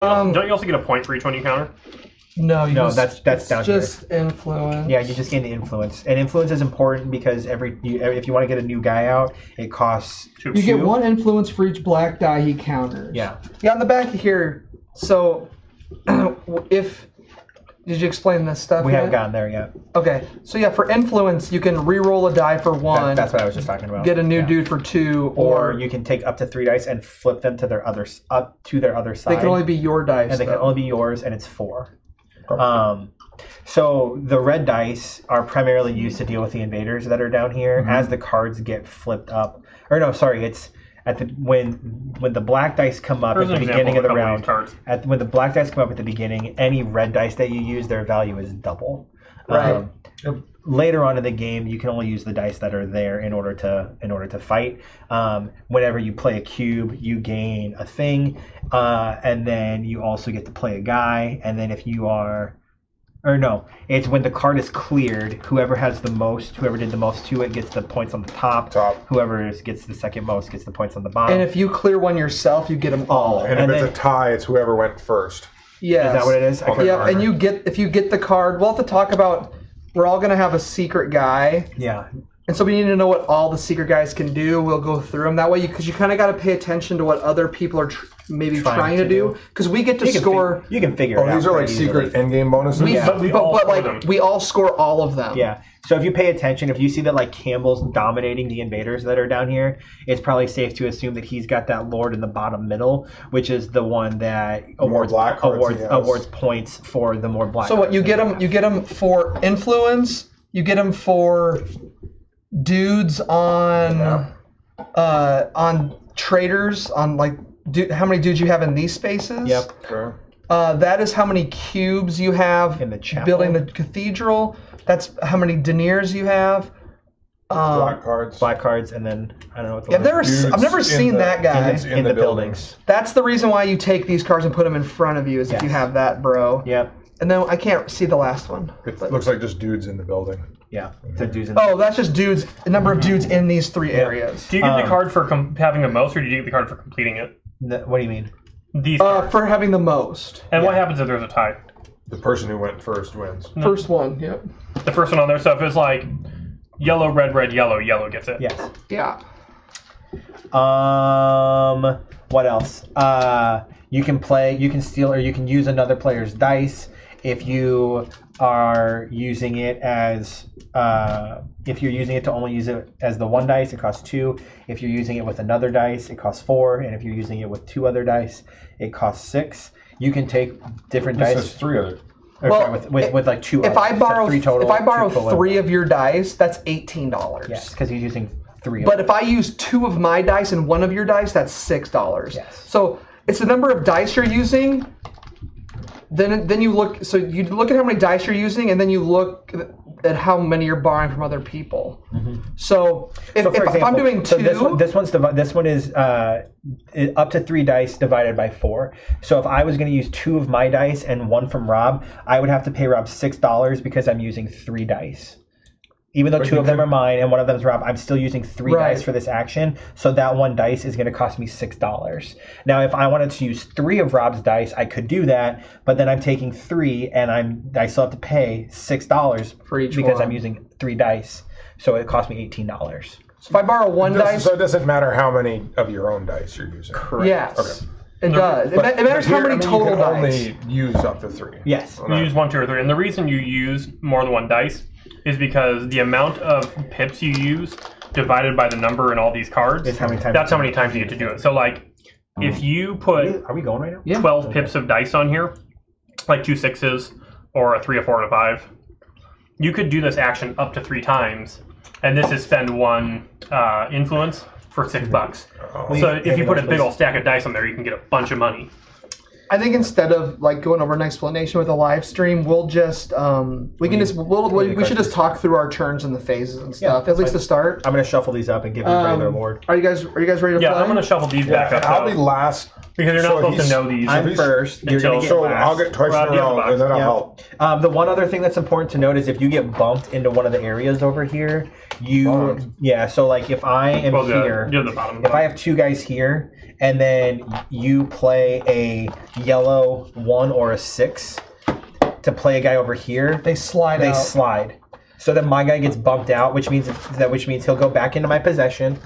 Don't you also get a point for each one you counter? No, that's down here. Just influence. Yeah, you just gain the influence, and influence is important because if you want to get a new guy out, it costs You get 1 influence for each black die he counters. Yeah. Yeah, on the back here. So, did you explain this stuff? We yet? haven't gotten there yet. Okay, so yeah, for influence, you can re-roll a die for 1. That's what I was just talking about. Get a new dude for 2, or you can take up to 3 dice and flip them to their other side. They can only be your dice. And they can only be yours, and it's 4. So the red dice are primarily used to deal with the invaders that are down here. As the cards get flipped up, or no, sorry, it's at the when the black dice come up at the beginning of the round. When the black dice come up at the beginning, any red dice that you use, their value is double. Right. Later on in the game, you can only use the dice that are there in order to fight. Whenever you play a cube, you gain a thing, and then you also get to play a guy. And then if you are, or no, it's when the card is cleared. Whoever did the most to it gets the points on the top. Whoever gets the second most gets the points on the bottom. And if you clear one yourself, you get them all. And if it's a tie, it's whoever went first. Yes. Is that what it is? Yeah, and if you get the card, we'll have to talk about. We're all going to have a secret guy. Yeah. And so we need to know what all the secret guys can do. We'll go through them. That way, because you kind of got to pay attention to what other people are maybe trying to do. Because we get to score. You can figure it out. These are like secret endgame bonuses? But we all score all of them. Yeah. So if you pay attention, if you see that like Campbell's dominating the invaders that are down here, it's probably safe to assume that he's got that lord in the bottom middle, which is the one that awards points for the more black. So what you get them? You get them for influence. You get them for dudes on traders on like how many dudes you have in these spaces. Yep. Sure. That is how many cubes you have in the chapel. Building the cathedral. That's how many deniers you have. Black cards, and then I don't know what the I've never seen that guy in the buildings. That's the reason why you take these cards and put them in front of you, is if you have that, bro. Yep. And then I can't see the last one. It looks like just dudes in the building. Yeah. The dudes that's just dudes. The number of dudes in these 3 areas. Do you get the card for having the most, or do you get the card for completing it? What do you mean? These cards. For having the most. And what happens if there's a tie? The person who went first wins. First one, yep. The first one on their stuff is like yellow, red, red, yellow. Yellow gets it. Yes. Yeah. What else? You can steal, or you can use another player's dice if you are using it as. If you're using it to only use it as the 1 dice, it costs 2. If you're using it with another dice, it costs 4. And if you're using it with 2 other dice, it costs 6. You can take different dice. This is 3 other. With like 2. If I borrow 3 total, if I borrow 3 of your dice, that's $18. Yes, because you're using 3. But if I use 2 of my dice and 1 of your dice, that's $6. Yes. So it's the number of dice you're using. Then you look. So you look at how many dice you're using, and then you look at how many you're borrowing from other people. Mm-hmm. So if I'm doing 2, this one is up to 3 dice divided by 4. So if I was going to use 2 of my dice and 1 from Rob, I would have to pay Rob $6 because I'm using 3 dice. Even though 2 of them are mine and 1 of them is Rob, I'm still using 3 dice for this action. So that 1 dice is going to cost me $6. Now, if I wanted to use 3 of Rob's dice, I could do that. But then I'm taking 3, and I still have to pay $6 for each because one. I'm using 3 dice. So it cost me $18. So if I borrow 1 dice, so it doesn't matter how many of your own dice you're using. Correct. Yes. Okay. It does. It matters how many total dice. You can only use up to 3. Yes. You use 1, 2, or 3. And the reason you use more than 1 dice is because the amount of pips you use divided by the number in all these cards, that's how many times you get to do it. So like if you put are we going right now? 12 pips of dice on here, like 2 6s or a 3, a 4, and a 5, you could do this action up to 3 times, and this is spend 1 influence for $6. So if you put a big old stack of dice on there, you can get a bunch of money. I think instead of like going over an explanation with a live stream, we'll just we should just talk through our turns and the phases and stuff. At least to start. I'm gonna shuffle these up and give everybody their award. Are you guys ready to play? Yeah, I'm gonna shuffle these back up. I'll be last because you're not supposed to know these. I'm first. You're gonna get last. I'll get twice in a row, and then I'll help. The one other thing that's important to note is if you get bumped into one of the areas over here, so like if I am here, you're the bottom. If I have 2 guys here and then you play a yellow 1 or a 6 to play a guy over here. They slide out. Slide. So then my guy gets bumped out, which means he'll go back into my possession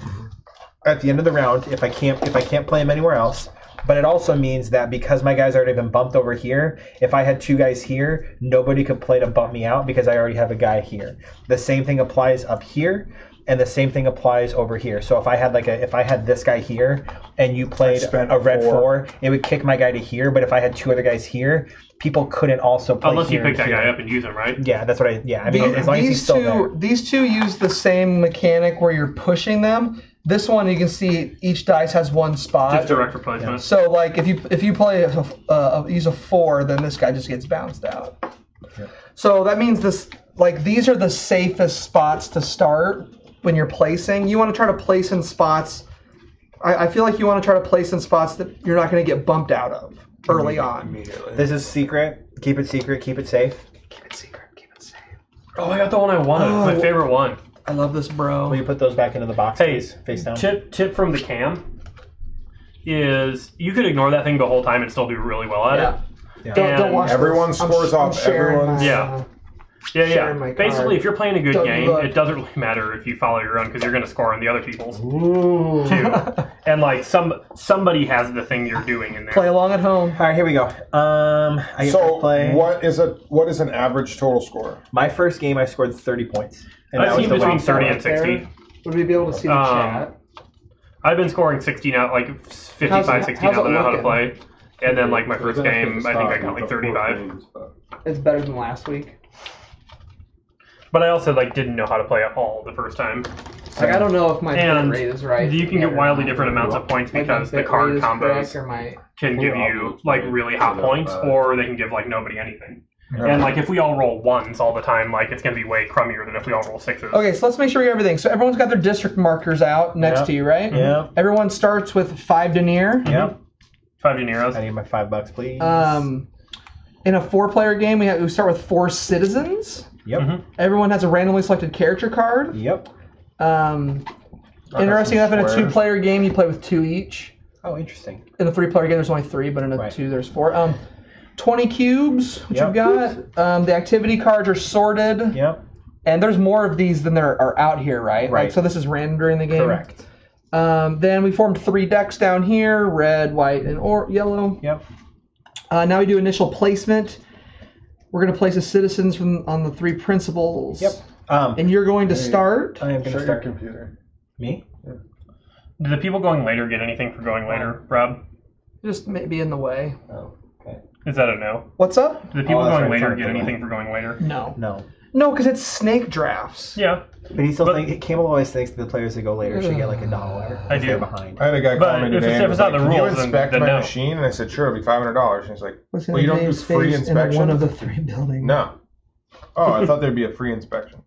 at the end of the round if I can't play him anywhere else. But it also means that because my guy's already been bumped over here, if I had 2 guys here, nobody could play to bump me out because I already have a guy here. The same thing applies up here, and the same thing applies over here. So if I had this guy here and you played a red 4, it would kick my guy to here. But if I had 2 other guys here, people couldn't also play unless here. you pick that guy up and use him, right? Yeah, that's what I mean, as long as he's still there. These two use the same mechanic where you're pushing them. This one, you can see each dice has 1 spot. Just direct replacement. Yeah. So, like, if you play use a 4, then this guy just gets bounced out. Yeah. So that means these are the safest spots to start when you're placing. You want to try to place in spots. I feel like you want to try to place in spots that you're not going to get bumped out of early on. Immediately. This is secret. Keep it secret. Keep it safe. Keep it secret. Keep it safe. Oh, I got the one I wanted. Oh. My favorite one. I love this, bro. Will you put those back into the box, Hey, please? Face down. Tip from the cam is you could ignore that thing the whole time and still do really well at it. Yeah. Don't watch Everyone this. scores I'm off sharing everyone's- my, Yeah. sharing my Basically, card. if you're playing a good Don't game, look. it doesn't really matter if you follow your own because you're going to score on the other people's Ooh. too. And like somebody has the thing you're doing in there. Play along at home. All right, here we go. I get So to play. what is an average total score? My first game, I scored 30 points. And I've that was seen the between last 30 one. and 60. Would we be able to see the chat? I've been scoring 60 now, like 55, 60 now that I know how to play. And then like my first game, I think I got like 35. It's better than last week. But I also like didn't know how to play at all the first time. Like, I don't know if my And bit rate is right. you can Yeah, get wildly or not. different amounts of points Like, my because the bit card rate is correct, combos or my can give you like really hot points, or they can give like nobody anything. And like if we all roll 1s all the time, like it's gonna be way crummier than if we all roll 6s. Okay, so let's make sure we get everything. So everyone's got their district markers out next Yep. to you, right? Yeah. Everyone starts with 5 denier. Yep. 5 I dineros. need my $5, please. In a 4-player game, we start with 4 citizens. Yep. Everyone has a randomly selected character card. Yep. Interesting enough, in a squares. 2-player game, you play with 2 each. Oh, interesting. In a 3-player game, there's only 3, but in a Right. 2, there's 4. 20 cubes, which Yep. you've got. The activity cards are sorted. Yep. And there's more of these than there are out here, right? Right. Like, so this is random during the game. Correct. Then we formed 3 decks down here: red, white, and yellow. Yep. Now we do initial placement. We're going to place the citizens on the 3 principals. Yep. And you're going to start. I am going to start. Computer. Me? Do the people going later get anything for going later, Rob? Just maybe in the way. Oh, okay. Is that a no? What's up? Do the people that's going right, later sorry, get sorry. anything for going later? No. No. No, because it's snake drafts. Yeah. But he still Campbell always thinks the players that go later should get like $1. I if do. they're behind. I had a guy But call me if today it's- and if was it's not like, the "Can you rules, then- inspect then my no." machine?" And I said, "Sure, it'll be $500." And he's like, What's "Well, you don't do Dave's free face inspection." in one of the 3 buildings. No. Oh, I thought there'd be a free inspection.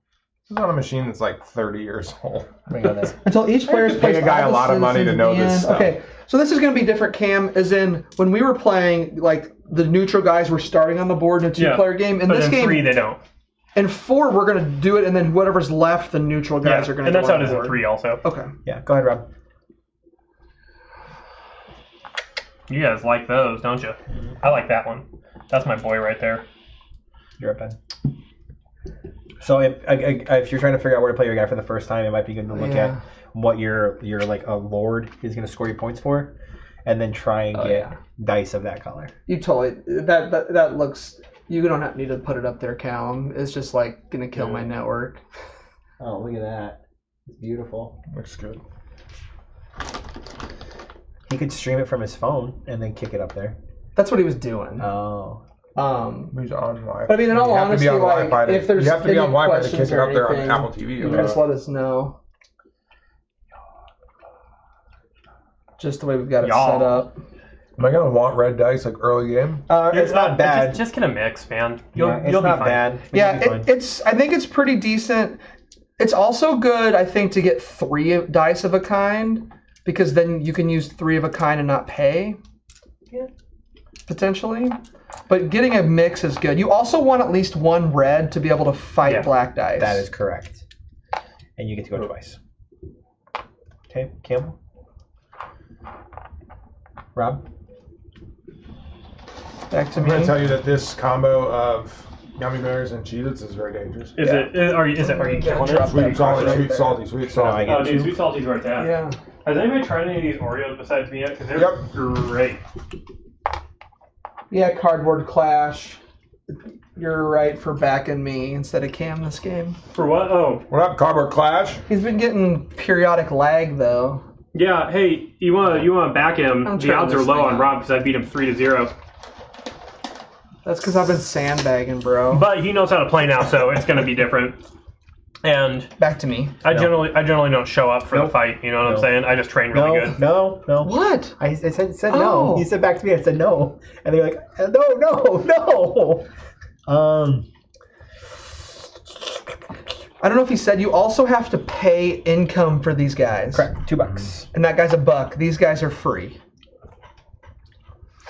This is on a machine that's like 30 years old. Bring on this. Until each player has to pay placed a guy all a the lot of money to citizens know at the this end. stuff. Okay, so this is going to be different, Cam, as in when we were playing, like, the neutral guys were starting on the board in a 2-player game. In But this in game, 3 they don't. in 4, we're going to do it, and then whatever's left, the neutral guys Yeah. are going to And that's go how on it is in board. 3 also. Okay. Yeah, go ahead, Rob. You guys like those, don't you? I like that one. That's my boy right there. You're up, Ben. So if you're trying to figure out where to play your guy for the first time, it might be good to look at what your like a lord is going to score you points for, and then try and get dice of that color. You totally that looks. You don't need to put it up there, Callum. It's just like gonna kill my network. Oh, look at that! It's beautiful. Looks good. He could stream it from his phone and then kick it up there. That's what he was doing. Oh. Who's on Wi-Fi? But I mean, in all You have to be honesty, on like, Wi-Fi to- if there's you have to be on any Wi-Fi to kick questions it or up there on anything, Apple TV. you can just let us know. Just the way we've got it Y'all. set up. Am I gonna want red dice like early game? It's not bad. Just get a mix, man. You'll It's be not fine. bad. Yeah, You'll be fine. it's. I think it's pretty decent. It's also good, I think, to get 3 dice of a kind, because then you can use 3 of a kind and not pay. Yeah. Potentially. But getting a mix is good. You also want at least 1 red to be able to fight black dice. That is correct. And you get to go twice. Okay, Campbell. Rob? Back to I'm going me. to tell you that this combo of gummy bears and Cheez-Its is very dangerous. Is it? Are you killing it? Sweet, salty, sweet, salty, sweet, salty. get Oh, dude, sweet salty's where it's at. Yeah. Has anybody tried any of these Oreos besides me yet? Because they're Yep. great. Yeah, Cardboard Clash. You're right for backing me instead of Cam this game. For what? Oh, What up, Cardboard Clash? He's been getting periodic lag though. yeah. Hey, you wanna back him? I'm The trying odds are this low thing on out. Rob because I beat him 3-0. That's because I've been sandbagging, bro. But he knows how to play now, so it's gonna be different. And Back to me. I generally don't show up for the Nope. fight. You know what I'm No. saying? I just train really good. No. What? I said Oh. no. He said back to me. I said no, and they're like, no. I don't know if he said you also have to pay income for these guys. Correct. $2. And that guy's $1. These guys are free.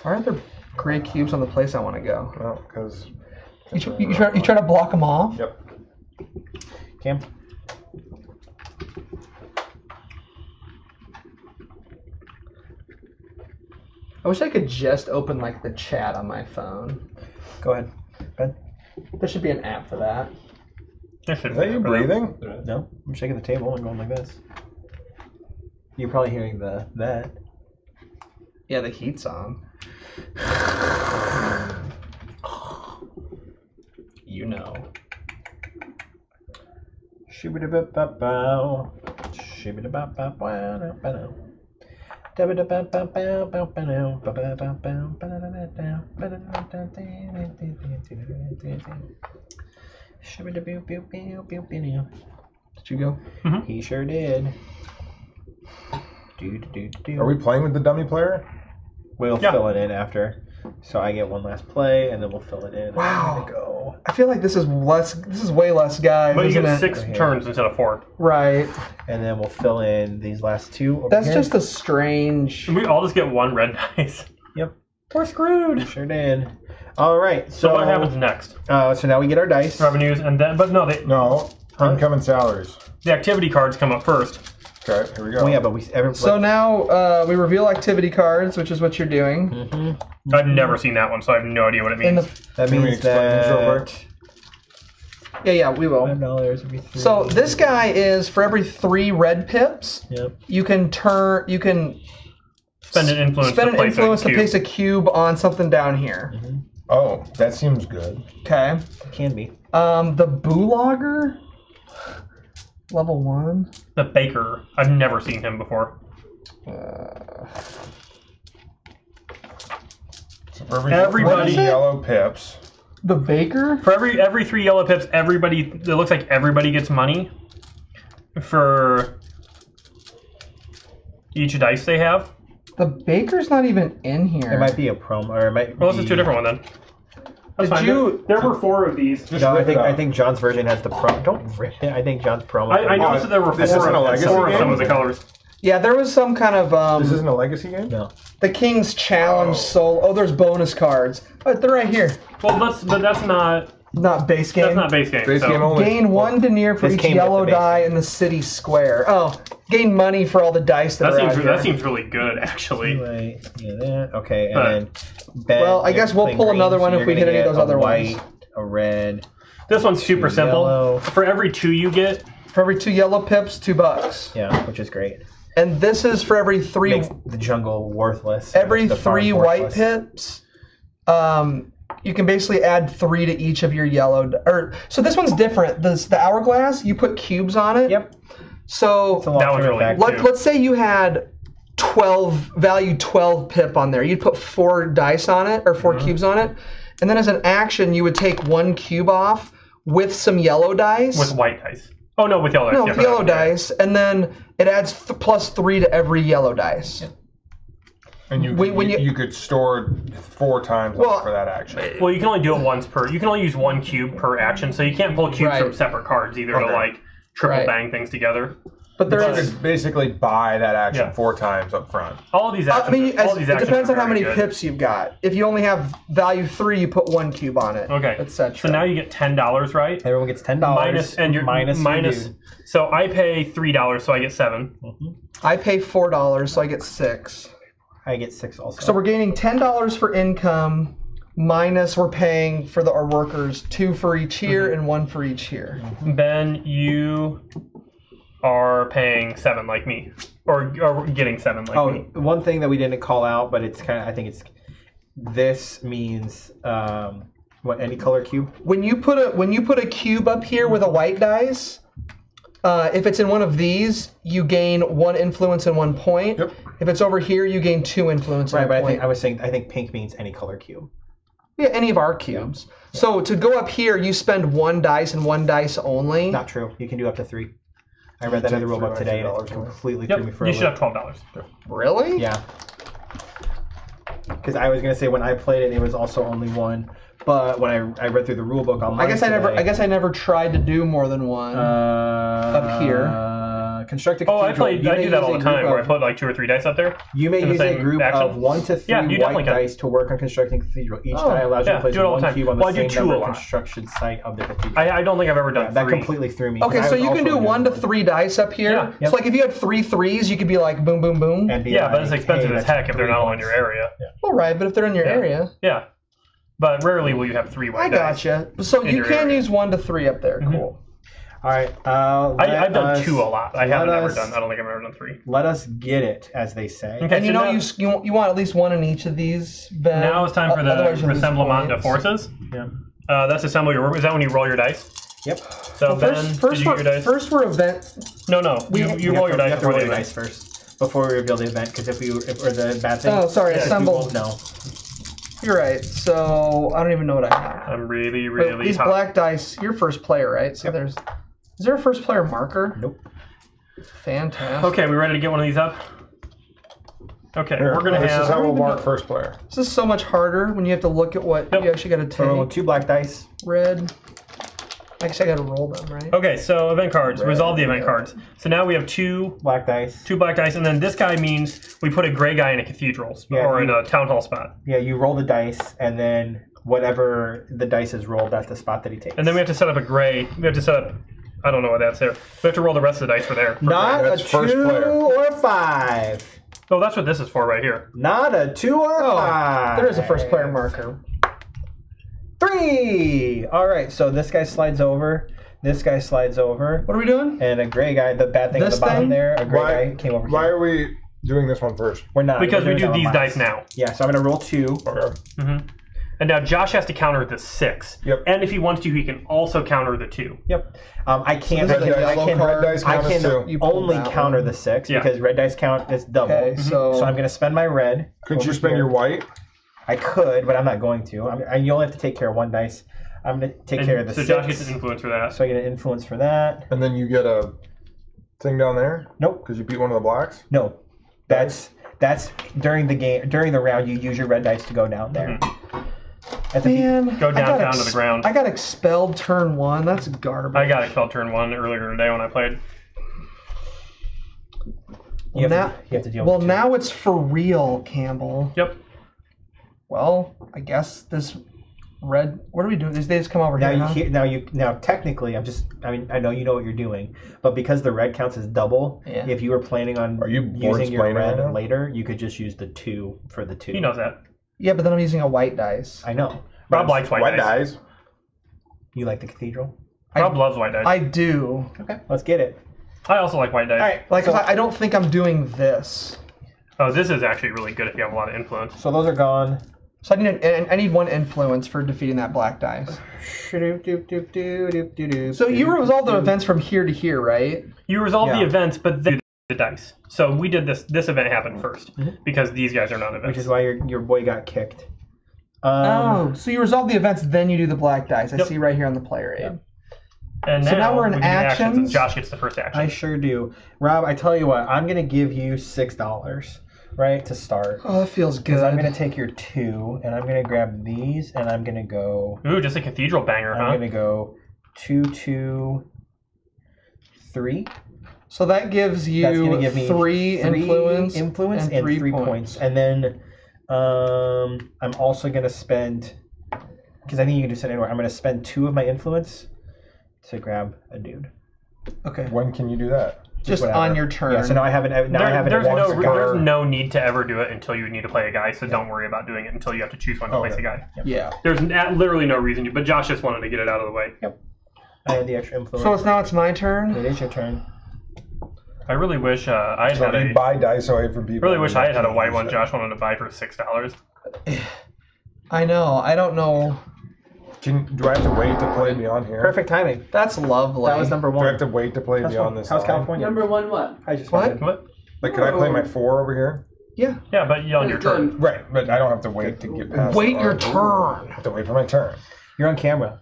Why aren't there gray cubes on the place I want to go? Well, because... You try to block them off? Yep. Cam. I wish I could just open like the chat on my phone. Go ahead. Ben. There should be an app for that. Is that you breathing? No. I'm shaking the table and going like this. You're probably hearing that. Yeah, the heat's on. You know. Shibidi-bop-bop-bow. Shibidi-bop-bop-wow-now-bow. Did you go? He sure did. Are we playing with the dummy player? We'll Yeah. fill it in after. So I get one last play, and then we'll fill it in. Wow. There we go. I feel like this is less. This is way less guys, But you isn't get it? 6 Right here. turns instead of 4. Right. And then we'll fill in these last two over That's here. just a strange. We all just get 1 red dice. Yep. We're screwed. Sure did. All right. So what happens next? So now we get our dice. Revenues and then, but no, No. Huh? Income and salaries. the activity cards come up first. Okay, here we go. Oh yeah, but So now we reveal activity cards, which is what you're doing. Mhm. I've never seen that one, so I have no idea what it In means. the That Can we means explain these real quick? yeah, we will. $5 every 3. So this guy is for every 3 red pips, Yep. you can Spend an influence spend to an place influence a to cube. place a cube on something down here. Oh, that seems good. Okay. Can be. The Boologger, level 1. The baker. I've never seen him before. So for every Everybody- 3 yellow pips. The Baker. For every 3 yellow pips, everybody. It looks like everybody gets money for each dice they have. The Baker's not even in here. It might be a promo, or it might. Well, this is be, 2 different one then. That's Did fine. you- There were 4 of these. Just No, rip it I up. think John's version has the pro. Don't rip it. I think John's promo. I noticed that there were This 4 isn't a of legacy some game? of the colors. Yeah, there was some kind of This isn't a legacy game? No. the King's Challenge Oh. soul. Oh, there's bonus cards. Oh, they're right here. Well, that's not Not base game. that's not base game. Base so. game only. Gain 1 denier for This each came with yellow the base die game. in the city square. Oh, gain money for all the dice that, That are out seems here. that seems really good actually. Right. Yeah. That. Okay. And But- then. Ben, Well, I you're guess we'll playing pull green, another one so if you're we gonna hit any of get those other a white, ones. a red. This one's super simple. Yellow. For every 2 you get, For every 2 yellow pips, $2. Yeah, which is great. And this is for every 3 Makes the jungle worthless. every The farm 3 white worthless. pips. You can basically add 3 to each of your yellow. So this one's different. The hourglass, you put cubes on it. Yep. So It's a That long one's term really effect. good. let's say you had 12 pip on there. You'd put 4 dice on it or 4 cubes on it, and then as an action, you would take 1 cube off with some yellow dice. with white dice. Oh no, with yellow dice. no, yeah, with for yellow that one. dice, and then it adds plus 3 to every yellow dice. And you, When you- you could store 4 times Well, for that action. Well, you can only do it once per. You can only use 1 cube per action, so you can't pull cubes Right. from separate cards either to Okay. like triple Right. bang things together. But there You is. could basically buy that action Yeah. 4 times up front. All of these actions. I mean, all these it actions depends are on how very many good. pips you've got. If you only have value 3, you put 1 cube on it. Okay. etc. So now you get $10, right? Everyone gets $10. Minus and you're minus. your minus. dude. So I pay $3, so I get 7. I pay $4, so I get 6. I get 6 also. So we're gaining $10 for income, minus we're paying for our workers 2 for each here and 1 for each here. Ben, you are paying 7 like me, or getting 7 like me. One thing that we didn't call out, but it's kind of, I think it's, this means what, any color cube? When you put a cube up here with a white dice, if it's in one of these, you gain 1 influence and 1 point. Yep. If it's over here, you gain 2 influence and Right, 1 but point. I think pink means any color cube. Yeah, any of our cubes. So to go up here, you spend 1 dice and 1 dice only. Not true. You can do up to 3. I read that in the rulebook today, and it completely threw me for a You should loop. have $12. Really? Yeah. Because I was gonna say when I played it, it was also only 1. But when I read through the rulebook online, I guess I never tried to do more than 1 up here. Construct a Oh, cathedral. I do that all the time, where I put like 2 or 3 dice up there. You may in the use a same group action. of 1 to 3 Yeah, you definitely white can. dice to work on constructing cathedral. Each Oh, die allows you yeah, to place do it all the 1 time. cube on Well, I the do same 2 a number lot. construction site of the cathedral. I don't think I've ever done 3. That completely threw me. 'cause Okay, I so was you can also do doing 1 to 1. 3 dice up here. Yeah. Yep. So like if you had 3 threes, you could be like boom, boom, boom. And be Yeah, but like, it's expensive hey, as that's heck if they're 3 not all in points. your area. All right, but if they're in your Yeah. area, Yeah. But rarely will you have 3 I white dice. gotcha. So in you your can area. use 1 to 3 up there. Cool. All right. I've done 2 a lot. I haven't let ever us- done. I don't think I've ever done 3. Let us get it, as they say. Okay, And you so know now, you want at least 1 in each of these. Ben. now it's time for the Otherwise you lose Rassemblement de points. Forces. Yeah. That's assemble your. Is that when you roll your dice? Yep. So Well, Ben, first did you get your dice? first we're event. No. we- You You roll your dice have to before roll the your event. dice first before we reveal the event, because if or the bad thing. Oh, sorry, Yeah, assemble. We won't know. You're right. So I don't even know what I have. I'm really, Wait, really these hot. black dice. You're first player, right? So Yep. is there a first player marker? Nope. Fantastic. Okay, we ready to get one of these up? Okay, we're gonna This is how have. we'll mark first player. This is so much harder when you have to look at what Yep. you actually got to So roll take. 2 black dice. Red. I guess I got to roll them, right? Okay, so event cards. Red, Resolve the event red. cards. So now we have 2 Black dice. black dice, and then this guy means we put a gray guy in a cathedral Yeah, or in you- a town hall spot, Yeah, you roll the dice, and then whatever the dice is rolled, that's the spot that he takes. and then we have to set up a gray. We have to set up. I don't know what that's there. We have to roll the rest of the dice for there. for Not gray. a That's first 2 player. or 5. Oh, that's what this is for right here. Not a 2 or 5. There is a first player marker. 3. All right, so this guy slides over. This guy slides over. What are we doing? And a gray guy, the bad thing at This the bottom thing? there, a gray Why- guy came over Why here. are we doing this one first? We're not. Because we're we doing do it these on dice mine. now. Yeah, so I'm going to roll 2. Okay. And now Josh has to counter the 6. Yep. And if he wants to, he can also counter the 2. Yep. I can't. this is I the can, I yellow can, card. Red dice I count as can 2. You pulled only that counter one. the 6 Yeah. because red dice count is double. Okay, so So I'm going to spend my red. Couldn't you over spend here. your white? I could, but I'm not going to. You only have to take care of 1 dice. I'm going to take care of the so 6. Josh gets an influence for that. So I get an influence for that. And then you get a thing down there? Nope. Because you beat one of the blocks? No. That's during the game, during the round, you use your red dice to go down there. At the man, Go I got down to the ground. I got expelled turn 1. That's garbage. I got expelled turn 1 earlier today when I played. you, now, have to deal well, with 2. now it's for real, Campbell. Yep. Well, I guess this red. What are we doing? They just come over Now here. you huh? now technically I know you know what you're doing, but because the red counts as double, Yeah. if you were planning on Are you board using your explaining red right now? later, you could just use the 2 for the 2. He knows that. Yeah, but then I'm using a white dice. I know. Rob likes white dice. dice. You like the cathedral? Rob loves white dice. I do. Okay, let's get it. I also like white dice. All right, Like, so, 'cause I don't think I'm doing this. Oh, this is actually really good if you have a lot of influence. so those are gone. So I need 1 influence for defeating that black dice. So you resolve the events from here to here, right? You resolve the Yeah. events, but then the dice. So we did this. This event happened first because these guys are not events. Which is why your boy got kicked. Oh, so you resolve the events, then you do the black dice. I Yep. see right here on the player aid. And so now we're in we can do actions. and Josh gets the first action. I sure do. Rob, I tell you what, I'm gonna give you $6, right, to start. Oh, that feels Because good. I'm gonna take your 2, and I'm gonna grab these, and I'm gonna go. Ooh, just a cathedral banger, I'm huh? gonna go 2, 2, 3. So that gives That's you gonna give me 3 influence, and 3 3 points. And then I'm also gonna spend, because I think you can do that anywhere. I'm gonna spend 2 of my influence to grab a dude. Okay. When can you do that? Just whatever. on your turn. Yeah, so now I have an There's card. no need to ever do it until you need to play a guy, so don't worry about doing it until you have to choose one to place a guy. Yeah. There's literally no reason to, but Josh just wanted to get it out of the way. I had the extra influence. So it's my turn. It is your turn. I really wish I had So had if you buy dice away from people. really wish I had a white one Josh wanted to buy for $6. I know. I don't know. Do I have to wait to play beyond here? Perfect timing. That's lovely. That was number Do I have one. to wait to play beyond this? How's line? California? Number one what? I just What? wondered. What? Like, could I play my 4 over here? Yeah. Yeah, but you on your turn. Right, but I don't have to wait to get past. Wait the your line. turn. I have to wait for my turn. You're on camera.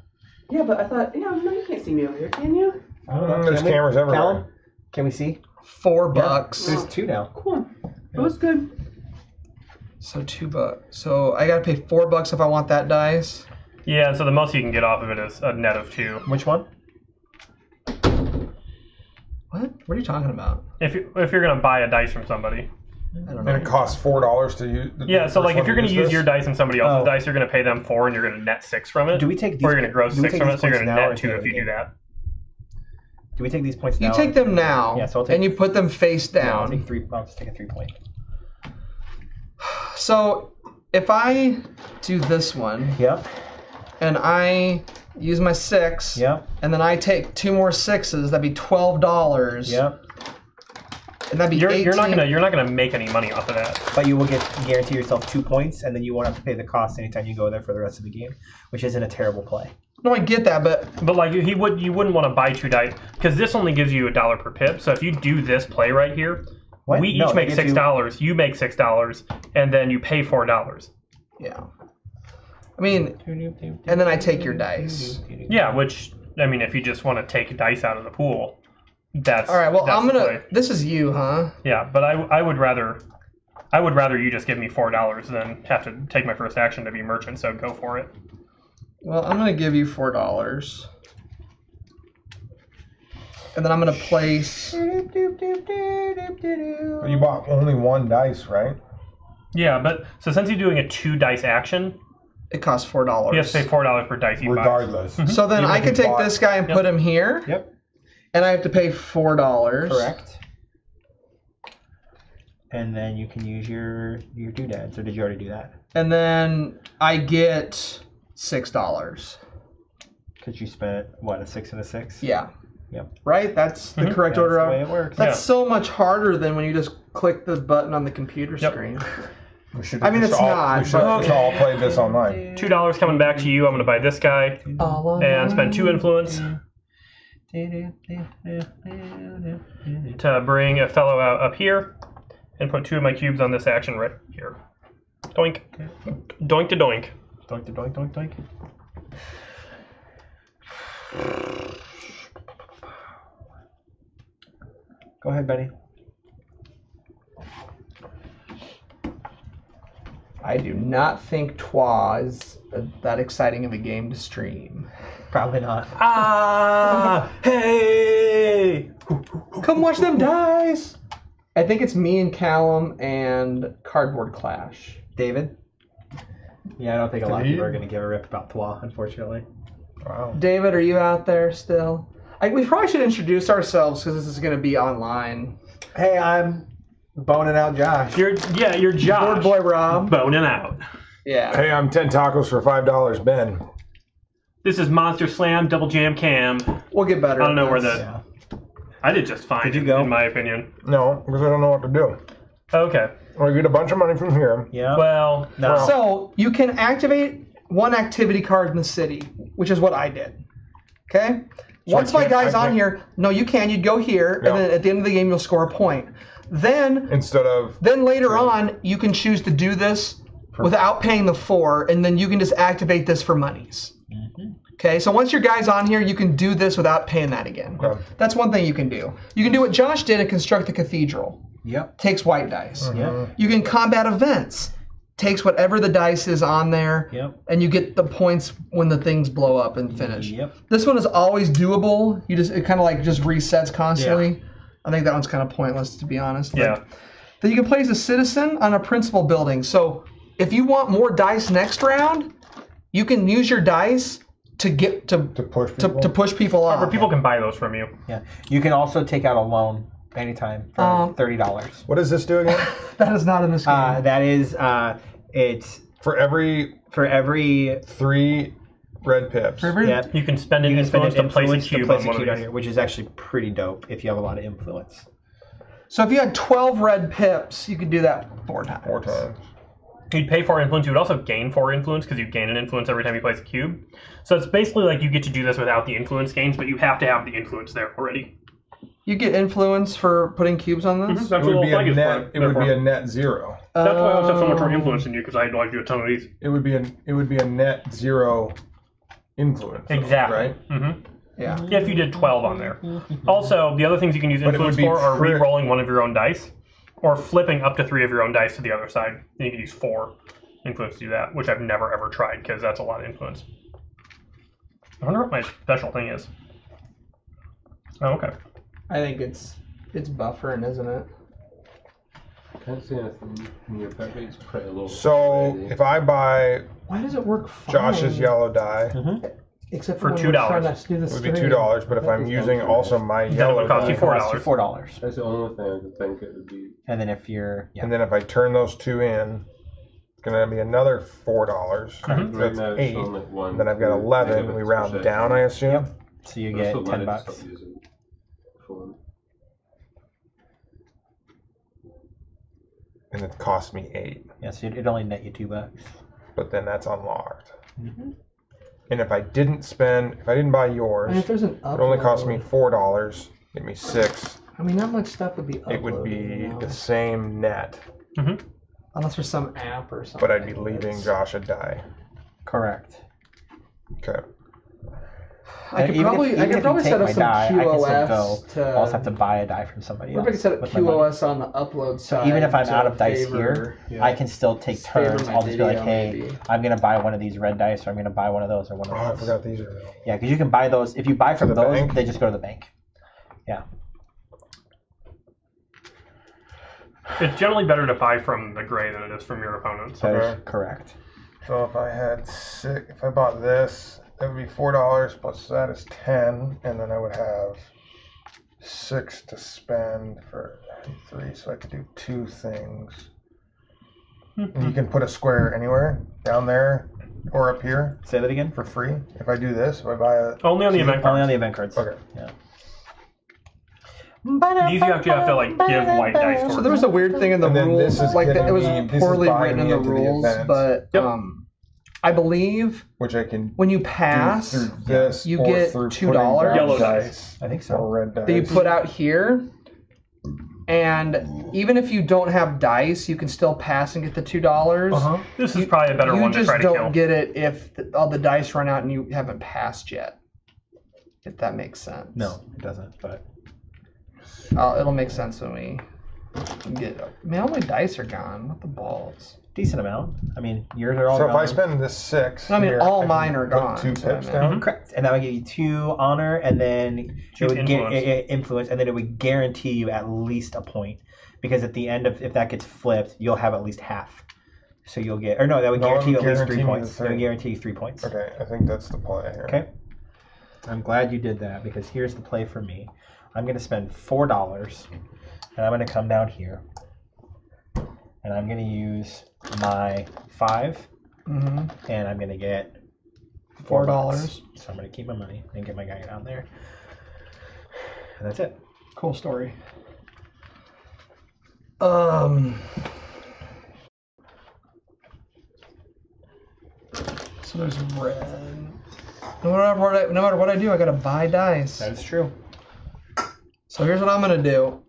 Yeah, but I thought, no, you can't see me over here, can you? I don't know. There's Can we? cameras everywhere. Callum, can we see? $4. There's 2 now. Cool. That was good. So $2. So I gotta pay $4 if I want that dice. Yeah, so the most you can get off of it is a net of 2. Which one? What? What are you talking about? If you're gonna buy a dice from somebody. I don't And know. it costs $4 to use. Yeah, so like if you're gonna use your dice. dice and somebody else's Oh. dice, you're gonna pay them 4 and you're gonna net 6 from it. Do we take these? or you're gonna gross do we 6 take from these it, so you're points gonna now or net 2 at if the you do end? that. Do we take these points now? You take them now, Yeah, so I'll take- and you put them face I'll down. take 3. I'll just take a 3 point. So if I do this one, Yep. and I use my 6, Yep. and then I take 2 more 6s, that'd be $12. Yep. And that'd be You're 18. not gonna make any money off of that. But you will guarantee yourself 2 points, and then you won't have to pay the cost anytime you go there for the rest of the game, which isn't a terrible play. No, I get that, but But like you wouldn't want to buy 2 dice because this only gives you $1 per pip. So if you do this play right here, What? we No, each it make gives you- $6. You make $6, and then you pay $4. yeah. I mean, and then I take your dice. Yeah, which I mean, if you just want to take dice out of the pool, that's All right. Well, that's I'm the gonna. play. This is you, huh? Yeah, but I would rather you just give me $4 than have to take my first action to be merchant. So go for it. Well, I'm gonna give you $4, and then I'm gonna place. But you bought only 1 dice, right? Yeah, but so since you're doing a 2 dice action, It costs $4. you have to pay $4 per dice you buy. Regardless. So then Even I if can you take bought- this guy and Yep. put him here, Yep. and I have to pay $4. Correct. And then you can use your doodads, or did you already do that? And then I get $6. Because you spent, what, a 6 and a 6? Yeah. Yep. Right? That's the correct That's order. the way it works. That's Yeah. so much harder than when you just click the button on the computer Yep. screen. We should I mean, just it's all, not, We should but- just all play this online. $2 coming back to you. I'm going to buy this guy and spend 2 influence to bring a fellow out up here and put 2 of my cubes on this action right here. Doink. Doink to doink. Doink, doink, doink, doink. Go ahead, Benny. I do not think Twa is that exciting of a game to stream. Probably not. Ah! Hey! Come watch them dice! I think it's me and Callum and Cardboard Clash. David? Yeah, I don't think a lot of David? people are going to give a rip about Thwa, unfortunately. Wow. David, are you out there still? We probably should introduce ourselves because this is going to be online. Hey, I'm boning out Josh. You're Josh. Board Boy Rob. Boning out. Yeah. Hey, I'm 10 tacos for $5, Ben. This is Monster Slam Double Jam Cam. We'll get better. I don't know at where this. Yeah. I did just fine. Did you go? In my opinion. No, because I don't know what to do. Okay. I get a bunch of money from here. Yeah. Well, no. So you can activate one activity card in the city, which is what I did. Okay? Once my guy's on here, no, you can. You'd go here, Yeah. and then at the end of the game, you'll score a point. Then Instead of later on, you can choose to do this without paying the 4, and then you can just activate this for monies. Okay, so once your guy's on here, you can do this without paying that again. Okay. That's one thing you can do. You can do what Josh did and construct the cathedral. Yep. Takes white dice. Yep. You can combat events. Takes whatever the dice is on there, Yep. and you get the points when the things blow up and finish. Yep. This one is always doable. It kind of like just resets constantly. I think that one's kind of pointless, to be honest. But yeah. then you can play as a citizen on a principal building. So if you want more dice next round, you can use your dice to get to push people. push people off. Or people can buy those from you. Yeah. You can also take out a loan anytime for $30. What does this do again? That is not in this game. That is, it's For every for every 3 red pips. yeah. You can spend an You can spend influence an to place a influence to cube place on a one cube of on these. here, which is actually pretty dope if you have a lot of influence. So if you had 12 red pips, you could do that 4 times. 4 times. You'd pay 4 influence. You would also gain 4 influence because you gain an influence every time you place a cube. So it's basically like you get to do this without the influence gains, but you have to have the influence there already. You get influence for putting cubes on this? That's It would what be little a flag is net. for. It would be a Therefore. net 0. That's why I also have so much more Oh. influence than you because I like do a ton of these. It would be a net 0 influence. though, Exactly. Right. Yeah. If you did 12 on there. Also, the other things you can use But it influence would be for are crit- re-rolling one of your own dice, or flipping up to 3 of your own dice to the other side. Then you can use 4 influence to do that, which I've never ever tried because that's a lot of influence. I wonder what my special thing is. Oh, okay. I think it's buffering, isn't it? Can't see anything in your effect rate's pretty low. So already. if I buy Why does it work fine? Josh's yellow die, Except For when $2. we're trying to do it this would be stream. $2. But if I'm using also my Then it yellow would cost you die, $4. Costs you $4. That's the only thing I could think it would be. And then if you're and then if I turn those 2 in, it's gonna be another $4. Right That's now it's 8. on like 1. And then I've got 11. We round down, I assume. so you But I get still managed to $10. stop using phone. And it cost me 8. Yeah, so it'd only net you $2. But then that's unlocked. And if I didn't buy yours, I mean, if there's an it upload, only cost me $4. Give me 6. I mean, not much stuff would be uploaded. It would be you know? the same net, Unless there's some app or something. but I'd be leaving that's- Josh a die. Correct. Okay. I could Even if- probably, even I if could you probably take set up my some die, I can QoS still go. to. I'll also have to buy a die from somebody What else. if I could set up with my money. QoS on the upload side? Even if I'm to out of dice favor- here, I can still take favor turns. my I'll just be like, video, hey, maybe. I'm going to buy one of these red dice, or I'm going to buy one of those, or one Oh, I of those. forgot these are. Yeah, because you can buy those. If you buy from the those, bank? they just go to the bank. Yeah. It's generally better to buy from the gray than it is from your opponents. That is Okay. correct. So if I had 6, if I bought this, that would be $4 plus that is 10, and then I would have 6 to spend for 3, so I could do 2 things. And you can put a square anywhere down there or up here Say that again. for free. If I do this, if I buy a Only on the event Only on cards. the event cards. okay, Yeah. These you actually have to like give white dice So towards. there was a weird thing in the And then rules, this is like getting it was me- this is poorly buying written in me the into the rules, events. but Yep. I believe which I can when you do pass through this. you or get through $2. putting Yellow brown dice. I think so. or red dice. that you put out here, and even if you don't have dice, you can still pass and get the $2. This is probably a better You one to just try to don't kill. get it if all the dice run out and you haven't passed yet. If that makes sense. No, it doesn't. But It'll make sense when we get. Man, all my dice are gone. What the balls? decent amount. I mean, yours are all. So if I gone. spend this 6, I mean, here, all can mine are put gone, 2 so I pips mean- down. Correct, and that would give you 2 honor, and then Two it would influence. influence, and then it would guarantee you at least a point, because at the end of if that gets flipped, you'll have at least half. So you'll get, or no, that would No, it guarantee you would at least guarantee 3 me points. the That would thing. guarantee you 3 points. Okay, I think that's the play here. Okay. I'm glad you did that, because here's the play for me. I'm going to spend $4, and I'm going to come down here, and I'm going to use my 5, Mm-hmm. and I'm going to get $4. So I'm going to keep my money and get my guy down there. And that's it. Cool story. So there's red. No matter what I do, I gotta buy dice. That is true. So here's what I'm gonna do.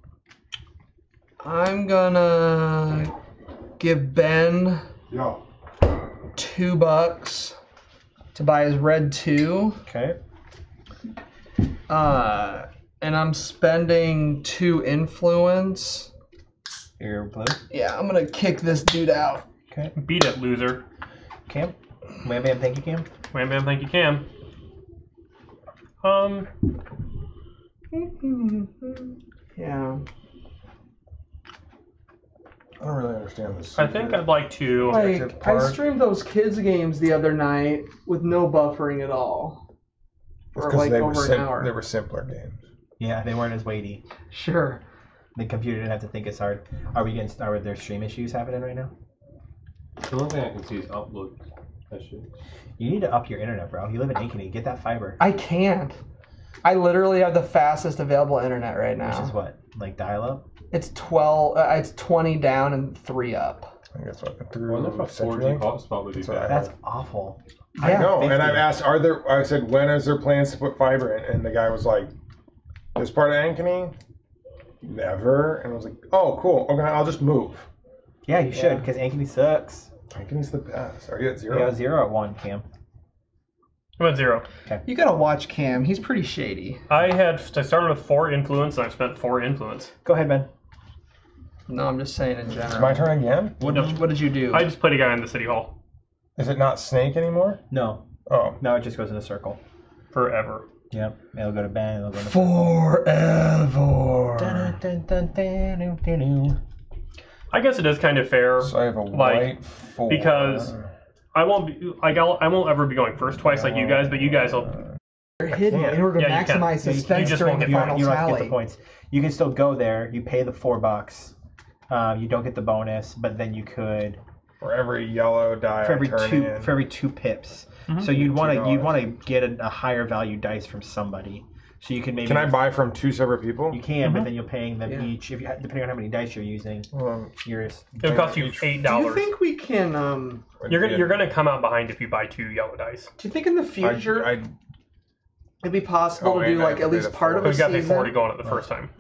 I'm gonna give Ben Yeah. $2 to buy his red 2. Okay. And I'm spending 2 influence. You're blue. Yeah, I'm gonna kick this dude out. Okay. Beat it, loser. Cam. Wham bam, thank you, Cam. Wham bam, thank you, Cam. Yeah. I don't really understand this. I think I'd like to. Like, I part. streamed those kids games the other night with no buffering at all. For because like they over were an hour. they were simpler games. Yeah, they weren't as weighty. Sure. The computer didn't have to think as hard. Are there stream issues happening right now? The one thing I can see is upload. That shit. You need to up your internet, bro. You live in Ankeny. Get that fiber. I can't. I literally have the fastest available internet right Which is now. what? Like dial-up? It's 20 down and 3 up. I guess what I through wonder if a 4G CenturyLink? hotspot would be That's what I better. That's awful. I know, 50. and I've asked, I said, when is there plans to put fiber in? And the guy was like, this part of Ankeny? Never. And I was like, oh, cool. Okay, I'll just move. Yeah, you should, because Ankeny sucks. Ankeny's the best. Are you at We 0? got 0 at 1, Cam. I'm at 0. You gotta watch Cam. He's pretty shady. I started with 4 influence, and I've spent 4 influence. Go ahead, Ben. No, I'm just saying in general. My turn again? What did you do? I just played a guy in the city hall Is it not Snake anymore? No. Oh. No, it just goes in a circle. forever. Yep. It'll go to Ben. It'll go to Forever. I guess it is kind of fair. So I have a Like, white 4. because I won't be like I won't ever be going first twice like you guys, but you guys will. They're hidden in order to Yeah, you can. maximize You suspense just during won't the get final You don't have to get tally. the points. You can still go there. You pay the $4. You don't get the bonus, but then you could For every yellow die for every I turn two in. for every 2 pips. Mhm. So you'd want $2. to get a higher value dice from somebody. So you can maybe Can I buy from 2 separate people? You can, but then you're paying them Yeah. each if you depending on how many dice you're using. Yours. It'll cost you Each- $8. Do you think we can? You're gonna come out behind if you buy 2 yellow dice. Do you think in the future I it'd be possible Oh, to do and I like have at to pay least the part of $4. a We've got the 40 season going at the first time.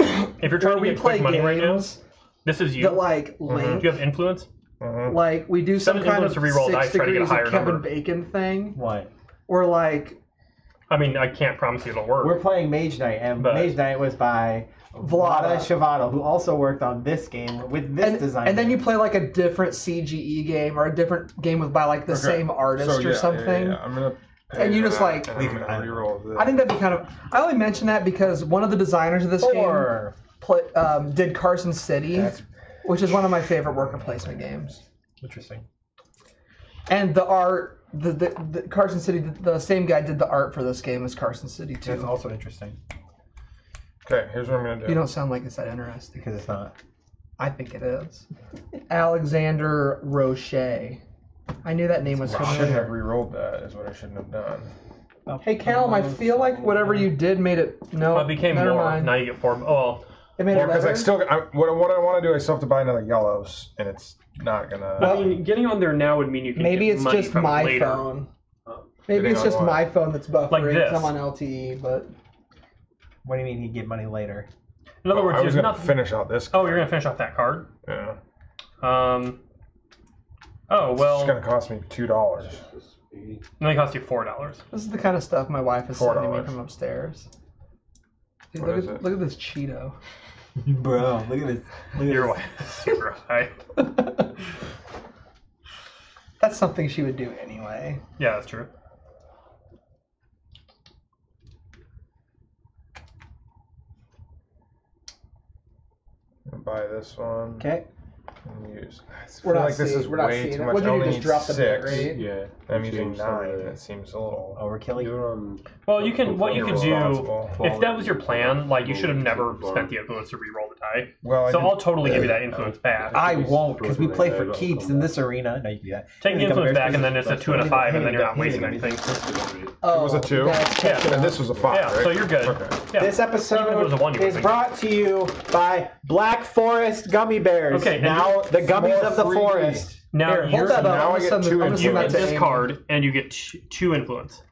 If you're trying where to we get play quick money right now, games this is you. that like Do link, you have influence? like we do some Seven kind of influence to reroll 6 dice, try to get a degrees higher of Kevin number. Bacon thing, What? or like I mean, I can't promise you it'll work. We're playing Mage Knight, and But- Mage Knight was by Vlada. Vlada Shavato, who also worked on this game with this design. and then you play like a different CGE game or a different game with by like the same artist or something. I'm gonna And you just, like, and I'm gonna reroll this. I think that'd be kind of. I only mention that because one of the designers of this Or game did Carson City, That's- which is one of my favorite worker placement games. interesting. And the art, the Carson City, the same guy did the art for this game as Carson City too. That's also interesting Okay, here's what I'm gonna do. You don't sound like it's that interesting. because it's not. I think it is. Alexander Roche. I knew that name was I should have familiar. re-rolled that. Is what I shouldn't have done. Hey Callum, I feel like whatever you did made it. No, Well, it became never more. mind. Now you get 4. Oh, well, It made Well, it because I better. still, what I want to do, I still have to buy another yellows, and it's not gonna. I mean, getting on there now would mean you can Maybe get it's money just from my it later. phone. Maybe Depending it's on just what. my phone that's buffering Like 'cause this. I'm on LTE, but What do you mean he'd get money later? In other words, I was there's gonna nothing. finish out this. Oh, you're gonna finish off that card. Yeah. Oh It's well, gonna cost me $2. it only costs you $4. this is the kind of stuff my wife is sending me $4. from upstairs. Dude, What look, is at, it? look at this Cheeto. Bro, look at this. Your wife is super high. That's something she would do anyway. Yeah, that's true. I'm gonna buy this one. Okay. And use. I We're feel not like this seeing- is we're not way seeing too it. much. What did I you only just need drop the bit 6. rate? Yeah. I'm you using changed some of 9. the- That seems a little. Overkill. You're on. Well, you can. What you could do Irresponsible. if that was your plan, like you should have never spent the influence to re-roll the die. Well, So I I'll totally give you that influence back. I won't, because we play for keeps in this arena. No, you can do that. Take the influence back, and then it's a 2 and a 5, and then you're not wasting anything. Oh, was a 2? that's- Yeah. And this was a 5. Yeah, right? so you're good. Okay. Yeah. This Even if it was a one, episode you is would brought to you by Black Forest Gummy Bears. Okay, and now the gummies more of the 3D. forest. Now Here, hold you're, that up. now I'm I gonna get send 2 I'm gonna influence. you send get that to this Amy. card, and you get 2 influence.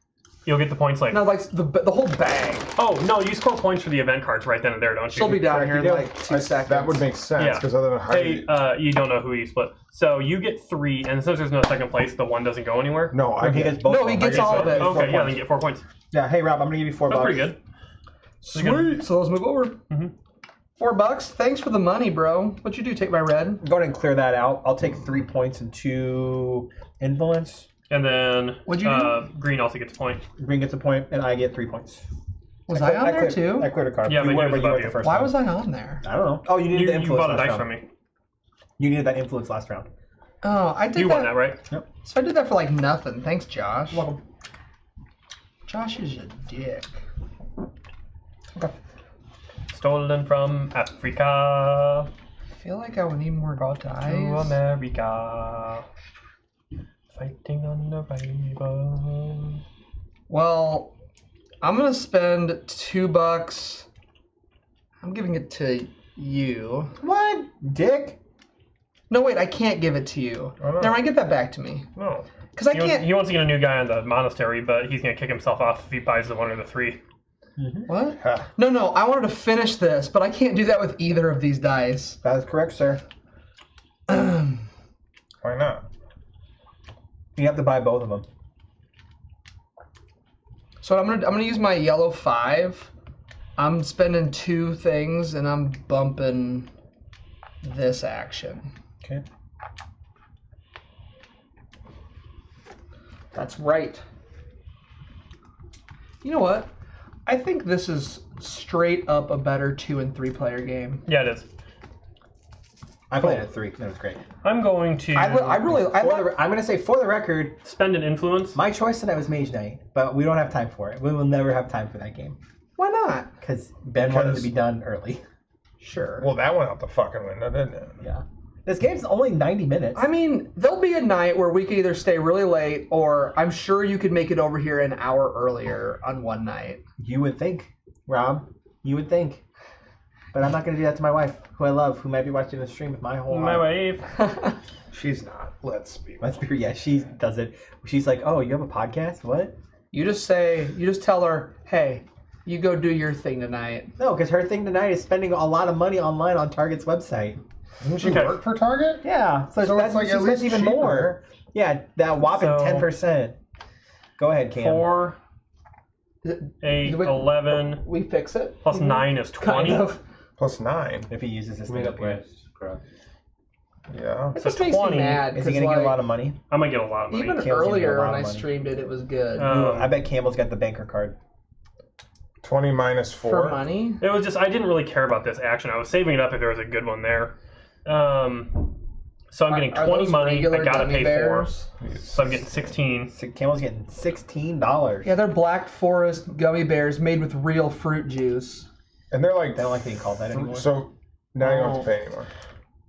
You'll get the points later. No, like the whole bag. Oh no, you score points for the event cards right then and there, don't you? She'll be down here in do. like 2 seconds. That would make sense Yeah. because other than Hey, you don't know who you split. So you get 3, and since there's no second place, the 1 doesn't go anywhere. no, I He get gets both No, of he them. gets I all guess of it. so. Okay, yeah, then you get 4 points. Yeah, hey Rob, I'm gonna give you $4. That's pretty good. Sweet. So let's move over. Mhm. $4. Thanks for the money, bro. What'd you do? Take my red? Go ahead and clear that out. I'll take 3 points and 2 influence. And then What'd you do? Green also gets a point. Green gets a point, and I get 3 points. Was I on there cleared, too? I cleared a card. Yeah, but you he were, was but you above were the you. first Why time. was I on there? I don't know. Oh, you needed You, the you influence bought a last dice round. from me. You needed that influence last round. Oh, I did You that. won that, right? So I did that for like nothing. Thanks, Josh. Welcome. Josh is a dick. stolen from Africa I feel like I would need more to dice. America. Fighting on the river. Well, I'm gonna spend $2. I'm giving it to you. What? Dick? No, wait, I can't give it to you. Why not? Never mind, get that back to me. No. Because I He can't. wants to get a new guy on the monastery, but he's going to kick himself off if he buys the 1 or the 3. What? Ha. No, I wanted to finish this, but I can't do that with either of these dice. That is correct, sir. Why not? You have to buy both of them. So I'm gonna use my yellow 5. I'm spending 2 things, and I'm bumping this action. Okay. That's right. You know what? I think this is straight up a better 2 and 3 player game. Yeah, it is. I played at 3. That was great. I'm going to I'm going to say, for the record, spend an influence. my choice tonight was Mage Knight, but we don't have time for it. We will never have time for that game. Why not? Because Ben wanted to be done early. Sure. Well, that went out the fucking window, didn't it? Yeah. This game's only 90 minutes. I mean, there'll be a night where we could either stay really late, or I'm sure you could make it over here an hour earlier on one night. You would think, Rob. You would think. But I'm not going to do that to my wife, who I love, who might be watching the stream with my whole My heart. wife. She's not. Let's be. Let's be, yeah, she does it. She's like, oh, you have a podcast? What? You just tell her, hey, you go do your thing tonight. No, because her thing tonight is spending a lot of money online on Target's website. Didn't you Okay. work for Target? Yeah, so So that's it's like she at spends least even cheaper. more. Yeah, that whopping So- 10%. Go ahead, Cam. 4, Did 8, we- 11, We fix it? plus 9 is 20. Kind of. Plus 9. If he uses this I thing mean, up here. crap. Yeah. It So just makes 20. me mad. Is he 'cause, going to get a like, lot of money? I might get a lot of money. Even Campbell's gonna get a earlier lot when of I money. streamed it, it was good. I bet Campbell's got the banker card. 20 minus 4. For money? It was just, I didn't really care about this action. I was saving it up if there was a good one there. So I'm getting Are 20 those money. regular I gotta gummy pay bears? 4. So I'm getting 16. So Campbell's getting $16. Yeah, they're Black Forest gummy bears made with real fruit juice. And they're like. They don't like being called that anymore. So now you don't have to pay anymore.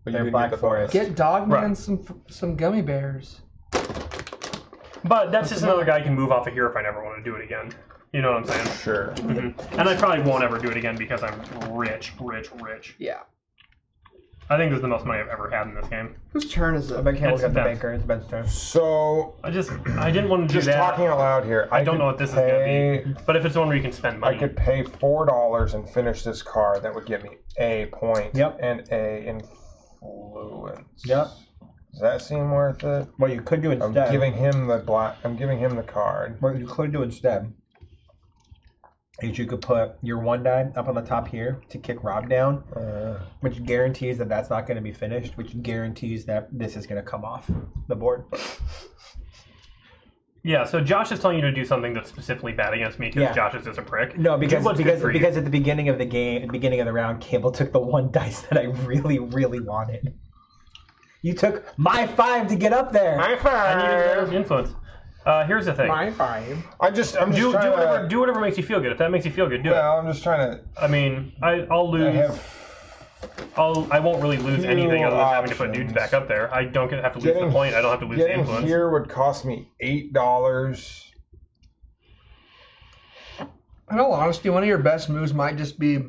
But They're you Black get the bonus. Forest. Get Dogman Right. some gummy bears. But that's just another guy I can move off of here if I never want to do it again. You know what I'm saying? Sure. And I probably won't ever do it again because I'm rich. Yeah. I think this is the most money I've ever had in this game. Whose turn is I it? bet Campbell's got It's the Ben's. banker. It's Ben's turn. So, I didn't want to do just that. talking out loud here. I don't could know what this is going to pay- be. But if it's one where you can spend money. I could pay $4 and finish this card. That would give me a point Yep. and a influence. Yep. Does that seem worth it? What you could do I'm instead. giving him the black. I'm giving him the card. What you could do instead is you could put your 1 die up on the top here to kick Rob down, which guarantees that that's not going to be finished, which guarantees that this is going to come off the board. Yeah, so Josh is telling you to do something that's specifically bad against me because Yeah. Josh is just a prick. No, Do because what's good for you. at the beginning of the game, at the beginning of the round, Campbell took the 1 dice that I really, really wanted. You took my 5 to get up there. My I card. needed better influence. Here's the thing. My 5. I'm just Do trying whatever to. do whatever makes you feel good. If that makes you feel good, do it. Well, I'm just trying to. I mean, I'll lose. I have I won't really lose few anything other than having to put options. dudes back up there. I don't have to lose the point. I don't have to lose the getting influence. here would cost me $8. In all honesty, one of your best moves might just be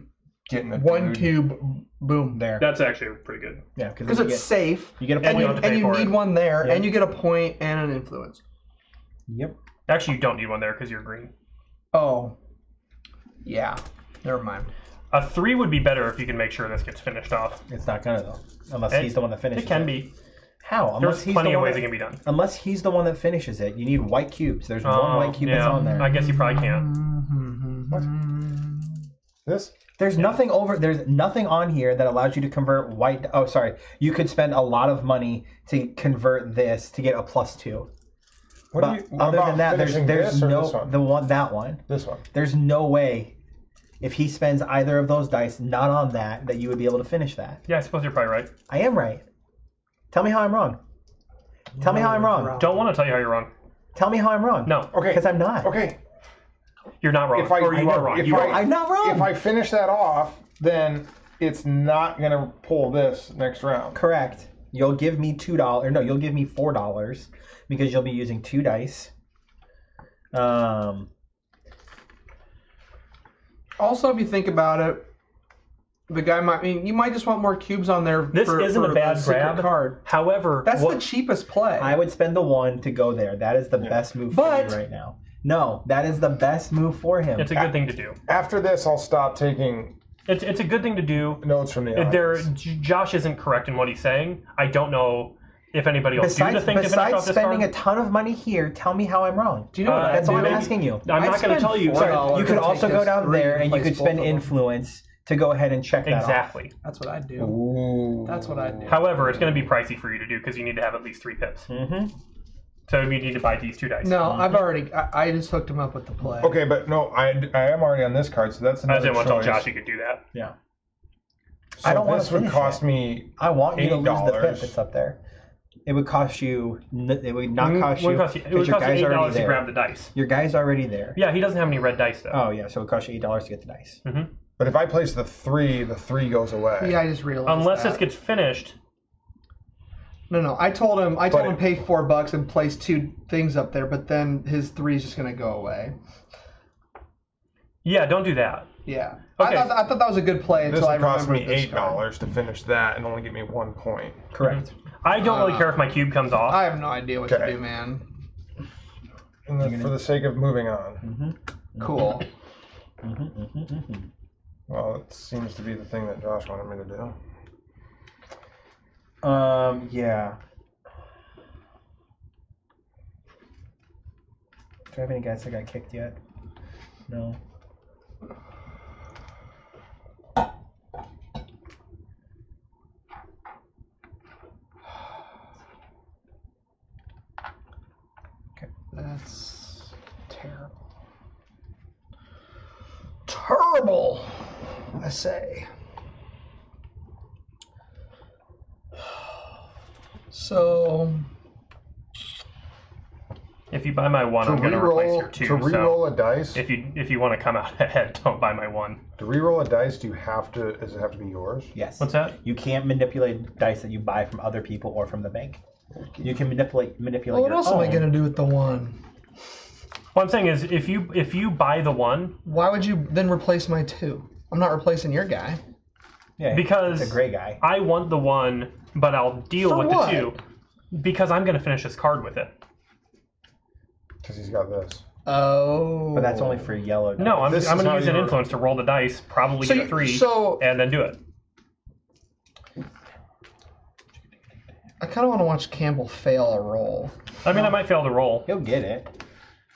Getting a 1 dude. cube, boom. There. That's actually pretty good. Yeah, Because it's safe, you get a and point. you, don't have to pay and you for need it. one there, Yeah. and you get a point and an influence. Yep. Actually, you don't need one there because you're green. Oh. Yeah. Never mind. A 3 would be better if you can make sure this gets finished off. It's not gonna though, unless It- he's the one that finishes It can be. How? Unless There's he's plenty the of one ways that- it can be done. Unless he's the one that finishes it, you need white cubes. There's one white cube that's yeah, on there. I guess you probably can't. This? There's nothing on here that allows you to convert white. Oh, sorry. You could spend a lot of money to convert this to get a +2. What But do you, other about than that, there's finishing this or no this one? that one. This one. There's no way if he spends either of those dice not on that you would be able to finish that. Yeah, I suppose you're probably right. I am right. Tell me how I'm wrong. Tell me how I'm wrong. Don't want to tell you how you're wrong. Tell me how I'm wrong. No. Okay. Because I'm not. Okay. You're not wrong. If I- or you I are know. wrong. If You I- are wrong. I'm not wrong. If I finish that off, then it's not gonna pull this next round. Correct. You'll give me $2. No, you'll give me $4 because you'll be using 2 dice. Also, if you think about it, the guy might. I mean, you might just want more cubes on there. This isn't a bad secret grab. card. However, That's the cheapest play. I would spend the 1 to go there. That is the best move for But- you right now. No, that is the best move for him. it's a good thing to do. After this, I'll stop taking It's a good thing to do. notes from the audience. Josh isn't correct in what he's saying. I don't know if anybody else do the Besides, thing to finish besides off this spending card. a ton of money here, tell me how I'm wrong. Do you know what That's I all do? I'm asking you. I'm not going to tell you. $4 You could to also take go this down 3 there and you replace could spend both of them. influence to go ahead and check that off. Exactly. That's what I do. Ooh. That's what I do. However, it's going to be pricey for you to do because you need to have at least 3 pips. Mm-hmm. So you need to buy these 2 dice. No, I've already. I just hooked him up with the play. Okay, but no, I am already on this card, so that's I another didn't want to tell choice. Josh you could do that. Yeah. So I don't wanna this would finish cost it. me. I want you to lose the $8. pip that's up there. It would cost you. It would not cost It you. would cost you because your guy's $8 already to there. grab the dice. Your guy's already there. Yeah, he doesn't have any red dice though. Oh yeah, so it would cost you $8 to get the dice. But if I place the 3 goes away. Yeah, I just realized. Unless that. this gets finished. No. I told him. But Him pay $4 and place 2 things up there, but then his 3 is just gonna go away. Yeah, don't do that. Yeah. Okay. I thought that was a good play This until I would cost remembered me this card. $8 to finish that and only get me 1 point. Correct. I don't really care if my cube comes off. I have no idea what to Okay. do, man. And then for the sake of moving on. Cool. Well, it seems to be the thing that Josh wanted me to do. Yeah. Do I have any guys that got kicked yet? No. That's terrible. Terrible, I say. So, If you buy my 1, I'm going to replace your 2. to re-roll a dice. If you want to come out ahead, don't buy my 1. To re-roll a dice, do you have to? Does it have to be yours? Yes. What's that? You can't manipulate dice that you buy from other people or from the bank. You can manipulate well, what your else am I own. gonna do with the 1? What I'm saying is, if you buy the 1, Why would you then replace my 2? I'm not replacing your guy. Yeah, because it's a gray guy. I want the 1, but I'll deal For with what? the 2 because I'm going to finish this card with it. Because he's got this. Oh. But that's only for yellow. dice. No, I'm This going is to how use an you- influence to roll the dice, probably So get a you- 3, so- and then do it. I kind of want to watch Campbell fail a roll. I mean, I might fail the roll, He'll get it.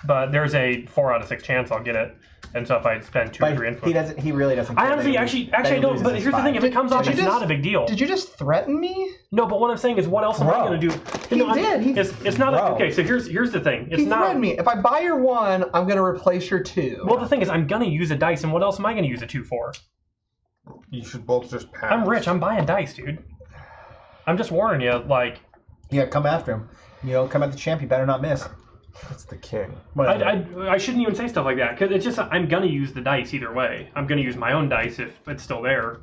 but there's a 4 out of 6 chance I'll get it. And so if I spend 2 or 3 But influence, he doesn't. He really doesn't. I care honestly, that he actually, I don't. loses But his here's the thing: if five. it comes off, Did it's you not just- a big deal. Did you just threaten me? No, but what I'm saying is, what else am I Bro. going to do? He did. He- It's not Bro. okay. So here's the thing. It's He not. threatened me. If I buy your 1, I'm going to replace your 2. Well, the thing is, I'm gonna use a dice, and what else am I gonna use a 2 for? You should both just pass. I'm rich. I'm buying dice, dude. I'm just warning you. Like, Yeah, come after him. You know, come at the champ. You better not miss. It's the king. I shouldn't even say stuff like that because it's just I'm gonna use the dice either way. I'm gonna use my own dice if it's still there.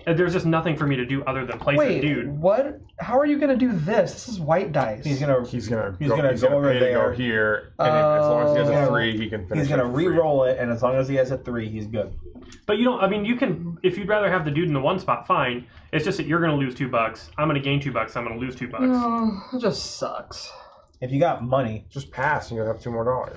And there's just nothing for me to do other than place Wait, a dude. what? How are you going to do this? This is white dice. He's gonna. He's gonna He's gonna go over pay to there. go here, and as long as he has a Oh. 3, he can finish. He's gonna it for free. re-roll it, and as long as he has a 3, he's good. But you don't. I mean, you can. If you'd rather have the dude in the 1 spot, fine. It's just that you're gonna lose $2. I'm gonna gain $2. I'm gonna lose $2. Oh, it just sucks. If you got money, Just pass, and you'll have $2 more.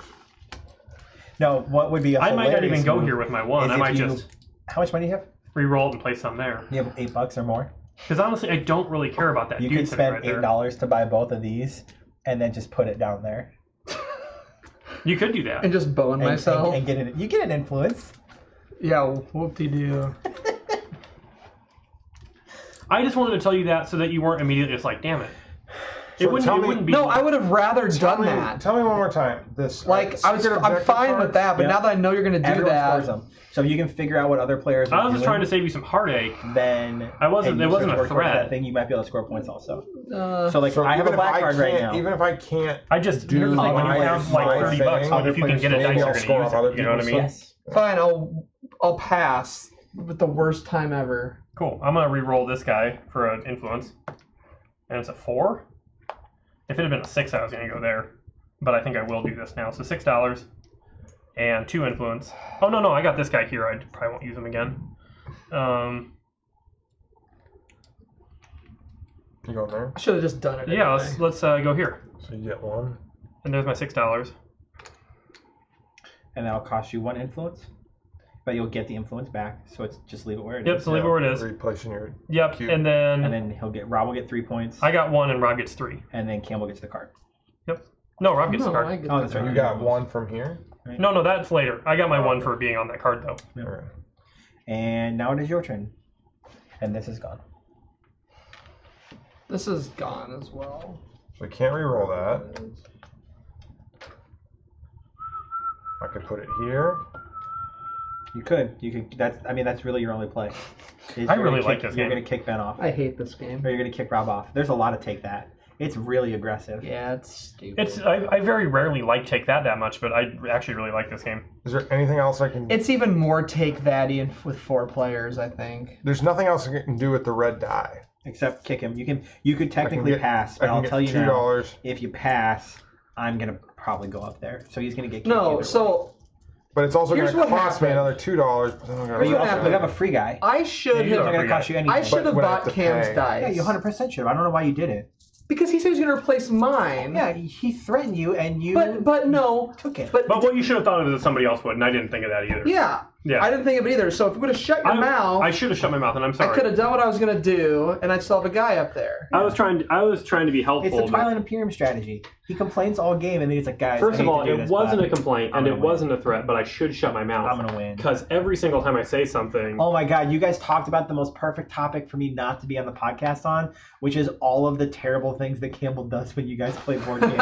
no. What would be a I might not even hilarious go move here with my 1. is I if might you- just How much money do you have? re-roll it and place some there. You have $8 or more. Because honestly, I don't really care about that You dude could sitting spend right there. $8 to buy both of these, and then just put it down there You could do that. And just bone and, myself. and get it. You get an influence. Yeah, whoop-de-doo. I just wanted to tell you that so that you weren't immediately just like, damn it. So It tell me- wouldn't be. No, I would have rather Tell done me, that. tell me one more time. This Like, I'm secret fine objective with that, but Yeah. now that I know you're going to do Everyone that, scores them. So if you can figure out what other players are I was just doing, trying to save you some heartache. then I wasn't- and it you wasn't search a for towards threat. that thing, you might be able to score points also. uh, So like So I have a even if black card right can't- now. Even if I can't, I just here's the thing: when you my- have like my $30, thing, if you can get a maybe dice, I'll you're score gonna off use other it. You know what I mean? people's Yes. fine, I'll pass. with the worst time ever. Cool. I'm gonna re-roll this guy for an influence, and it's a 4. If it had been a 6, I was gonna go there, but I think I will do this now. So $6 and 2 influence. Oh no, I got this guy here. I probably won't use him again. You go there. I should have just done it. Yeah, anyway. let's go here. So you get 1. And there's my $6. And that'll cost you 1 influence, but you'll get the influence back. So it's just leave it where it Yep. is. So leave it where it is. Replacing your. Yep. Cube. And then, And then Rob will get 3 points, I got 1, and Rob gets 3. and then Campbell gets the card. Yep. No, Rob gets the No, card. I get Oh, that. that's right. You got 1 from here. No, that's later. I got my 1 for being on that card though. Okay. And now it is your turn, and this is gone. This is gone as well. So I can't re-roll that. I could put it here. You could. That's really your only play. Is I you're really gonna like kick- this You're game. gonna kick Ben off, I hate this game. or you're gonna kick Rob off. There's a lot of take that. It's really aggressive. Yeah, it's stupid. It's I very rarely like take that much, but I actually really like this game. Is there anything else I can? It's even more take that with 4 players, I think. There's nothing else I can do with the red die. Except kick him. You could technically get- pass, I but can I'll get tell you now. $2. If you pass, I'm gonna probably go up there. So he's gonna get kicked No, either so But it's also going Here's to what cost me happened. another $2. But then I'm way. gonna But you what also have a free guy. I should Yeah, you It's not don't have. gonna cost you anything. I should have But I bought have to Cam's pay. dice. Yeah, you 100% should. I don't know why you didn't. Because he said he was going to replace mine. Yeah, he threatened you, and you But no. took it. But, But what you should have thought of is that somebody else would, and I didn't think of that either. yeah, Yeah. I didn't think of it either. So if you would have shut your mouth, I should have shut my mouth, and I'm I sorry. could have done what I was going to do, and I'd still have a guy up there. I was trying to be helpful. It's the but- Twilight Imperium strategy. He complains all game, and then he's like, "Guys, First I of hate all, to do it this, wasn't but a complaint, I'm and it gonna win. wasn't a threat, but I should shut my mouth. I'm gonna win." Because every single time I say something, Oh my god, you guys talked about the most perfect topic for me not to be on the podcast on, which is all of the terrible things that Campbell does when you guys play board games.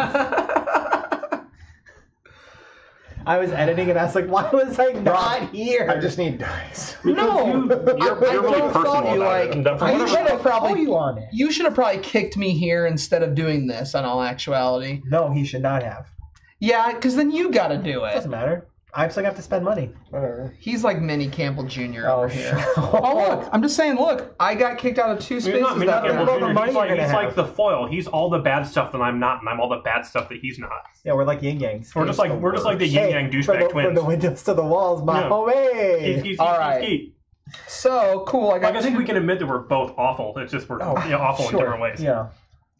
I was editing and I was like, why was I not here? I just need dice. No, you're really don't personal fault you, about like, it. And from you what I- should have Oh, probably you on it? you should have probably kicked me here instead of doing this. In all actuality, No, he should not have. yeah, because then you got to do it. Doesn't matter. I still have to spend money. Whatever. He's like mini Campbell Jr. over here. shit. Oh look, I'm just saying. Look, I got kicked out of 2 He's spaces. not that Campbell round. the Jr. money He's, like, you're gonna he's like have. the foil. He's all the bad stuff that I'm not, and I'm all the bad stuff that he's not. Yeah, we're like yin yangs. We're just like the yin yang douchebag from twins. the windows to the walls, my Yeah. homie. He's All right. Skeet. So cool. I got Like I think we can admit that we're both awful. It's just we're awful in different ways. Yeah.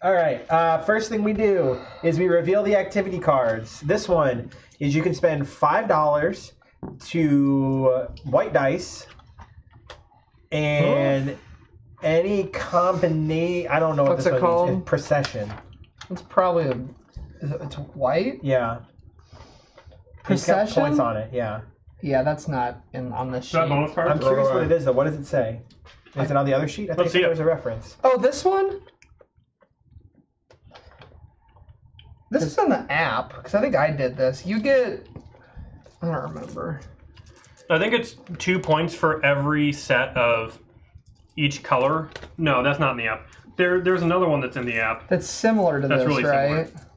All right. First thing we do is we reveal the activity cards. This one is you can spend $5 to white dice and any combination. I don't know what What's this it one called? means. It's procession. It's probably it's white. Yeah. It's got Procession? points on it. Yeah. Yeah, that's not on this Is that sheet. bonus card? I'm curious what it is though. What does it say? Is it on the other sheet? I Let's see think it. there's a reference. Oh, this one. This is on the app because I think I did this. You get. I don't remember. I think it's 2 points for every set of each color. No, that's not in the app. There's another one that's in the app, That's similar to That's this, really right? similar.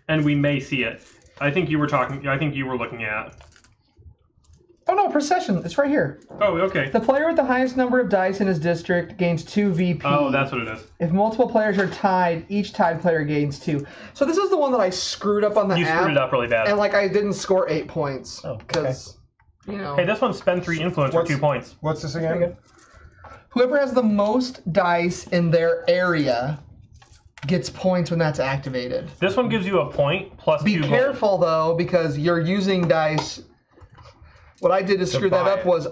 and we may see it. I think you were looking at. Oh no, procession. It's right here. Oh, okay. The player with the highest number of dice in his district gains 2 VP. Oh, that's what it is. If multiple players are tied, each tied player gains 2. So this is the one that I screwed up on the You app. screwed it up really bad. And like I didn't score 8 points Oh, okay. because you know. Hey, this one spend 3 influence for What's- 2 points. What's this Very again? good. Whoever has the most dice in their area gets points when that's activated. This one gives you a point plus Be 2 gold. careful though, because you're using dice. What I did to screw that buy up it. was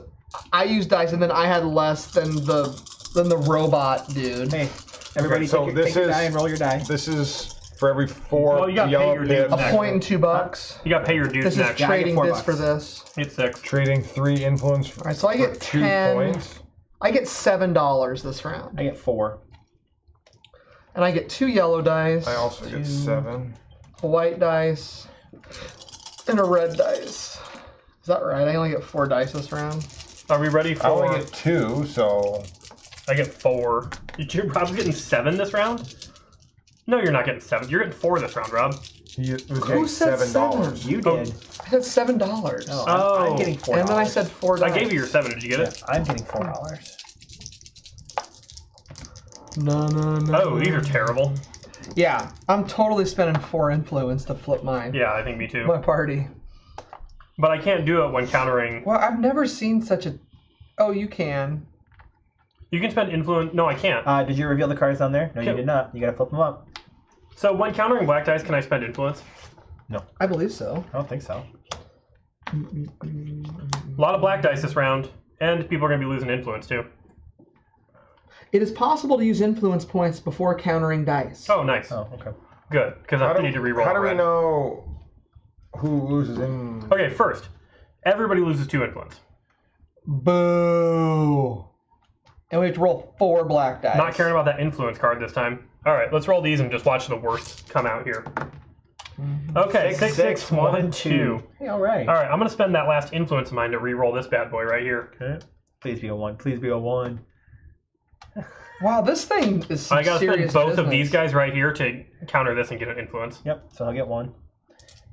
I used dice and then I had less than the robot dude. Hey, everybody, Okay, so take your this die is- and roll your die. This is for every 4 Well, you gotta pay yellow your pips. dues A point and $2. You got to pay your dues This is next. Yeah, I get trading $4 this for this. It's 6. Trading 3 influence for, All right, so I get 2 10. points. I get $7 this round, I get 4. and I get 2 yellow dice, I also get 7. a white dice, and a red dice. Is that right? I only get 4 dice this round. Are we ready I for? only get 2, so I get 4. You're probably getting 7 this round. No, you're not getting 7. You're getting 4 this round, Rob. It was Who like said $7. You Oh. did. I said $7. Oh, Oh. I'm getting $4. And then I said 4. I gave you your 7. Did you get it? I'm getting $4. No. Oh, these are terrible. Yeah, I'm totally spending 4 influence to flip mine. Yeah, I think me too. My party. But I can't do it when countering. Well, I've never seen such a. Oh, you can. You can spend influence. No, I can't. Did you reveal the cards down there? No, you Okay. did not. You gotta flip them up. So when countering black dice, can I spend influence? I believe so. I don't think so. A lot of black dice this round, and people are going to be losing influence too. It is possible to use influence points before countering dice. Oh, nice. Oh, okay. Good, because I need to reroll. How do we red. know who loses in? Okay, first, everybody loses 2 influence. Boo. And we have to roll 4 black dice. Not caring about that influence card this time. All right, let's roll these and just watch the worst come out here. Okay, 6, 1, 2. Hey, all right. All right, I'm going to spend that last influence of mine to re-roll this bad boy right here. Okay. Please be a 1. Please be a 1. Wow, this thing is some I got to spend serious both business. of these guys right here to counter this and get an influence. Yep. So I'll get 1.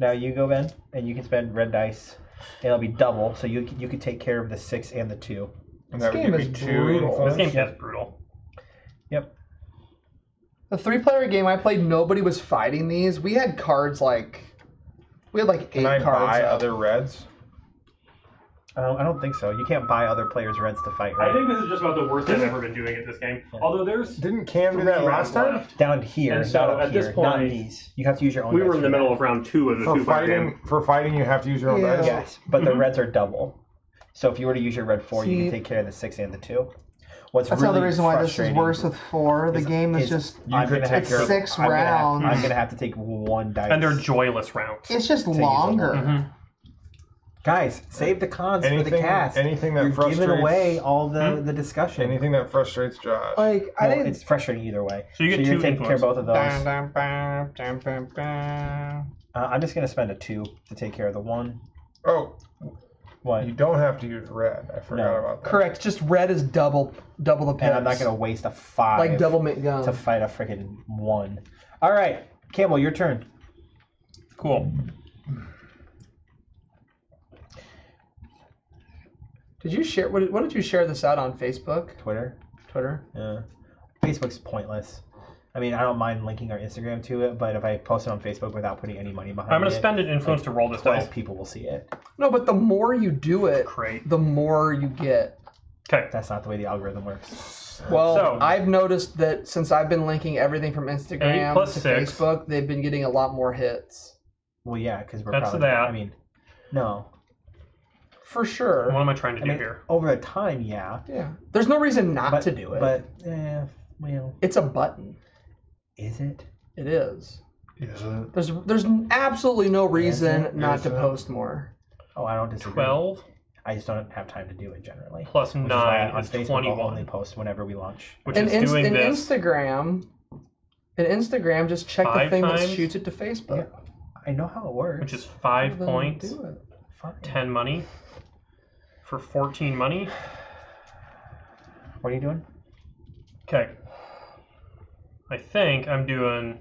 Now you go, Ben, and you can spend red dice. And it'll be double, so you could take care of the 6 and the 2. And that This would game give me is 2 brutal. This influence. game is brutal. Yep. The 3-player game I played, nobody was fighting these. We had cards like. We had like 8 Can I cards. buy up. other reds? I don't think so. You can't buy other players' reds to fight, right? I think this is just about the worst I've ever been doing at this game. Although there's Didn't Cam do 3 that rounds last time? left. Down here, And so not up at this here, not point, these. You have to use your own. We dice were in the for middle that. of round 2 of the For 2-player game. fighting, you have to use your own Yeah. reds. Yes, but Mm-hmm. the reds are double. So if you were to use your red 4, you See- can take care of the 6 and the 2. What's That's really another reason why this is frustrating worse with 4. The game is is- just. I'm could gonna take have care to, of- 6 I'm gonna have- rounds. I'm gonna have to take 1 dice. And they're joyless rounds. It's just use a longer. one. Mhm. Guys, save the cons for the cast. Anything that You're frustrates, giving away all the discussion. anything that frustrates Josh. Like, I Well, didn't. it's frustrating either way. So you get you're 2 taking care of both of those. Dun, dun, dun, dun, dun, dun. I'm just gonna spend a 2 to take care of the 1. Oh, What? you don't have to use red. I forgot No. about that. Correct. Just red is double the pips. And I'm not gonna waste a 5 like double McGum. to fight a freaking 1. All right, Campbell, your turn. Cool. Did you share? What did you share this out on Facebook, Twitter. Twitter? Facebook's pointless. I mean, I don't mind linking our Instagram to it, but if I post it on Facebook without putting any money behind it, I'm going to spend an influence to roll this 12 dice. people will see it. No, but the more you do it, Great. the more you get. Okay. That's not the way the algorithm works. Well, So- I've noticed that since I've been linking everything from Instagram 8 plus to 6. Facebook, they've been getting a lot more hits. Well, yeah, because we're That's probably. that. I mean, no. For sure. What am I trying to I do mean, here? over the time, yeah. Yeah. There's no reason not But to do it. well, It's a button. is it? It is. Is it? There's absolutely no reason not to Is it? post more. Oh, I don't disagree. 12 I just don't have time to do it generally. plus Which is why 9 on is Facebook I'll only 21. post whenever we launch. Which And is doing in this. Instagram, just check the 5 thing that times? shoots it to Facebook. I know how it works. Which is 5 Then points, do it. fine. 10 money for 14 money. What are you doing? Okay. I think I'm doing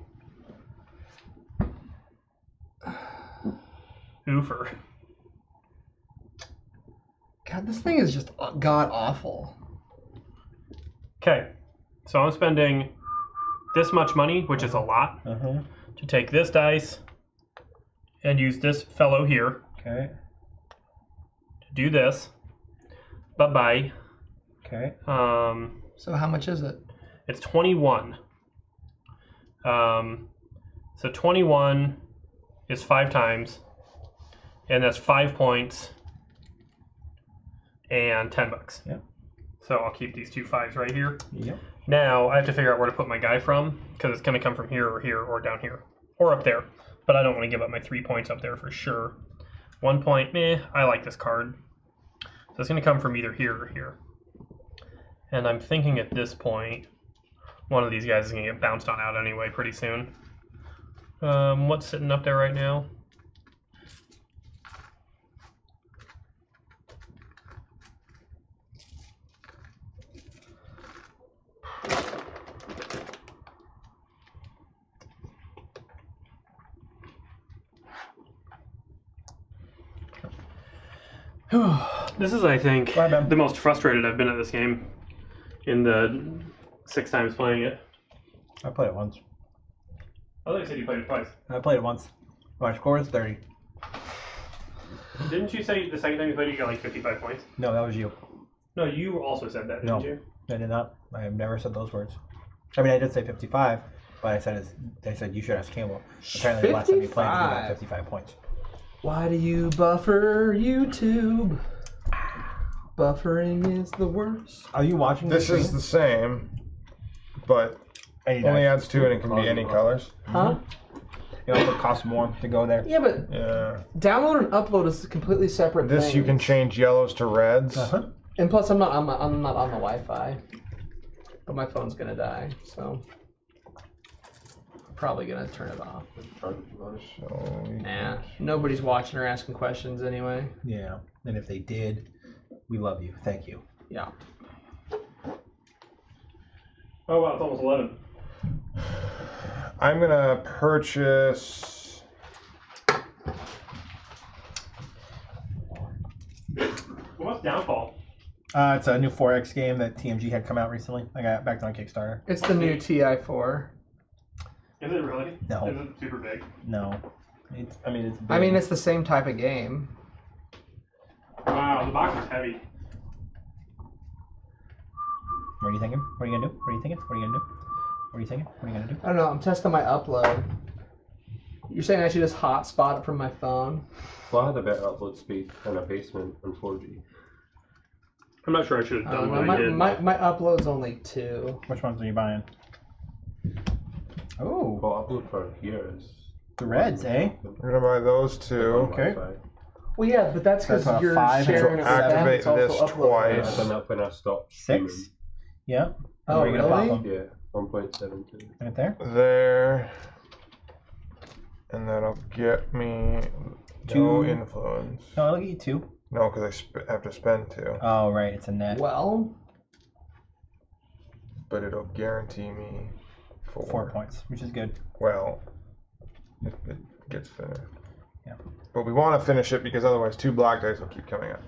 Oofer. God, this thing is just god awful. Okay. So I'm spending this much money, which is a lot, Uh-huh. to take this dice and use this fellow here Okay. to do this. Bye-bye. Okay. So how much is it? It's 21. So 21 is 5 times, and that's 5 points and $10. Yep. So I'll keep these 2 5s right here. Yep. Now I have to figure out where to put my guy from, because it's going to come from here or down here or up there. But I don't want to give up my 3 points up there for sure. 1 point, meh. I like this card, so it's going to come from either here or here. And I'm thinking at this point, one of these guys is going to get bounced on out anyway pretty soon. What's sitting up there right now? This is, I think, Go ahead, Ben. the most frustrated I've been at this game in the 6 times playing it. I played it once. I thought you said you played it twice. I played it once. My score is 30. Didn't you say the second time you played it, you got like 55 points? No, that was you. No, you also said that, didn't No. you? I did not. I have never said those words. I mean, I did say 55, but I said you should ask Campbell. Apparently, the last time you played, you got 55 points. Why do you buffer YouTube? Buffering is the worst. Are you watching This is the same, but Any only dice? adds 2 and it can be any colors. Huh? It also costs more to go there. Yeah, but Yeah. download and upload is completely separate. This you can things. change yellows to reds. Uh-huh. And plus, I'm not on the Wi-Fi, but my phone's gonna die, so I'm probably gonna turn it off. So Nah, nobody's watching or asking questions anyway. Yeah. And if they did, we love you. Thank you. Yeah. Oh, wow, it's almost 11. I'm gonna purchase. What's Downfall? It's a new 4X game that TMG had come out recently. I got it back on Kickstarter. It's the new TI4. Is it really? No. Is it super big? No. It's big. I mean, it's the same type of game. Wow, the box is heavy. What are you thinking? What are you gonna do? What are you thinking? What are you gonna do? What are you thinking? What are you gonna do? I don't know. I'm testing my upload. You're saying I should just hotspot it from my phone? Well, I had a better upload speed than a basement on 4G. I'm not sure I should have I done don't know. what I did. My upload's only 2. Which ones are you buying? Oh, Well, upload for here is. the reds, eh? I'm gonna buy those 2. Okay. Well, yeah, but that's because That's what, a you're 5? sharing it with them. Activate It's also this upload. twice. I've done that when I stopped. 6? Yeah. Oh, Where are you gonna really? pop them? Yeah, 1.72. Right there. There. And that'll get me no 2. influence. No, I'll get you 2. No, because I have to spend 2. Oh, right. It's a net. Well, But it'll guarantee me 4. 4 points, which is good. Well, if it gets finished. Yeah. But we want to finish it because otherwise 2 black dice will keep coming up.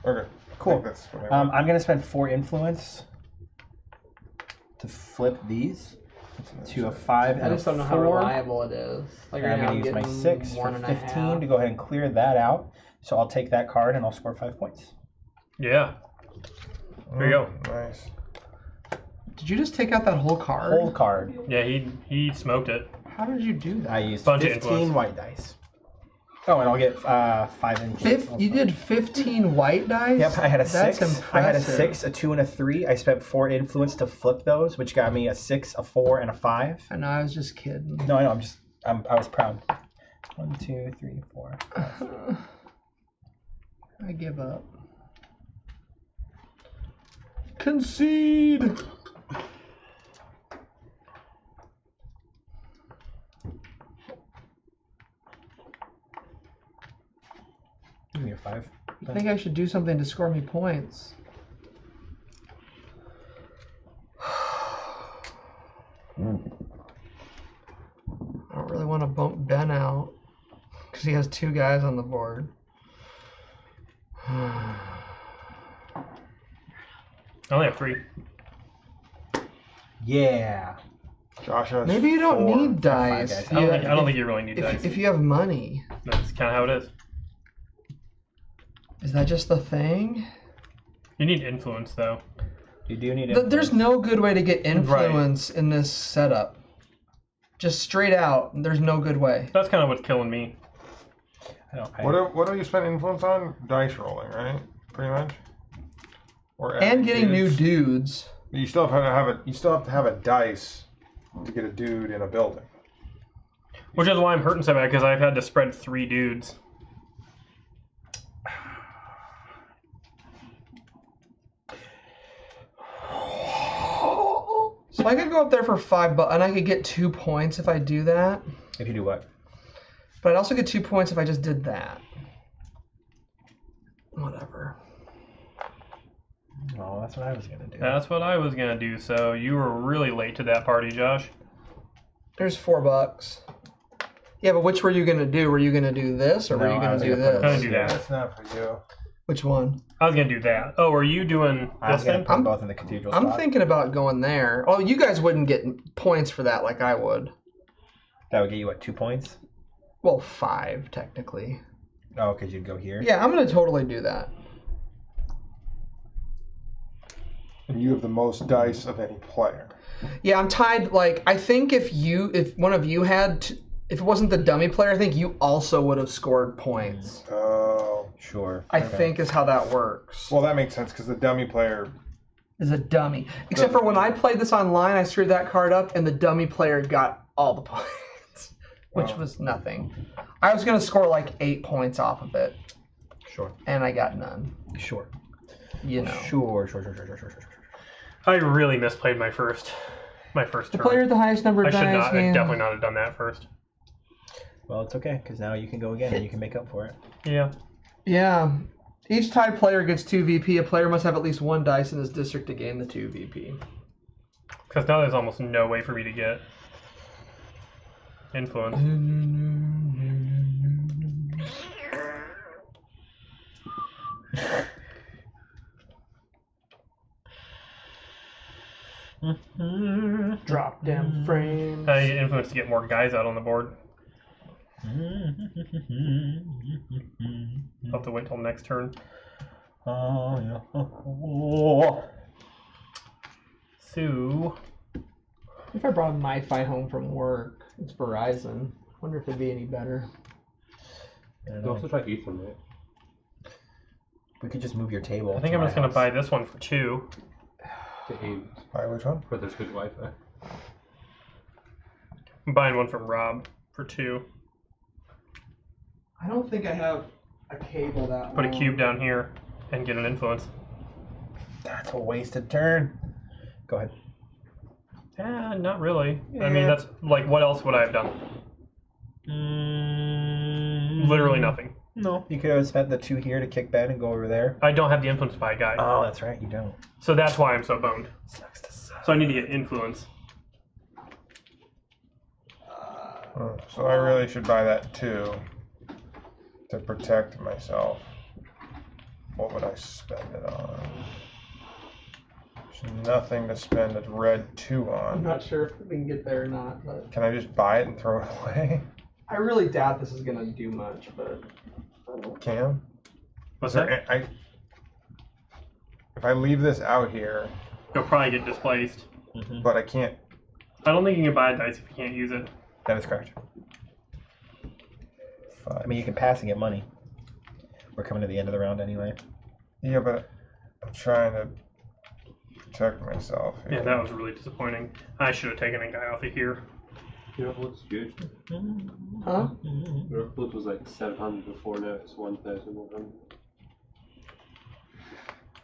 Okay. Cool. I think that's what I want. I'm gonna spend 4 influence to flip these to a 5 and I just a don't know how 4. reliable it is. Like And right I'm now, gonna I'm use my getting 6 for 1.5. 15 to go ahead and clear that out. So I'll take that card and I'll score 5 points. Yeah. There you go. Nice. Did you just take out that whole card? Whole card. Yeah, he smoked it. How did you do that? I used Bunch of 15 influence. white dice. Oh, and I'll get 5 influence. You did 15 white dice? Yep, I had a 6. That's impressive. I had a 6, a 2, and a 3. I spent 4 influence to flip those, which got me a 6, a 4, and a 5. I know, I was just kidding. No, I know. I was proud. 1, 2, 3, 4. 5. I give up. Concede! Give me a 5. I think I should do something to score me points. I don't really want to bump Ben out because he has 2 guys on the board. I only have 3. Yeah. Josh has Maybe you don't 4. need dice. guys. I don't think you really need dice. If you have money. That's kind of how it is. Is that just the thing? You need influence, though. You do need There's no good way to get influence in this setup. Just straight out, there's no good way. That's kind of what's killing me. What do you spend influence on? Dice rolling, right? Pretty much. Or And adding getting new dudes. dudes. You still have to have a dice to get a dude in a building. Which is why I'm hurting so bad, because I've had to spread 3 dudes. So I could go up there for $5, and I could get 2 points if I do that. If you do what? But I'd also get 2 points if I just did that. Whatever. Well, that's what I was gonna do. That's what I was going to do, so you were really late to that party, Josh. There's $4. Yeah, but which were you gonna do? Were you gonna do this or were No, you I gonna was do gonna put this? I'm gonna do that. That's not for you. Which one? I was gonna do that. Oh, are you doing I was this gonna thing? put them both in the cathedral I'm spot. thinking about going there. Oh, you guys wouldn't get points for that like I would. That would get you, what, 2 points? Well, 5 technically. Oh, because you'd go here? Yeah, I'm gonna totally do that. And you have the most dice of any player. Yeah, I'm tied. Like, I think if one of you had, if it wasn't the dummy player, I think you also would have scored points. Oh. Sure. I Okay. think is how that works. Well, that makes sense because the dummy player. Is a dummy. Except for when I played this online, I screwed that card up, and the dummy player got all the points, which Wow. was nothing. I was gonna score like 8 points off of it, Sure. and I got none. Sure. You know. Sure. I really misplayed my first The turn. player with the highest number I of should dice. not. man. Definitely not have done that first. Well, it's okay, because now you can go again and you can make up for it. Yeah. Yeah. Each tied player gets 2 VP. A player must have at least 1 dice in his district to gain the 2 VP. Because now there's almost no way for me to get influence. Drop down frames. I need influence to get more guys out on the board. I'll have to wait till next turn. So, If I brought my Fi home from work, it's Verizon. Wonder if it'd be any better. I don't You know. also try Ethernet. We could just move your table. I think to I'm my just going to house. buy this one for 2. To aim, Buy which one? but there's good Wi-Fi. I'm buying one from Rob for 2. I don't think I have a cable that Put a cube down here and get an influence. That's a wasted turn. Go ahead. Not really. I mean, that's like, what else would I have done? Literally nothing. No. You could have spent the 2 here to kick Ben and go over there. I don't have the influence by a guy. Oh, that's right. You don't. So that's why I'm so boned. Sucks to suck. So I need to get influence. So I really should buy that too to protect myself. What would I spend it on? There's nothing to spend a red 2 I'm on. not sure if we can get there or not, but Can I just buy it and throw it away? I really doubt this is gonna do much. But Cam? What's Is there that? if I leave this out here, You'll probably get displaced. but I can't. I don't think you can buy dice if you can't use it. That is correct. 5. I mean, you can pass and get money. We're coming to the end of the round anyway. Yeah, but I'm trying to protect myself here. Yeah, that was really disappointing. I should have taken a guy off of here. You know what's huge? huh? Your flip was like 700 before, now it's 1,100.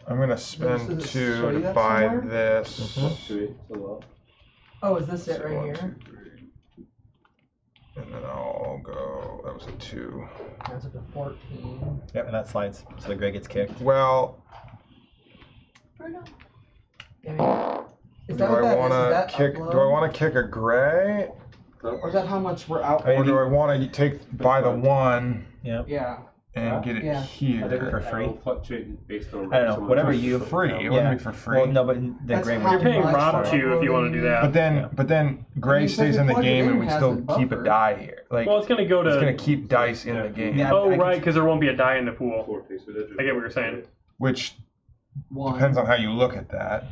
I'm gonna Does spend it show 2 you to Mm-hmm. that buy somewhere? this. Sweet, it's a lot. Oh, is this it So right 1, here? 2, 3. And then I'll go. That was a 2. That's up to 14. Yep, and that slides. So the gray gets kicked. Well, I mean, is do that what I that is? want Is to that kick? upload? Do I want to kick a gray, Or is that how much we're out? Hey, or do I want to buy the 1 Yep. Yeah. and get it Yeah. I here think For free? it'll fluctuate based on. I don't know, someone's whatever choice. you- for free? It Yeah. wouldn't be for free. Well, no, but the That's gray how You're would. paying much Rob for 2 if you want to do that. But then, Yeah. Gray because stays if in you the plug it game, in, and we it has still a keep a buffer. die here. Like Well, it's going to go it's gonna to... keep dice in the game, Yeah. Oh, I right, can- because there won't be a die in the pool. 4K, so that I get what you're saying. which One. depends on how you look at that.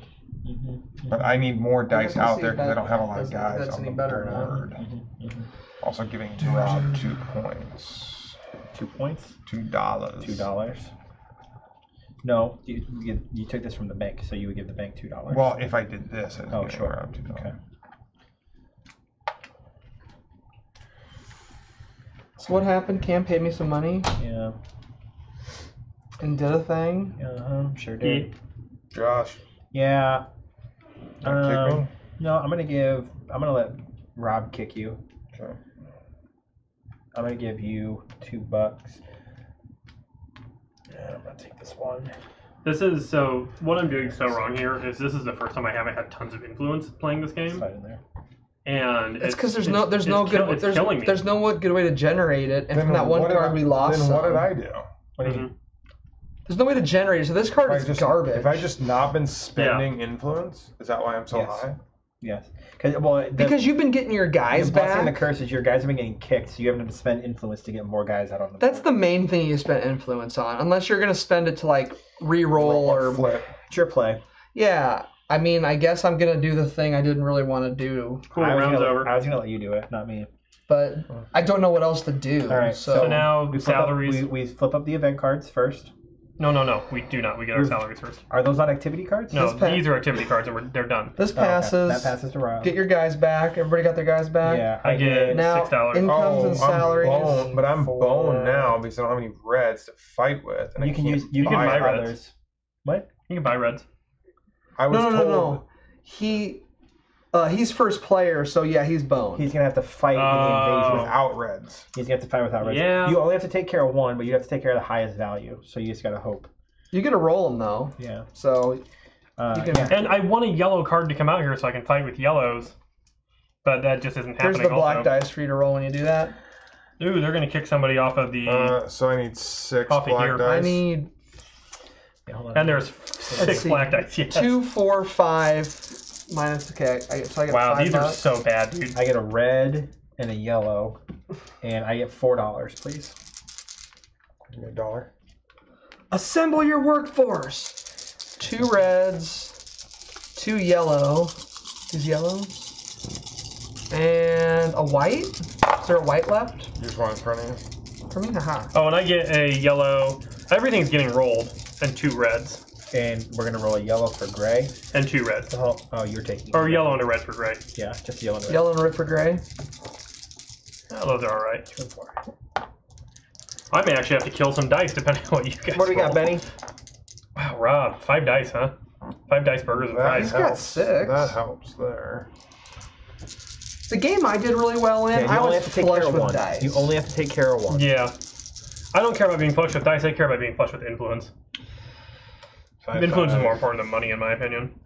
But I need more dice gonna out see there if because I that don't have a lot of doesn't- guys that's on any the better or not. board. Also giving Rob 2 points, 2 points. $2. $2. No, you took this from the bank, so you would give the bank $2. Well, if I did this, I'd Oh, give sure. Rob $2. Okay. So what happened? Cam paid me some money Yeah. and did a thing. Sure did. Eat. Josh, Yeah. gonna kick me? No, I'm gonna let Rob kick you. Okay. I'm gonna give you $2. Yeah, I'm gonna take this one. This is so. What I'm doing so wrong here is this is the first time I haven't had tons of influence playing this game. Slide in there. and It's because there's no it's good killing me. there's no good way to generate it, and Then from that one what did card I- we lost. Then what some. did I do? What do you mean? There's no way to generate it, so this card is garbage. If I just not been spending influence, is that why I'm so Yes. high? Yes. Because you've been getting your guys the blessing, the back. curse is your guys have been getting kicked, so you have to spend influence to get more guys out on the That's the board. main thing you spend influence on, unless you're gonna spend it to like re-roll or flip. It's your play. yeah. I mean, I guess I'm gonna do the thing I didn't really want to do, Cool, I was round's gonna, over. I was gonna let you do it, not me. but I don't know what else to do. All right, So now We flip, up, salaries. we flip up the event cards first. No, we do not. We get our salaries first. Are those not activity cards? No, This pa- these are activity cards, and they're done. this Oh, okay. passes. That passes to Rob. Get your guys back. Everybody got their guys back. Yeah, I get Now, $6. in- Incomes and salaries. I'm boned, but I'm for- boned now because I don't have any reds to fight with. And You I can can't use you can can buy buy reds. others. What? You can buy reds. I was No. told. He's first player, so yeah, he's boned. He's gonna have to fight in the invasion. Without reds. He's gonna have to fight without reds. Yeah. You only have to take care of one, but you have to take care of the highest value. So you just gotta hope. You get to roll him though, Yeah. so you can. Yeah. And I want a yellow card to come out here so I can fight with yellows, but that just isn't Here's happening. the black also. dice for you to roll when you do that. Ooh, they're gonna kick somebody off of the. So I need 6 Off of black here. dice. I need Yeah, hold on. and there's 6 see. black dice. Yes. 2, 4, 5 minus. Okay, so I get Wow, 5 these are bucks. so bad, dude. I get a red and a yellow, and I get $4, please. Give me $1. Assemble your workforce. 2 reds, 2 yellow. Who's yellow? And a white. Is there a white left You just want in front of you. for me? Haha. Oh, and I get a yellow. Everything's getting rolled, and 2 reds, And we're gonna roll a yellow for gray. and 2 reds, Oh, you're taking. or yellow and a red for gray. Yeah, just yellow and red. Yellow and red for gray. Oh, those are all right. 2 and 4. I may actually have to kill some dice depending on what you guys. What do we got, roll. Benny? Wow, Rob, 5 dice, huh? 5 dice burgers and That fries. He's got helps. 6. That helps there. The game I did really well in, Yeah, you I only was have to take care flush of with one. dice. You only have to take care of one. Yeah. I don't care about being flush with dice. I care about being flush with influence. 5, Influence is 5. more important than money, in my opinion.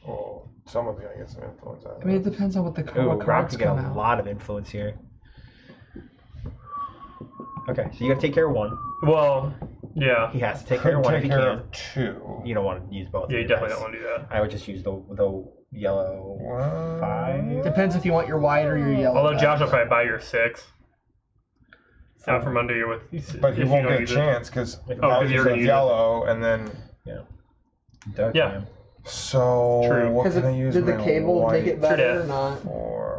Well, some of you I get some influence out of I mean, it that. depends on what the Ooh, what Rob cards can get come a out. lot of influence here. Okay, so you gotta take care of one. Well, yeah. He has to take care of one if Take he care can. of 2. You don't want to use both. Yeah, of you your definitely dice. don't want to do that. I would just use the yellow What? 5. Depends if you want your white or your yellow. Although dice. Josh will probably buy your 6. Out from under you with. But he if won't don't get a use it. chance because Oh, now 'cause he's you're gonna a use it. yellow, and then Duck Yeah. him. so True. what Because can I use? did the my cable make it white better or dat. not? for?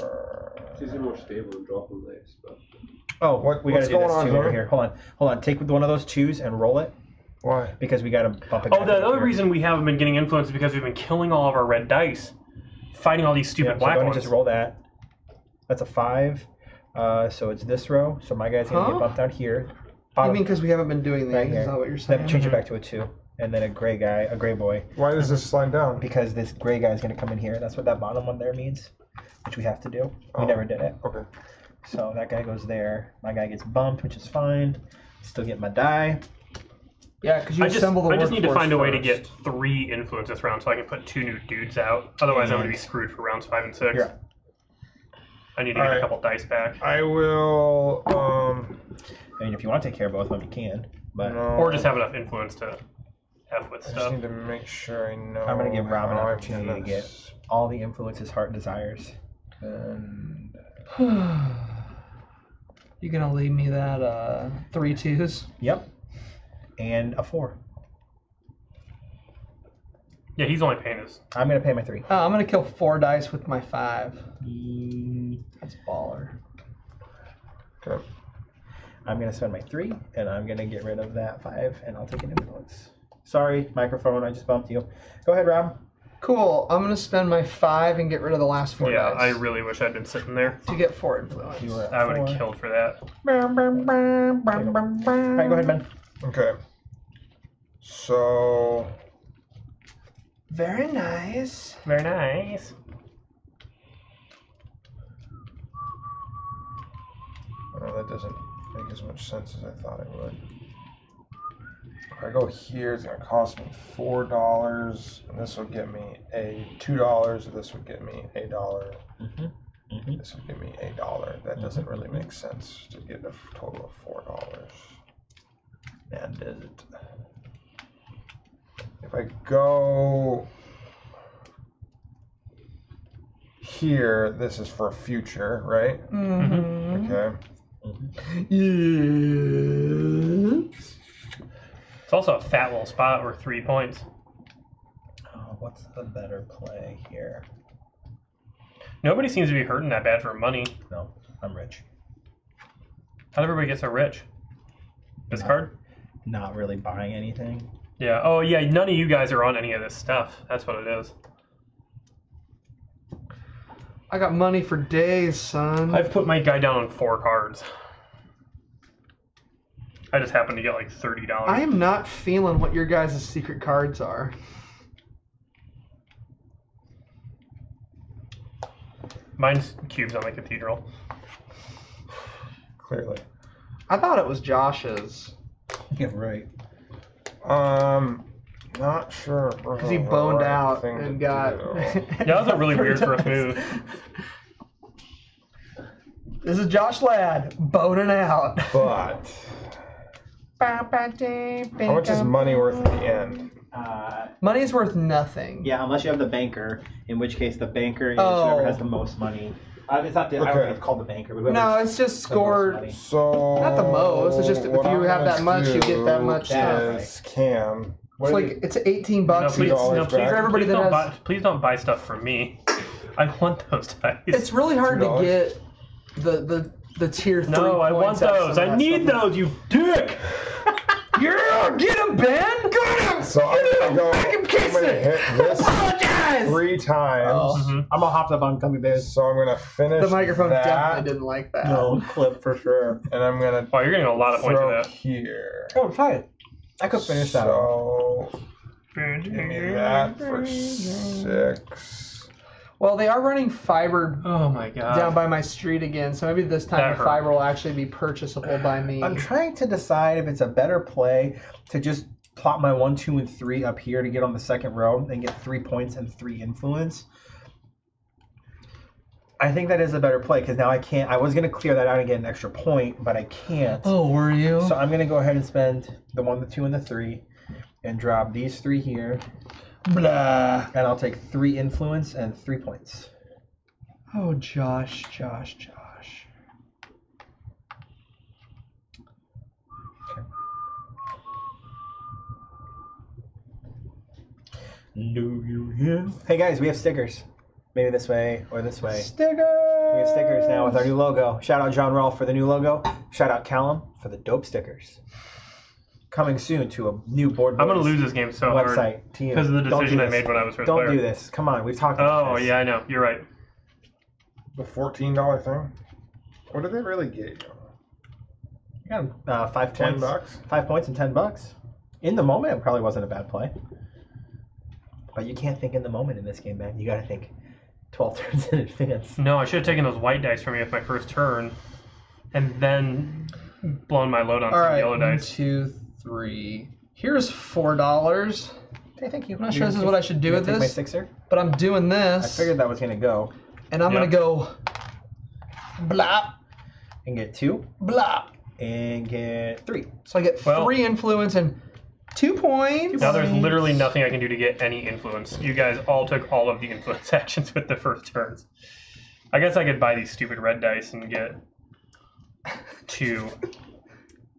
It's easier, more stable, and drop them nice. But Oh, What- we gotta what's do this going on too over here? here. Hold on. Take one of those 2s and roll it Why? because we gotta bump it. Oh, the other reason we haven't been getting influence is because we've been killing all of our red dice, fighting all these stupid So black go ahead ones. and just roll that. That's a 5. So it's this row. So my guy's gonna Huh? get bumped down here. You Bottom, mean because we haven't been doing these? right Is here. that what you're saying? Then change it back to a 2, and then a gray boy. Why does this slide down? Because this gray guy is going to come in here. That's what that bottom one there means, which we have to do. We Oh. never did it. Okay. So that guy goes there. My guy gets bumped, which is fine. Still get my die. Yeah, because you I just assemble the need to workforce find a way to first. get 3 influence this round so I can put 2 new dudes out. Otherwise, I'm going to be And- screwed for rounds 5 and 6. Here. I need to get a Alright. couple dice back. I will. I mean, if you want to take care of both of them, you can. But No. Or just have enough influence to F with I just stuff. need to make sure I know. I'm going to give Rob an how I opportunity to can get all the influence his heart desires. And You gonna leave me that 3 2s? Yep. And a 4. Yeah, he's only paying his. I'm going to pay my 3. I'm gonna kill 4 dice with my 5. That's baller. okay. I'm going to spend my 3, and I'm going to get rid of that 5, and I'll take an influence. Sorry, microphone, I just bumped you. Go ahead, Rob. Cool. I'm gonna spend my 5 and get rid of the last 4 Yeah, dice I really wish I'd been sitting there. to get 4 influence. You were at I would have 4. killed for that. All right, go ahead, Ben. Okay. So Very nice. Very nice. that doesn't make as much sense as I thought it would. If I go here, it's gonna cost me $4, and this will get me a $2. This would get me $1. This would give me $1. That doesn't really make sense to get a total of $4. And does it? If I go here, this is for future, right? Okay. Yes. It's also a fat little spot worth 3 points. Oh, what's the better play here? Nobody seems to be hurting that bad for money. No, I'm rich. How did everybody get so rich? This card? Not really buying anything. Yeah. Oh, yeah. None of you guys are on any of this stuff. That's what it is. I got money for days, son. I've put my guy down on 4 cards. I just happened to get like $30. I am not feeling what your guys' secret cards are. Mine's cubes on the cathedral. Clearly. I thought it was Josh's. Yeah, right. Not sure. Because he boned out and got... Yeah, that was a really weird first move. This is Josh Ladd, boning out. But how much is money worth at the end? Money's worth nothing. Yeah, unless you have the banker, in which case the banker is Oh. whoever has the most money. It's not the, I don't Okay. think it's called the banker, but whoever No, has it's just the most scored. money. So Not the most, it's just if what you I'm have gonna that much, you get that much do stuff. is Cam. It's like it's $18 No, to please, get $2 no, please, back. for everybody please that don't has. please don't buy stuff from me. I want those dice. It's really hard to $2. get the tier 3 no, I want points out of those. some of I that need stuff. those, you dick! Yeah, get him, Ben! Get him! So I'm gonna go. Make him I'm kiss gonna it! hit this Apologize! 3 times. Oh. Mhm. I'm all hopped up on Gummy Bears. So I'm gonna finish The microphone that, definitely didn't like that. No, clip for sure. and I'm gonna Wow, you're getting a lot of points throw for that. here. Oh, try it. I could finish that off. So give me that for 6. Well, they are running fiber Oh my god. down by my street again, so maybe this time That the hurt. fiber will actually be purchasable by me. I'm trying to decide if it's a better play to just plop my 1, 2, and 3 up here to get on the second row and get 3 points and 3 influence. I think that is a better play because now I can't. I was going to clear that out and get an extra point, but I can't. Oh, were you? So I'm going to go ahead and spend the 1, the 2, and the 3 and drop these 3 here. Blah. And I'll take 3 influence and 3 points. Oh, Josh. Hey guys, we have stickers. Maybe this way or this way. Sticker. We have stickers now with our new logo. Shout out John Rolfe for the new logo. Shout out Callum for the dope stickers. Coming soon to a new board. I'm gonna Boys lose this game so hard website to you. because of the Don't decision do I this. made when I was first Don't player. do this. Come on, we've talked about Oh this. yeah, I know. You're right. The $14 thing. What did they really get you? You got 5 $10 points. bucks. 5 points and $10. In the moment, it probably wasn't a bad play. But you can't think in the moment in this game, man. You got to think 12 turns in advance. No, I should have taken those white dice from me with my first turn, and then blown my load on All some right, yellow 1, dice. 2, 3. Here's $4. Okay, thank you. I'm not sure this is what I should do You with gonna take this, my sixer? but I'm doing I this, figured that was going to go. and I'm Yeah. gonna go blop And get 2 blop. and get 3. So I get Well- 3 influence and 2 points. Now there's literally nothing I can do to get any influence. You guys all took all of the influence actions with the first turns. I guess I could buy these stupid red dice and get 2.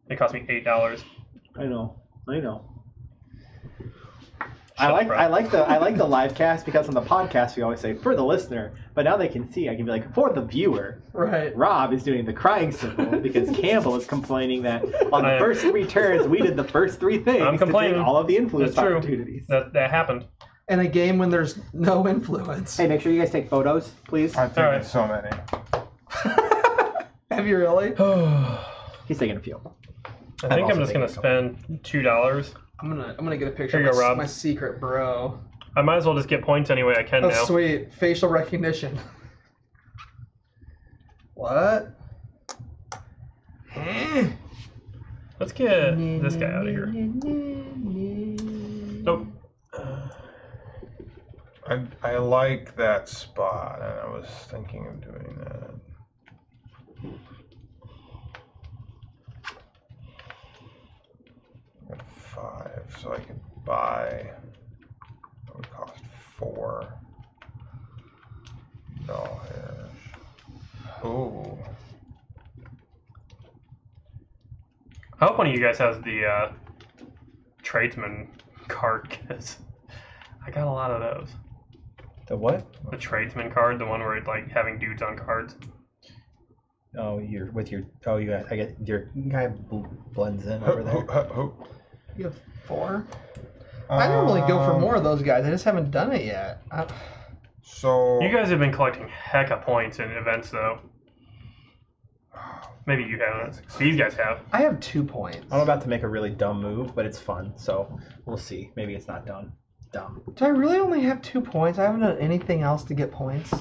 They cost me $8. I know. Shut up, bro. I like the live cast because on the podcast we always say for the listener, but now they can see. I can be like for the viewer. Right. Rob is doing the crying symbol because Campbell is complaining that on the I am- first 3 turns we did the first 3 things. I'm complaining. To take all of the influence That's true. opportunities. That happened. In a game when there's no influence. Hey, make sure you guys take photos, please. I've taken Alright. so many. Have you really? He's taking a few. I think I'm also just gonna taking spend $2. I'm gonna get a picture Here you of go, my, Rob. my secret bro. I might as well just get points any way I can Oh, now. sweet. Facial recognition. What? Let's get this guy out of here. Nope. I like that spot, and I was thinking of doing that. At 5, so I could buy. It would cost $4. Ooh. I hope one of you guys has the tradesman card, because I got a lot of those. The what? The tradesman card, the one where it's like having dudes on cards. Oh, you're with your. Oh, you. I get your guy blends in over there. You have 4? I normally go for more of those guys. I just haven't done it yet. So You guys have been collecting hecka points in events, though. Maybe you haven't. These guys have. I have 2 points. I'm about to make a really dumb move, but it's fun, so we'll see. Maybe it's not dumb. Do I really only have 2 points? I haven't done anything else to get points.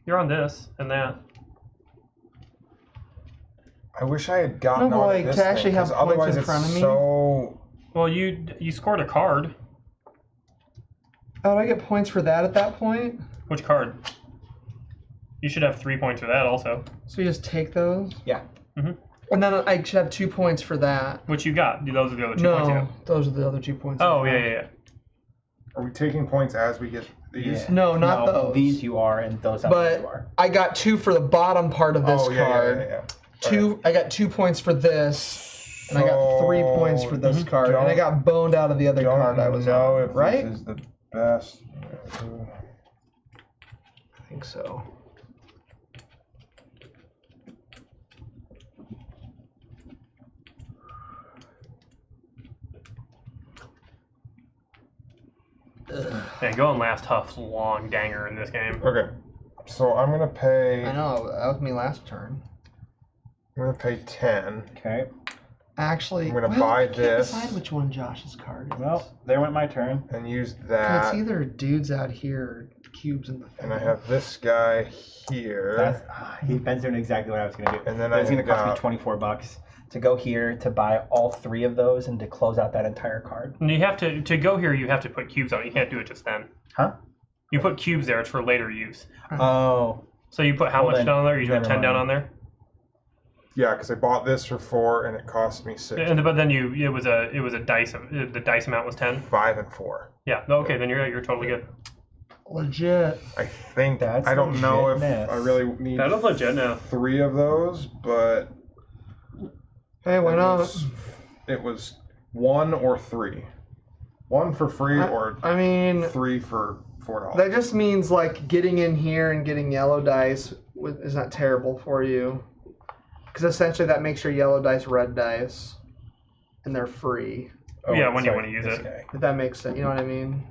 You're on this and that. I wish I had gotten No, but, on like, this to actually thing, 'cause have points otherwise in it's front of me? So Well, you scored a card. Oh, do I get points for that at that point? Which card? You should have 3 points for that also. So you just take those? Yeah. And then I should have 2 points for that. Which you got. Those are the other 2 points you No, have. those are the other 2 points. Oh, I have. yeah. are we taking points as we get these? Yeah. No, not those. These you are, and those others you are. But I got 2 for the bottom part of this Oh, yeah, card. yeah. 2. I got 2 points for this, and I got 3 points for this card, and I got boned out of the other card I was know on. if Right? this is the best. I think so. Man, going last Huff's long danger in this game. Okay, so I'm gonna pay. I know, that was me last turn. I'm gonna pay 10. Okay. Actually, I'm gonna well, buy I can't this. decide which one Josh's card is. Well, there went my turn. And use it's that. either dudes out here or cubes in the thing. And I have this guy here. Ben's doing exactly what I was going to do. And then It's I going to cost me got- $24 to go here to buy all 3 of those and to close out that entire card. And you have to go here, you have to put cubes on it. You can't do it just then. Huh? You put cubes there, it's for later use. Oh. So you put how Well, much then, down there? You put never 10 down mind. on there? Yeah, because I bought this for 4 and it cost me 6. But then it was a dice. The dice amount was 10. 5 and 4. Yeah. Okay, then you're totally good. Legit. I think That's I don't know if legitness. I really need That is legit now. 3 of those, but Hey, why not? it was 1 or 3. 1 for free or I mean, 3 for $4. that just means like getting in here and getting yellow dice is not terrible for you. Because essentially that makes your yellow dice red dice. And they're free. Yeah, when you want to use this it. guy. If that makes sense. You know what I mean?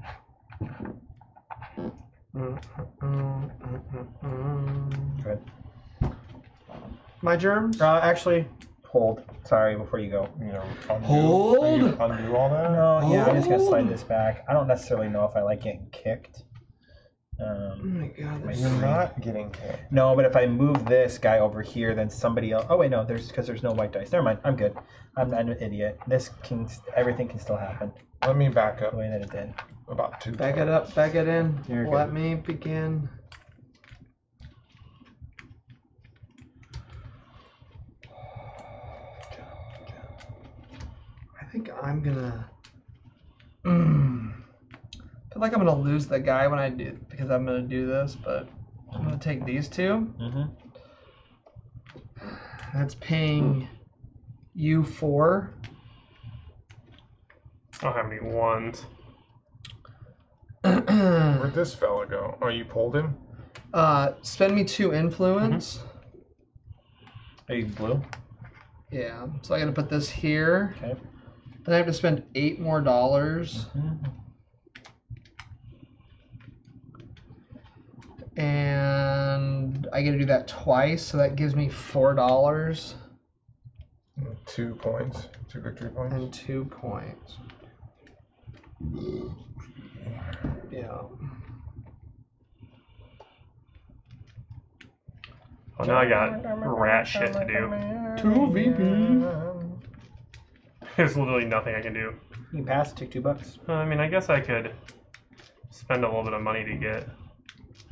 Good. My germs? Actually, hold. Sorry, before you go. You know, undo, Hold? undo all that. No, yeah, I'm just going to slide Hold. this back. I don't necessarily know if I like getting kicked. Oh my god, that's You're not getting hit. No, but if I move this guy over here, then somebody else. Oh wait, no, because there's no white dice. Never mind. I'm good. I'm an idiot. Everything can still happen Let me back up the way that it did. about 2. Back it up, back it in. You're Let good. me begin. I think I'm gonna. I feel like I'm gonna lose the guy when I do because I'm gonna do this, but I'm gonna take these 2. Mm-hmm. That's paying you 4. I don't have any ones. Where'd this fella go? Oh, you pulled him? Spend me 2 influence. Are you blue? Yeah, so I gotta put this here. Okay. Then I have to spend $8 more. And I gotta do that twice, so that gives me $4 2 points. 2 victory points. and 2 points. Yeah. Well, now I got rat shit to do. 2 VP. There's literally nothing I can do. You can pass, take $2. I mean, I guess I could spend a little bit of money to get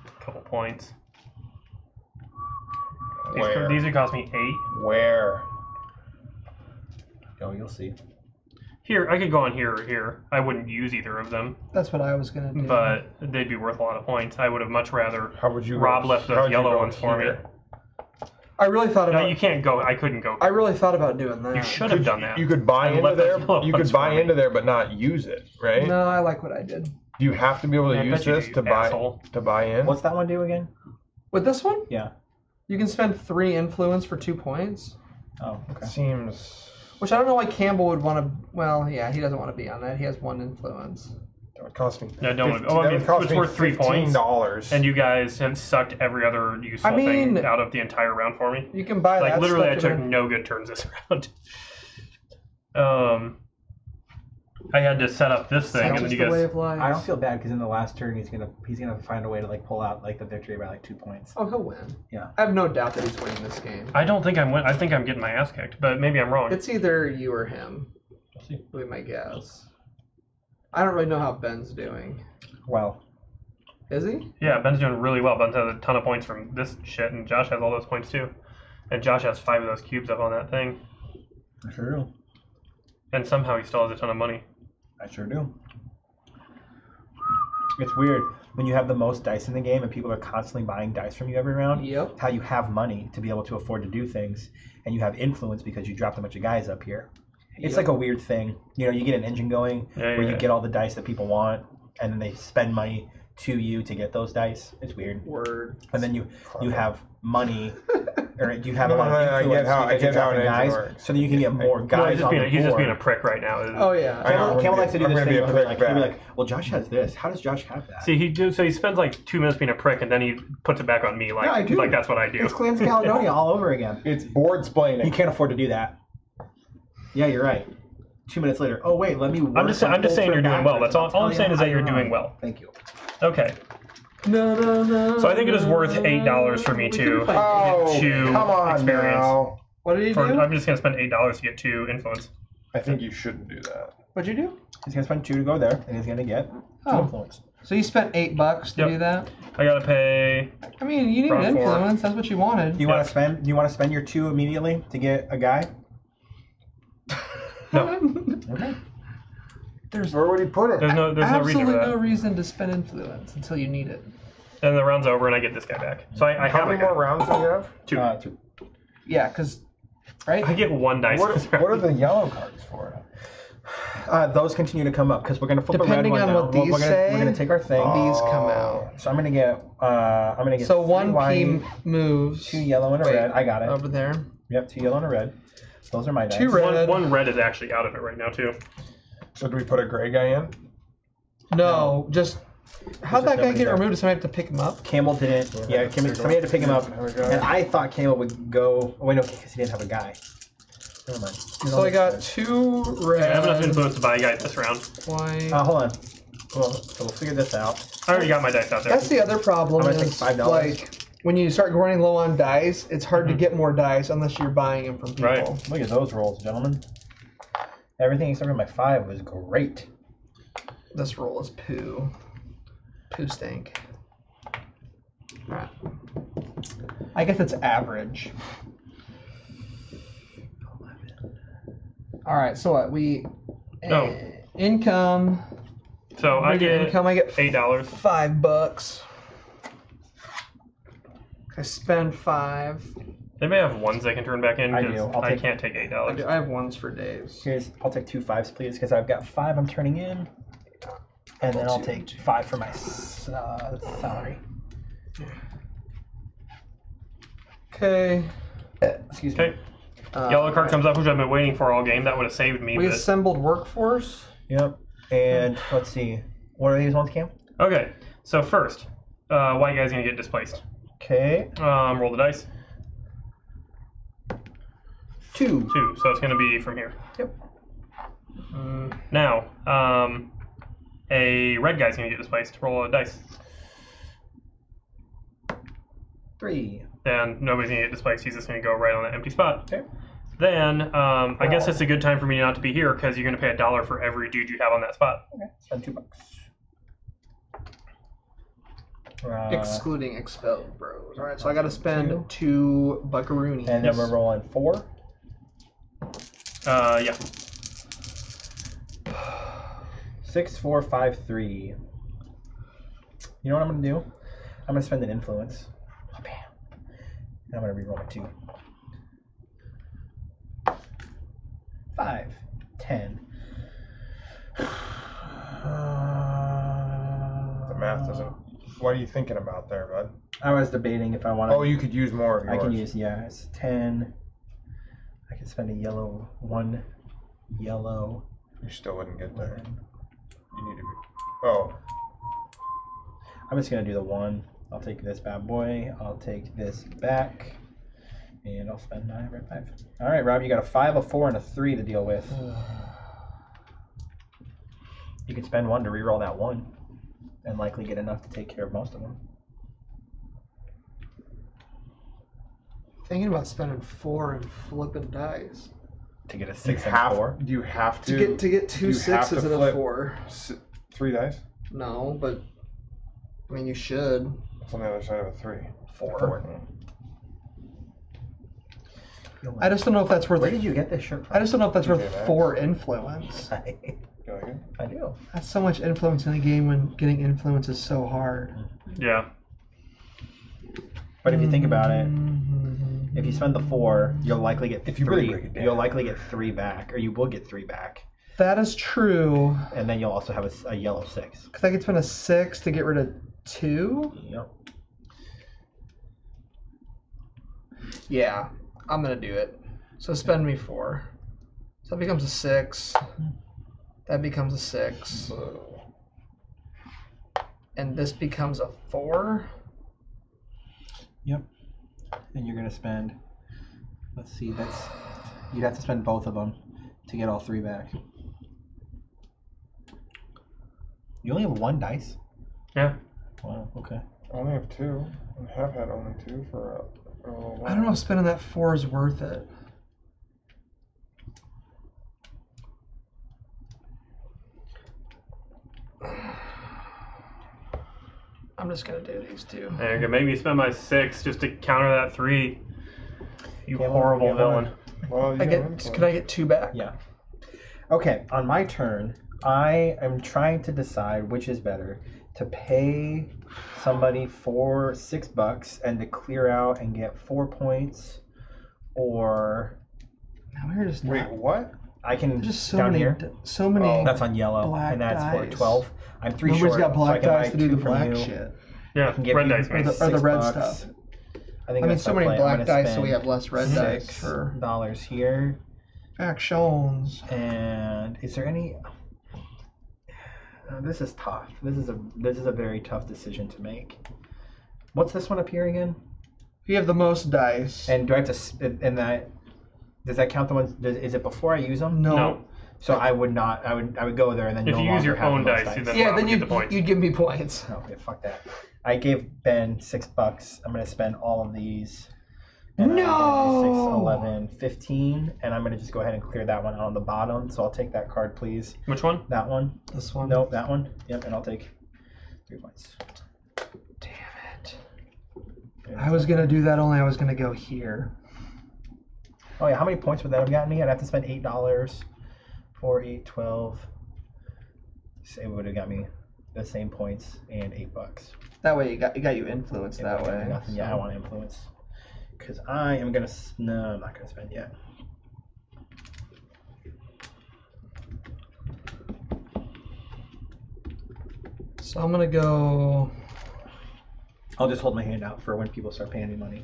a couple points. Where? These would cost me 8. Where? Oh, you'll see. Here, I could go on here or here. I wouldn't use either of them, That's what I was gonna do. but they'd be worth a lot of points. I would have much rather How would you? Rob go, left how those would you yellow go ones for me. here? I really thought No, about. you can't go. I couldn't go. I really thought about doing that. You should have done that. You could buy I into left those there. yellow You ones could buy for me. into there, but not use it, right? No, I like what I did. Do you have to be able to I use bet you this do, to buy asshole. in? What's that one do again? With this one, Yeah. you can spend 3 influence for 2 points. Oh, okay. Seems. Which I don't know why Campbell would want to. Well, yeah, he doesn't want to be on that. He has 1 influence. That would cost me. No, don't. 50, Oh, I that mean, would cost it's me worth 3 points. $15. And you guys have sucked every other useful I mean- thing out of the entire round for me. You can buy Like that. literally, I stuff took in- no good turns this round. I had to set up this thing, That's and then just you the way guys. of life. I don't feel bad because in the last turn he's gonna find a way to like pull out like the victory by like 2 points. Oh, he'll win. Yeah. I have no doubt that he's winning this game. I don't think I'm. I think I'm getting my ass kicked, but maybe I'm wrong. It's either you or him. see. Would be my guess. I don't really know how Ben's doing. Well, Is he? Yeah, Ben's doing really well. Ben has a ton of points from this shit, and Josh has all those points too. And Josh has 5 of those cubes up on that thing, I sure do. and somehow he still has a ton of money. I sure do. It's weird when you have the most dice in the game and people are constantly buying dice from you every round. Yep. How you have money to be able to afford to do things, and you have influence because you dropped a bunch of guys up here. It's Yep. like a weird thing. You know, you get an engine going where you get all the dice that people want, and then they spend money to you to get those dice. It's weird. Word. And then you have money, or you have a No, lot of I get influence how- I because you're get how dropping an engine guys, works. so that you can get more Well, guys on the he's just board. being a prick right now. Oh yeah. I know. Campbell likes to do I'm this gonna thing be a where prick he'll be back. like, well, Josh has this. How does Josh have that? See, so he spends like 2 minutes being a prick, and then he puts it back on me. Like, Yeah, I do. like that's what I do. It's Clans of Caledonia all over again. It's board splaining. You can't afford to do that. Yeah, you're right. 2 minutes later. Oh wait, let me. I'm just saying you're doing well. That's all I'm saying is that you're doing well. Thank you. Okay, No. so I think it is worth $8 for me to Oh, get 2 come on experience. now. What did you do? I'm just gonna spend $8 to get 2 influence. I think you shouldn't do that. What'd you do? He's gonna spend 2 to go there, and he's gonna get 2 Oh. influence. So you spent $8 to Yep. do that? I gotta pay. I mean, you need Round an 4. influence. That's what you wanted. Do you want to spend? Do you want to spend your 2 immediately to get a guy? No, Okay. There's Where would he put it? there's no reason absolutely for that. no reason to spend influence until you need it. And the round's over, and I get this guy back. So I How have many a more guy. rounds do you have? 2. 2. Yeah, because, right? I get 1 dice. What, this what are round. the yellow cards for? Those continue to come up because we're gonna flip Depending a red on one what now. these we're gonna, say, we're gonna take our thing. These come out. So I'm gonna get. So 3 1 white, P moves 2 yellow and a Wait, red. I got it. over there. Yep, 2 yellow and a red. Those are my dice. 2 red. One red is actually out of it right now too. So do we put a gray guy in? No, just how'd that guy nobody get there. removed? Did somebody have to pick him up? Campbell didn't. Yeah, somebody had to pick him up, There we go. and I thought Campbell would go. Oh, wait, no, because he didn't have a guy. Never mind. So I got 2 red. I have enough influence to buy a guy this round. White. Hold on. Well, so we'll figure this out. I already got my dice out there. That's the other problem. I'm gonna Is, take $5. like when you start running low on dice, it's hard to get more dice unless you're buying them from people. Right. Look at those rolls, gentlemen. Everything except for my 5 was great. This roll is poo. Poo stink. Alright. I guess it's average. Alright, so what? Oh. Income. So I get income. I get $8. $5. I spend 5. They may have ones they can turn back in. I 'cause do. I'll I take- can't take $8. I have ones for days. I'll take 2 5s, please, because I've got 5 I'm turning in. And then I'll take 5 for my salary. Okay. Excuse me. Okay. Yellow card comes up, which I've been waiting for all game. That would have saved me. We But... assembled workforce. Yep. And let's see. What are these ones, Cam? Okay. So first, white guy's gonna get displaced. Okay. Roll the dice. 2. 2. So it's gonna be from here. Yep. Now, a red guy's gonna get displaced. Roll a dice. 3. and nobody's gonna get the spikes. He's just gonna go right on that empty spot. Okay. Then I guess it's a good time for me not to be here because you're gonna pay $1 for every dude you have on that spot. Okay. Spend $2. Excluding expelled bros. All right, so I got to spend 2 buckaroonies. And then we're rolling 4. Yeah. 6, 4, 5, 3. You know what I'm gonna do? I'm gonna spend an influence. Oh, bam. And I'm gonna reroll a 2. 5, 10. The math doesn't. What are you thinking about there, bud? I was debating if I want to. Oh, you could use more of yours. I can use, yeah, it's 10. I can spend a yellow, 1 yellow. You still wouldn't get there. You need to be. Oh, I'm just gonna do the 1. I'll take this bad boy. I'll take this back. And I'll spend my red 5. Alright, Rob, you got a 5, a 4, and a 3 to deal with. You can spend 1 to reroll that 1. And likely get enough to take care of most of them. Thinking about spending 4 and flipping dice. To get a you 6 and have. 4. Do you have to? To get 2 you have 6s to and a flip 4. 3 dice. No, but I mean you should. What's on the other side of a 3? 4. I just don't know if that's worth. Where did you get this shirt from? I just don't know if that's worth TJ Maxx. 4 influence. You like it? I do. That's so much influence in a game when getting influence is so hard. Yeah. But if you think about it, if you spend the 4, you'll likely get If you 3. really break it down. You'll likely get 3 back, or you will get 3 back, That is true. and then you'll also have a yellow 6. Because I could spend a 6 to get rid of 2. Yep. Yeah, I'm gonna do it. So spend me 4. So that becomes a 6. That becomes a 6. And this becomes a 4. Yep. And you're gonna spend. Let's see. You'd have to spend both of them to get all 3 back. You only have 1 dice. Yeah. Wow. Okay. I only have 2. I have had only 2 for a little while. I don't know if spending that 4 is worth it. I'm just gonna do these 2. And you're gonna make me spend my 6 just to counter that 3. You Get one, horrible get villain. Well, you I got get. influence. Could I get 2 back? Yeah. Okay. On my turn, I am trying to decide which is better: to pay somebody for $6 and to clear out and get 4 points, or Now we're just Wait, not. what? I can There's just so down many. here. So many. Oh. That's on yellow, Black and that's for dice. 12. I'm 3 Nobody's short, got black so I can dice buy to do 2 the from black you. shit. Yeah. can give Red you dice, Or mate. the red $6. stuff. I think I mean, that's so my many play. I'm black gonna dice, so spend we have less red dice for $6 here. actions. And is there any? This is tough. This is a very tough decision to make. What's this one up here again? You have the most dice. And do I have to? And that does that count the ones? Is it before I use them? no. No. So I would not. I would go there and then. If no you use longer your have the own most dice, you then Yeah, Rob then would get the points. you'd give me points. Okay, fuck that. I gave Ben $6. I'm gonna spend all of these. And I'm gonna do 6, 11, 15, and I'm gonna just go ahead and clear that one out on the bottom. So I'll take that card, please. Which one? That one. This one. No, that one. Yep, and I'll take 3 points. Damn it. I was gonna do that, only I was gonna go here. Oh yeah, how many points would that have gotten me? I'd have to spend $8. 4, 8, 12. So it would have got me the same points and $8. That way it got you influence It that would've got me way. nothing. Yeah, I want influence. Because I am gonna. No, I'm not gonna spend yet. So I'm gonna go. I'll just hold my hand out for when people start paying me money.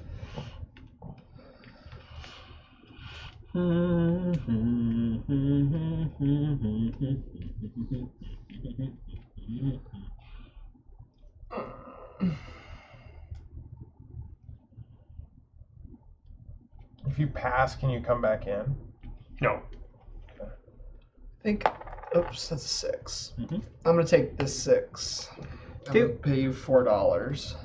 If you pass, can you come back in? No. I think. Oops, that's a 6. Mhm. I'm gonna take this 6. I'm gonna pay you $4.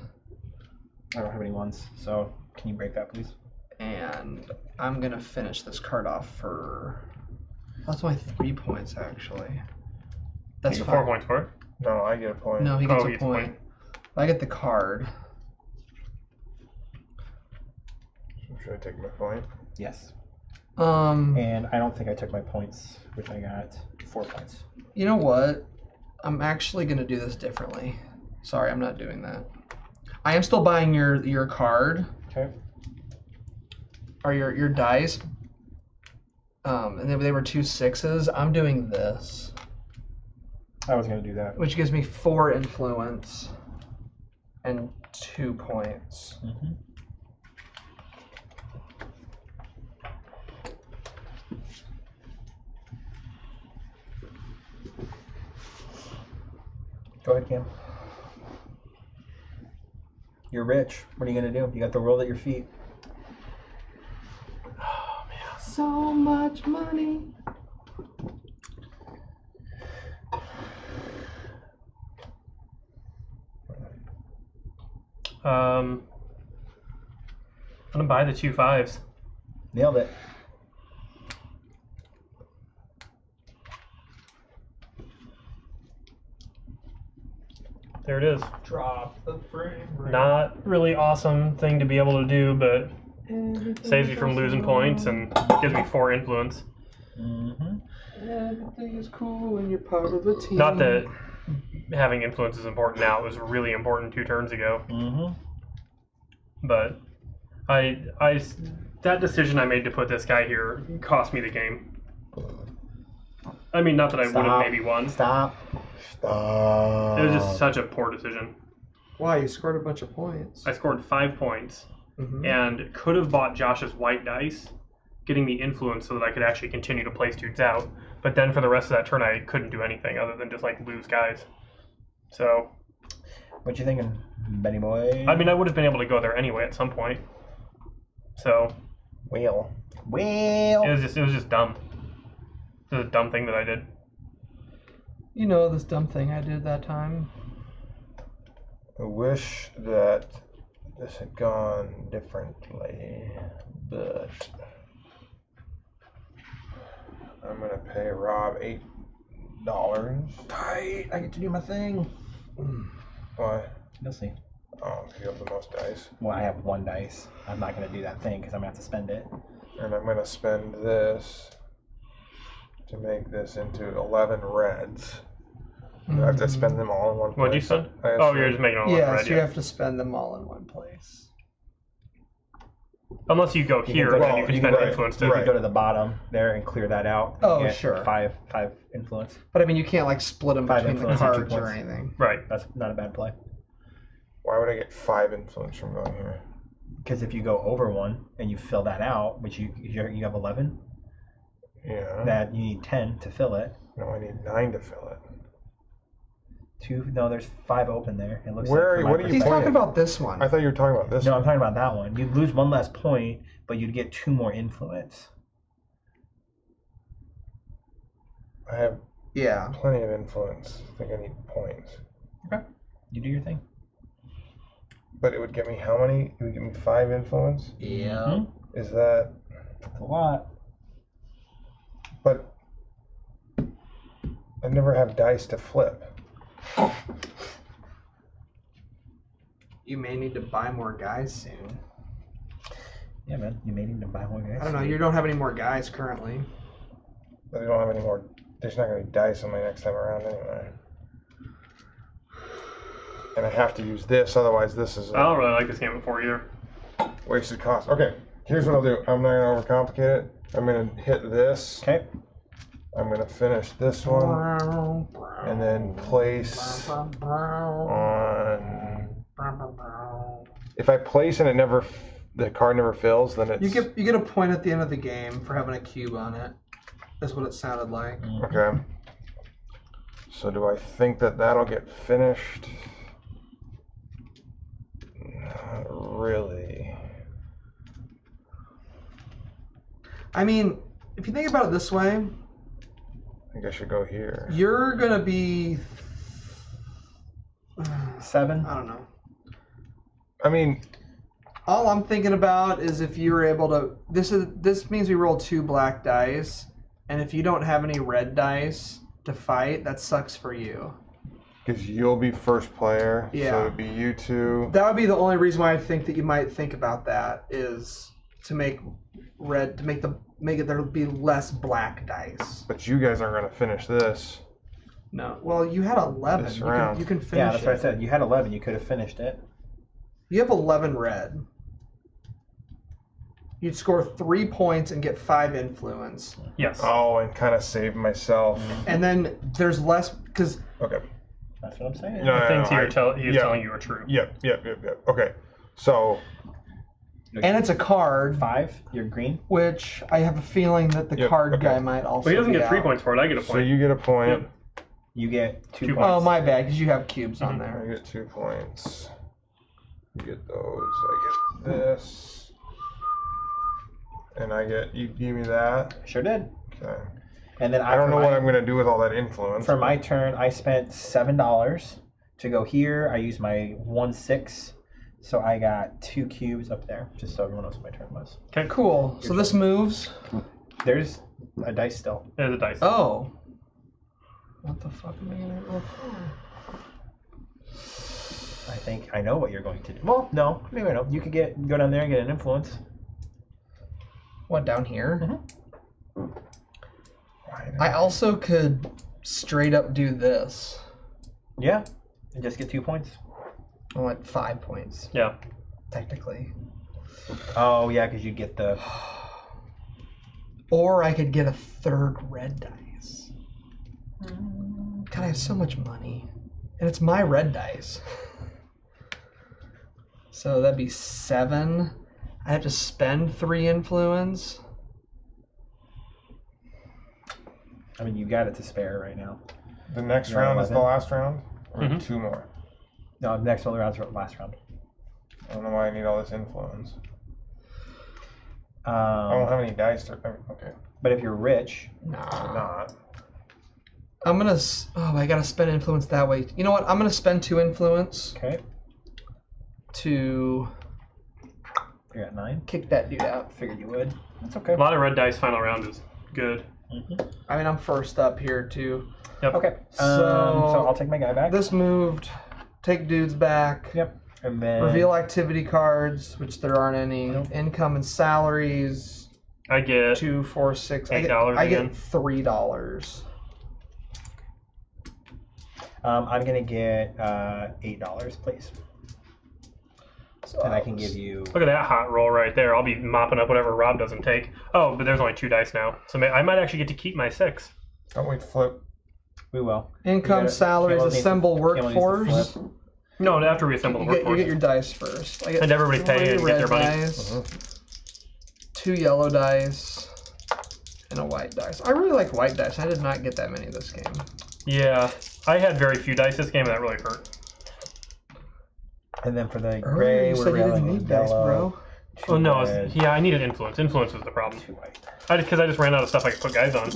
I don't have any ones, so Can you break that, please? And I'm gonna finish this card off for. That's only 3 points, actually. That's You get 5. 4 points for it. No, I get a point. No, he gets Oh, a he gets a point. I get the card. Should I take my point? Yes. And I don't think I took my points, which I got 4 points. you know what? I'm actually gonna do this differently. Sorry, I'm not doing that. I am still buying your card Okay. or your dice. And they were 2 6s. I'm doing this, I was gonna do that. which gives me 4 influence and 2 points. Mm-hmm. Go ahead, Cam. You're rich. What are you gonna do? You got the world at your feet. So much money. I'm gonna buy the 2 5s. Nailed it. There it is. Drop the frame rate. Not really awesome thing to be able to do, but saves you from losing points and gives me 4 influence. Mm-hmm. Everything is cool when you're part of a team. Not that having influence is important now. It was really important 2 turns ago. Mm-hmm. But that decision I made to put this guy here cost me the game. I mean, not that I would have maybe won. Stop. Stop. It was just such a poor decision. Why? You scored a bunch of points. I scored 5 points Mhm. and could have bought Josh's white dice, getting the influence so that I could actually continue to place dudes out. But then for the rest of that turn, I couldn't do anything other than just like lose guys. So, What you thinking, Benny boy? I mean, I would have been able to go there anyway at some point. So Wheel. Well. it was just dumb. It was a dumb thing that I did. You know this dumb thing I did that time. I wish that this had gone differently, but I'm gonna pay Rob $8. Tight. I get to do my thing. Why? You'll see. Oh, you have the most dice. Well, I have 1 dice. I'm not gonna do that thing because I'm gonna have to spend it. And I'm gonna spend this to make this into 11 reds. I have to spend them all in one place. What'd you spend? I Oh, assume- you're just making it all Yeah, red. so you have to spend them all in one place. Unless you go can here, go- then you well, can you spend can- influence You too. Right. can go to the bottom there and clear that out. Oh, You get sure. Five influence. But I mean, you can't like split them 5 between the influence and 2 cards or points. anything. Right. That's not a bad play. Why would I get 5 influence from going here? Because if you go over 1 and you fill that out, which you have 11, Yeah. that you need 10 to fill it. No, I need 9 to fill it. 2. No, there's 5 open there. It looks Where- like. from my what are you He's perspective. talking about this one. I thought you were talking about this. No, one. I'm talking about that one. You'd lose 1 less point, but you'd get 2 more influence. I have Yeah. plenty of influence. I think I need points. You do your thing. But it would get me how many? It would give me 5 influence? Yeah. Is that... That's a lot. But I never have dice to flip. You may need to buy more guys soon. Yeah, man. You may need to buy 1 guy. I don't know. You don't have any more guys currently. But I don't have any more... There's not going to be dice on my next time around anyway. And I have to use this, otherwise this is I don't really like this game before either. wasted cost. Okay, here's what I'll do. I'm not going to overcomplicate it. I'm going to hit this. Okay. I'm going to finish this one. And then place on... If I place and the card never fills, then it's... You get a point at the end of the game for having a cube on it. That's what it sounded like. Okay. So do I think that that'll get finished? Not really. I mean, if you think about it this way, I think I should go here. you're gonna be. 7. I don't know. I mean, All I'm thinking about is if you were able to. This means we roll 2 black dice, and if you don't have any red dice to fight, that sucks for you. Because you'll be first player, Yeah. so it'd be you two. That would be the only reason why I think that you might think about that is to make red to make it there be less black dice. But you guys aren't gonna finish this. No, well you had 11. This You round. can finish Yeah, that's it. what I said. You had 11. You could have finished it. You have 11 red. You'd score 3 points and get 5 influence, Yes. Oh, and kind of save myself. and then there's less because Okay. That's what I'm saying. No, The things he was yeah. telling you are true. Yep. Okay. So and it's a card, 5. You're green. which I have a feeling that the Yep, card okay. guy might also. But he doesn't be get 3 out. points for it. I get a so point. you get a point. Yep. You get 2 2 points. Oh my bad, because you have cubes on I there. get 2 points. You get those. I get this. And I get. You give me that. Sure did. Okay. And then I don't know what I'm gonna do with all that influence. For my turn, I spent $7 to go here. I used my 1/6, so I got 2 cubes up there. Just so everyone knows what my turn was. Okay, Cool. So this moves. There's a dice still. There's a dice. Oh. What the fuck am I gonna roll for? I think I know what you're going to do. Well, no, maybe I know. You could go down there and get an influence. What, down here? Why I also could straight up do this. Yeah, and just get 2 points. I want 5 points, Yeah. technically. Oh yeah, because you get the. Or I could get a 3rd red dice. God, I have so much money. And it's my red dice. So that'd be 7. I have to spend 3 influence. I mean, you got it to spare right now. The next You're round is the 11. last round, or Mhm. 2 more. No, next only round's last round. I don't know why I need all this influence. I don't have any dice. Okay, But if you're rich, Nah. not. I'm gonna. I gotta spend influence that way. You know what? I'm gonna spend 2 influence okay, to you're at 9. kick that dude out. Figured you would. That's okay. A lot of red dice final round is good. I mean, I'm first up here too. Yep. Okay, So- I'll take my guy back. This moved. Take dudes back. Yep. And then Reveal activity cards, which there aren't any. Nope. Income and salaries. I get 2, 4, 6. $8 I again. get $3. I'm gonna get $8, please, So and I can give you. Look at that hot roll right there. I'll be mopping up whatever Rob doesn't take. Oh, but there's only 2 dice now, so I might actually get to keep my 6. Don't we flip? We will. income, You gotta- salaries, Cameron needs to- assemble Cameron needs to workforce. flip. No, after we assemble the You workforce. get your dice first. I get And everybody pay 3 and get red their money. dice, 2 yellow dice, and a white dice. I really like white dice. I did not get that many this game. Yeah, I had very few dice this game, and that really hurt. And then for the Earlier gray, you we're said you railing didn't need dice, yellow. bro. Two Oh no, red, yeah, I needed influence. Influence was the problem. 2 white. Because I just ran out of stuff I could put guys on.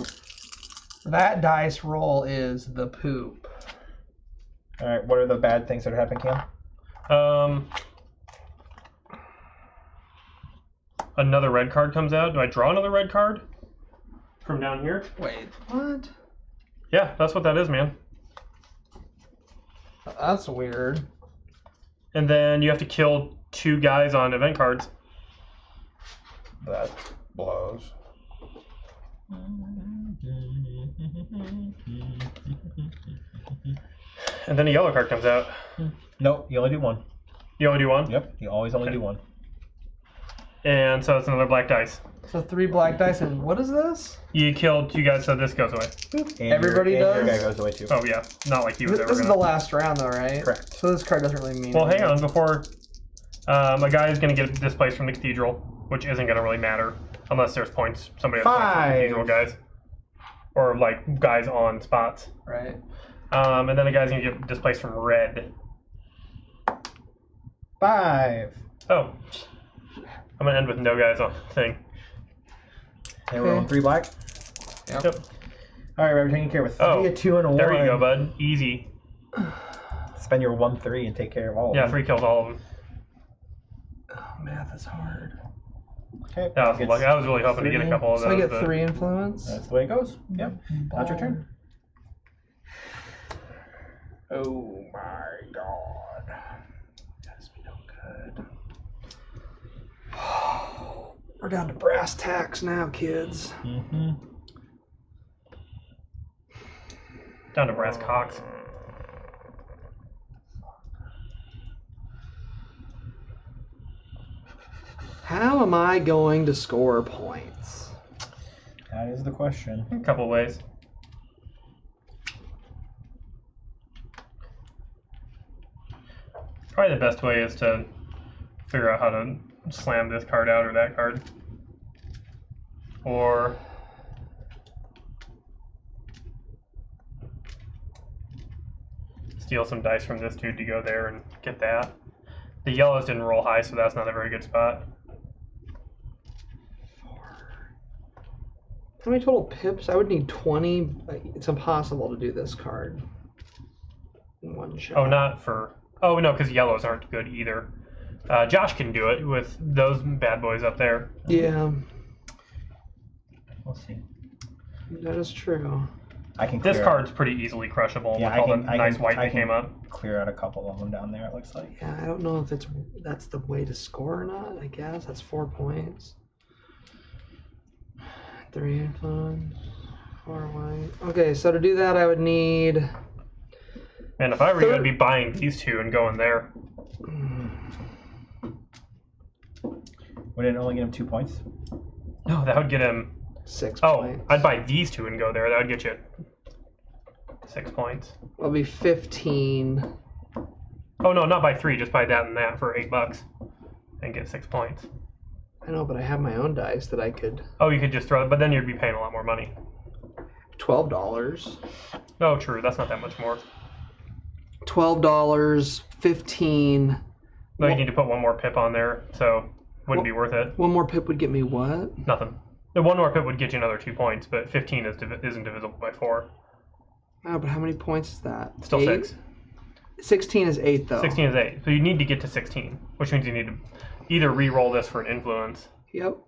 That dice roll is the poop. All right. What are the bad things that are happening, Cam? Another red card comes out. Do I draw another red card from down here? Wait, what? Yeah, that's what that is, man. That's weird. And then you have to kill 2 guys on event cards. That blows. And then a yellow card comes out. Nope. You only do 1. You only do 1? Yep. You always only Okay. do 1. And so it's another black dice. So 3 black dice, and what is this? You killed 2 guys, so this goes away. And Everybody your, and does? Your guy goes away too. Oh, yeah. Not like he was This ever is gonna... the last round, though, right? Correct. So this card doesn't really mean. Well, hang anything. on. Before... a guy is going to get displaced from the cathedral, which isn't going to really matter unless there's points. Somebody has points for 5. cathedral guys. Or, like, guys on spots. Right. And then a guy's going to get displaced from red. 5. Oh. I'm going to end with no guys on thing. And we're on 3 black. Yep. Yep. All right, we're taking care of 3, Oh, a 2, and a 1. There you go, bud. Easy. Spend your 1-3 and take care of all of Yeah, them. 3 kills all of them. Oh, math is hard. Okay. That was gets lucky. I was really hoping to get a 3. couple of So I those. get but 3 influence. That's the way it goes. Yep. That's your turn. Oh my god. That's no good. We're down to brass tacks now, kids. Mm-hmm. Down to brass cocks. How am I going to score points? That is the question. A couple of ways. Probably the best way is to figure out how to slam this card out or that card. Or steal some dice from this dude to go there and get that. The yellows didn't roll high, so that's not a very good spot. How many total pips? I would need 20. It's impossible to do this card in one shot. Oh, not for... Oh, no, because yellows aren't good either. Josh can do it with those bad boys up there. Yeah, We'll see. that is true. I can. This clear card's pretty easily crushable Yeah, with all the nice white that came up. Clear out a couple of them down there. It looks like. Yeah, I don't know if that's the way to score or not. I guess that's 4 points. 3 influence, 4 white. Okay, so to do that, I would need. And if I were you, I'd be buying these two and going there. Would it only get him 2 points? No, that would get him... 6 Oh, points. I'd buy these two and go there. That would get you 6 points. It'll be 15. Oh, no, not buy 3. Just buy that and that for $8 and get 6 points. I know, but I have my own dice that I could. Oh, you could just throw it, but then you'd be paying a lot more money. $12. Oh, true. That's not that much more. $12, 15. No, you need to put one more pip on there, so wouldn't be worth it. One more pip would get me what? Nothing. The one more pip would get you another 2 points, but 15 isn't divisible by 4. Oh, but how many points is that? Still 8? 6. 16 is 8, though. 16 is 8. So you need to get to 16, which means you need to either re-roll this for an influence. Yep.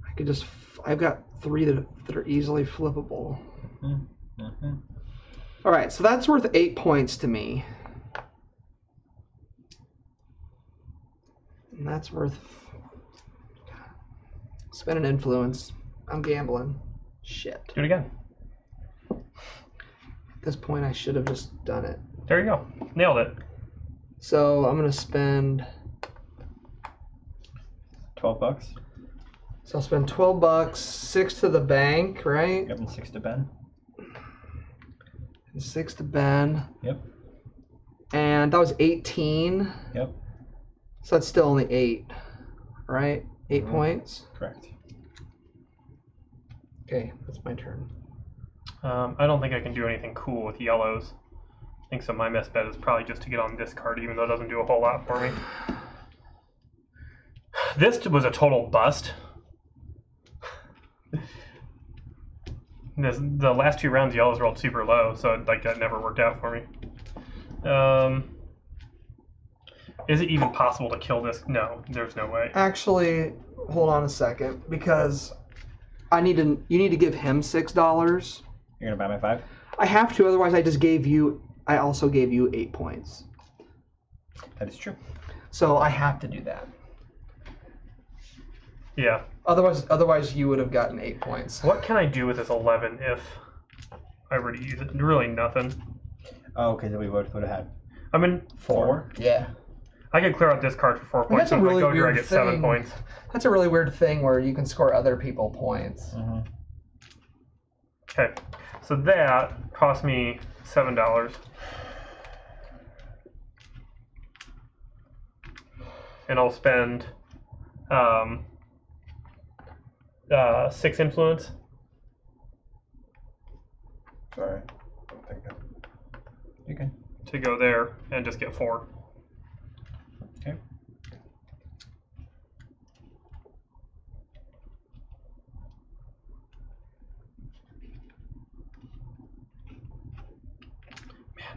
I could just. I've got 3 that are easily flippable. Mm-hmm. All right, so that's worth 8 points to me. And that's worth. Spend an influence. I'm gambling. Shit. Do it again. At this point, I should have just done it. There you go. Nailed it. So I'm gonna spend. $12. So I'll spend $12, 6 to the bank, right? Yep, and 6 to Ben. And 6 to Ben. Yep. And that was 18. Yep. So that's still only 8, right? 8 points. Correct. Okay, that's my turn. I don't think I can do anything cool with yellows. I think so. My best bet is probably just to get on this card, even though it doesn't do a whole lot for me. This was a total bust. The last 2 rounds, yellows rolled super low, so like that never worked out for me. Is it even possible to kill this? No, there's no way. Actually, hold on a second, because you need to give him $6. You're gonna buy my 5? I have to, otherwise I also gave you 8 points. That is true. So I have to do that. Yeah. Otherwise you would have gotten 8 points. What can I do with this 11 if I were to use it? Really nothing. Oh, okay, then we would have had I mean, 4. Yeah. I could clear out this card for 4 points. That's a So if I really go here, I weird get 7 thing. points. That's a really weird thing where you can score other people points. Mm-hmm. Okay, so that cost me $7. And I'll spend 6 influence. Sorry. I'm thinking. You can. To go there and just get 4. Okay.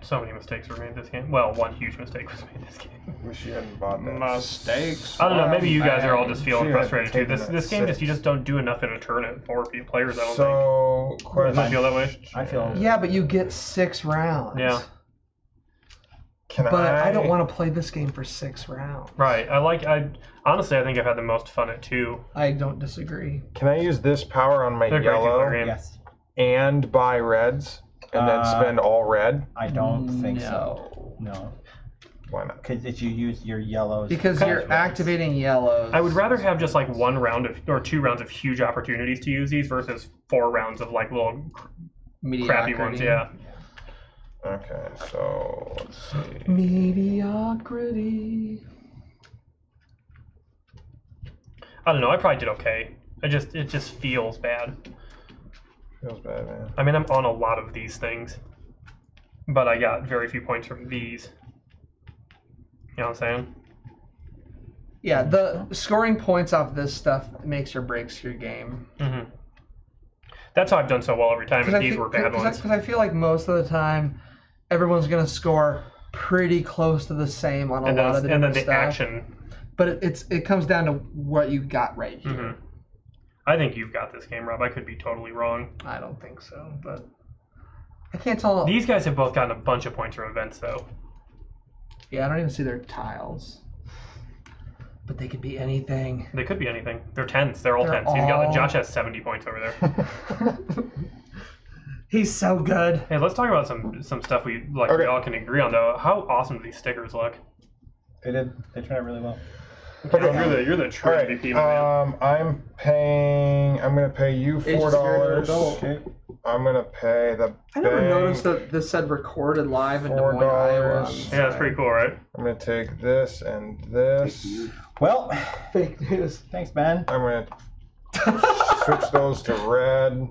So many mistakes were made this game. Well, one huge mistake was made this game. Wish you hadn't bought that. Mistakes. I don't know. Maybe you guys are all just feeling She had frustrated too. taken This that game just you six. just don't do enough in a turn at 4 players. I don't think. So, Does question. it feel that way? I feel. Yeah, but you get 6 rounds. Yeah. Can But I don't want to play this game for 6 rounds. Right. I honestly I think I've had the most fun at 2. I don't disagree. Can I use this power on my They're great yellow people, game. Yes. and buy reds and then spend all red? I don't think so. No. No. Why not? Because if you use your yellows. Because as you're reds. activating yellows. I would rather have just like 1 round of or 2 rounds of huge opportunities to use these versus 4 rounds of like little crappy ones. Yeah. Okay, so let's see. Mediocrity. I don't know. I probably did okay. It just feels bad. Feels bad, man. I mean, I'm on a lot of these things, but I got very few points from these. You know what I'm saying? Yeah, the scoring points off this stuff makes or breaks your game. hmm That's how I've done so well every time, and these were bad ones. Because I feel like most of the time, everyone's going to score pretty close to the same on a And lot of the then different the stuff. action. But it comes down to what you got right here. hmm I think you've got this game, Rob. I could be totally wrong. I don't think so, but I can't tell. These guys have both gotten a bunch of points from events, though. Yeah, I don't even see their tiles. But they could be anything. They could be anything. They're 10s. They're all They're 10s. all- Josh has 70 points over there. He's so good. Hey, let's talk about some stuff we like. Okay. We all can agree on, though. How awesome do these stickers look? They did. They turned out really well. You're the true All right. MVP, my man. I'm gonna pay you $4. I'm gonna pay the. I never bank. noticed that this said recorded live in Des Moines, Iowa. $4. Yeah, that's pretty cool, right? I'm gonna take this and this. Well, Fake news. thanks, Ben. I'm gonna switch those to red.